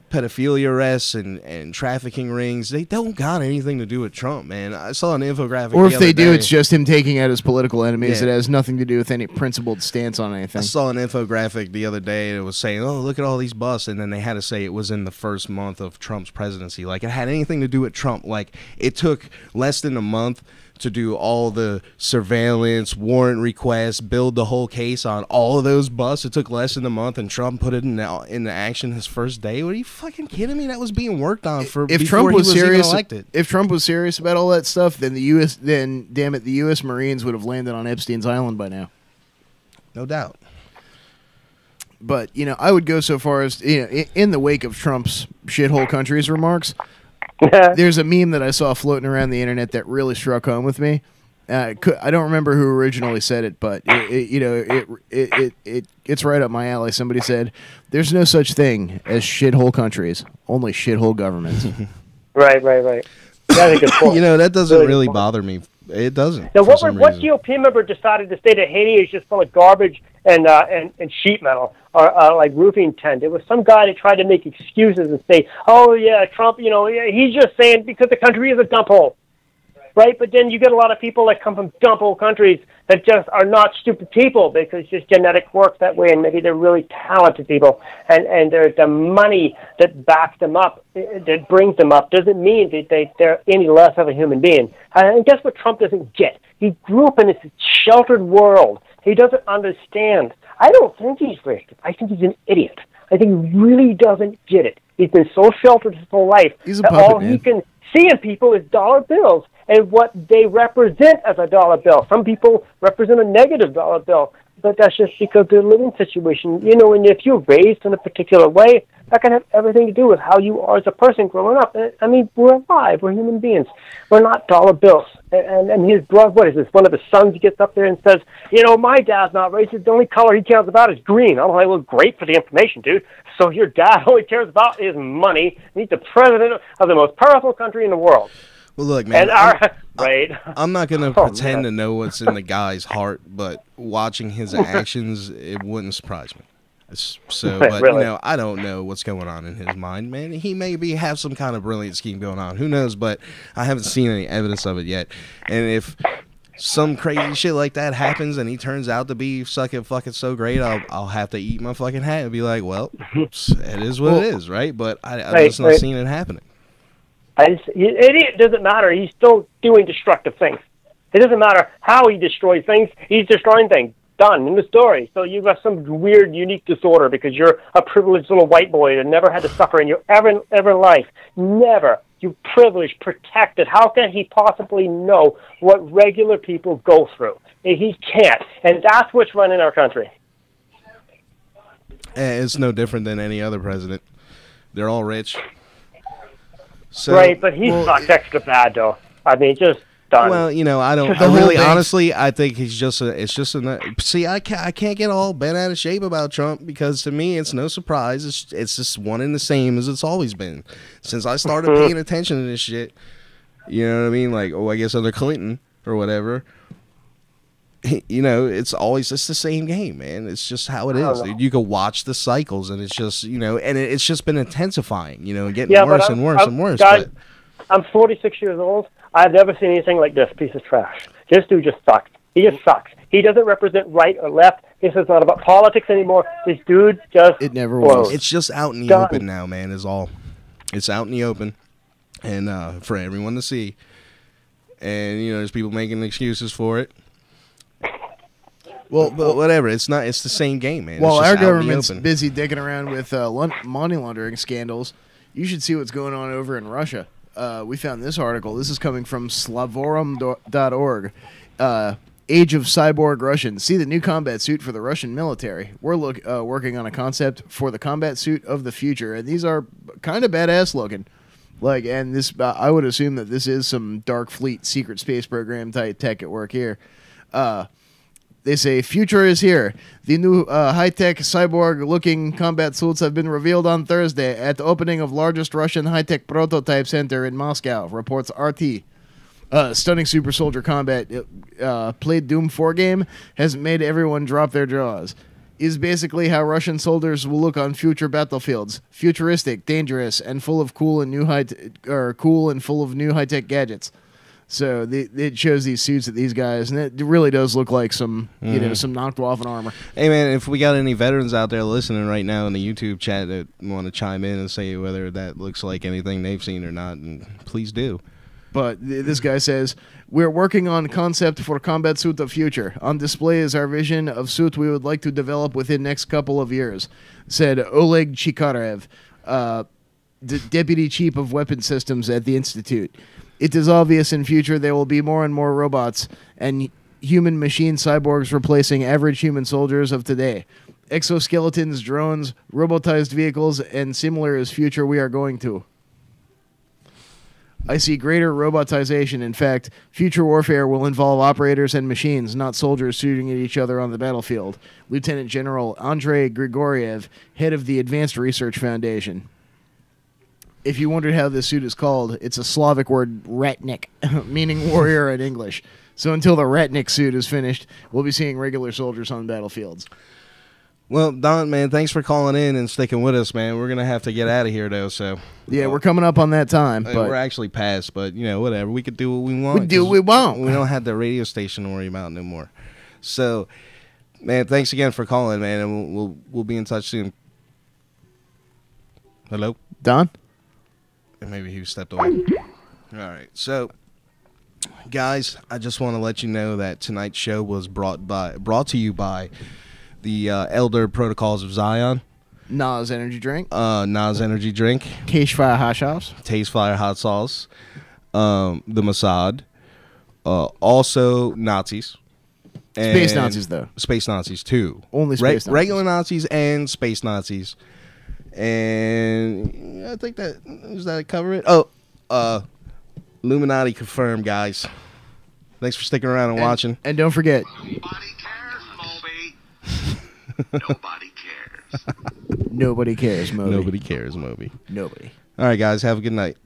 pedophilia arrests and trafficking rings, they don't got anything to do with Trump, man. I saw an infographic. Or if they do, it's just him taking out his political enemies. Yeah. It has nothing to do with any principled stance on anything. I saw an infographic the other day. It was saying, oh, look at all these busts. And then they had to say it was in the first month of Trump's presidency. Like, it had anything to do with Trump. Like, it took less than a month to do all the surveillance, warrant requests, build the whole case on all of those busts. It took less than a month, and Trump put it into action his first day. What are you fucking kidding me? That was being worked on before Trump was serious, even elected. If Trump was serious about all that stuff, then the U.S. Marines would have landed on Epstein's Island by now. No doubt. But I would go so far as in the wake of Trump's shithole countries remarks. There's a meme that I saw floating around the internet that really struck home with me. I don't remember who originally said it, but it's right up my alley. Somebody said, "There's no such thing as shithole countries, only shithole governments." Right. That's a good point. That doesn't really bother me. It doesn't. Now, what GOP member decided to say that Haiti is just full of garbage and sheet metal or like roofing tent? It was some guy that tried to make excuses and say, "Oh yeah, Trump, he's just saying because the country is a dump hole." Right, but then you get a lot of people that come from dump hole countries that just are not stupid people because just genetic works that way, and maybe they're really talented people, and there's the money that backs them up, that brings them up, doesn't mean that they're any less of a human being. And guess what Trump doesn't get? He grew up in this sheltered world. He doesn't understand. I don't think he's racist. I think he's an idiot. I think he really doesn't get it. He's been so sheltered his whole life that all he can see in people is dollar bills and what they represent as a dollar bill. Some people represent a negative dollar bill, but that's just because their living situation. And if you're raised in a particular way, that can have everything to do with how you are as a person growing up. I mean, we're alive. We're human beings. We're not dollar bills. And his brother, what is this? One of his sons gets up there and says, my dad's not racist. The only color he cares about is green. I'm like, well, great for the information, dude. So your dad only cares about is money. He's the president of the most powerful country in the world. Well, look, man, I'm not going to pretend to know what's in the guy's heart, but watching his actions, it wouldn't surprise me. But really? I don't know what's going on in his mind, man. He maybe have some kind of brilliant scheme going on. Who knows? But I haven't seen any evidence of it yet. And if some crazy shit like that happens and he turns out to be fucking so great, I'll have to eat my fucking hat and be like, well, it is what it is, right? But I'm just not seeing it happening. It doesn't matter. He's still doing destructive things. It doesn't matter how he destroys things. He's destroying things. done in the story. So you've got some weird, unique disorder because you're a privileged little white boy that never had to suffer in your ever life. Never. You privileged, protected. How can he possibly know what regular people go through? He can't. And that's what's running our country. It's no different than any other president. They're all rich. So, right, but he sucks extra bad, though. I mean, just done. Well, honestly, I think he's just see, I can't get all bent out of shape about Trump because to me, it's no surprise. It's just one and the same as it's always been. Since I started paying attention to this shit, you know what I mean? Like, I guess under Clinton or whatever. It's the same game, man. It's just how it is, dude. You can watch the cycles, and it's just, and it's just been intensifying, and getting worse and worse and worse. Guys, I'm 46 years old. I've never seen anything like this piece of trash. This dude just sucks. He just sucks. He doesn't represent right or left. This is not about politics anymore. This dude just It never blows. was. It's just out in the open now, man, is all. It's out in the open, and for everyone to see. And, there's people making excuses for it. Well, but whatever. It's not. It's the same game, man. Well, our government's busy digging around with money laundering scandals. You should see what's going on over in Russia. We found this article. This is coming from slavorum.org. Age of Cyborg Russians. See the new combat suit for the Russian military. We're working on a concept for the combat suit of the future, and these are kind of badass looking. And this, I would assume that this is some Dark Fleet secret space program type tech at work here. They say, future is here. The new high-tech cyborg-looking combat suits have been revealed on Thursday at the opening of largest Russian high-tech prototype center in Moscow, reports RT. Stunning super soldier combat played Doom 4 game has made everyone drop their jaws. Is basically how Russian soldiers will look on future battlefields. Futuristic, dangerous, and full of cool and full of new high-tech gadgets. So it shows these suits of these guys, and it really does look like some, some knocked off an armor. Hey, man, if we got any veterans out there listening right now in the YouTube chat that want to chime in and say whether that looks like anything they've seen or not, please do. But this guy says, we're working on concept for combat suit of future. On display is our vision of suit we would like to develop within next couple of years, said Oleg Chikarev, the deputy chief of weapon systems at the Institute. It is obvious in future there will be more and more robots and human-machine cyborgs replacing average human soldiers of today. Exoskeletons, drones, robotized vehicles, and similar is future we are going to. I see greater robotization. In fact, future warfare will involve operators and machines, not soldiers shooting at each other on the battlefield. Lieutenant General Andrei Grigoriev, head of the Advanced Research Foundation. If you wondered how this suit is called, it's a Slavic word, ratnik, meaning warrior in English. So until the ratnik suit is finished, we'll be seeing regular soldiers on battlefields. Well, Don, man, thanks for calling in and sticking with us, man. We're going to have to get out of here, though, so... Yeah, we're coming up on that time, but... We're actually past, but, whatever. We could do what we want. We do what we want. We don't have the radio station to worry about no more. So, man, thanks again for calling, man, and we'll be in touch soon. Hello? Don? Maybe he stepped away. All right. So, guys, I just want to let you know that tonight's show was brought to you by the Elder Protocols of Zion. Nas Energy Drink. Nas Energy Drink. Taste Fire Hot Sauce. Taste Fire Hot Sauce. The Mossad. Also Nazis. Space Nazis, though. Space Nazis, too. Only space Nazis. Regular Nazis and space Nazis. And I think does that cover it? Oh, Illuminati confirmed, guys. Thanks for sticking around and watching. And don't forget. Nobody cares, Moby. Nobody cares. Nobody cares, Moby. Nobody cares, Moby. Nobody. All right, guys. Have a good night.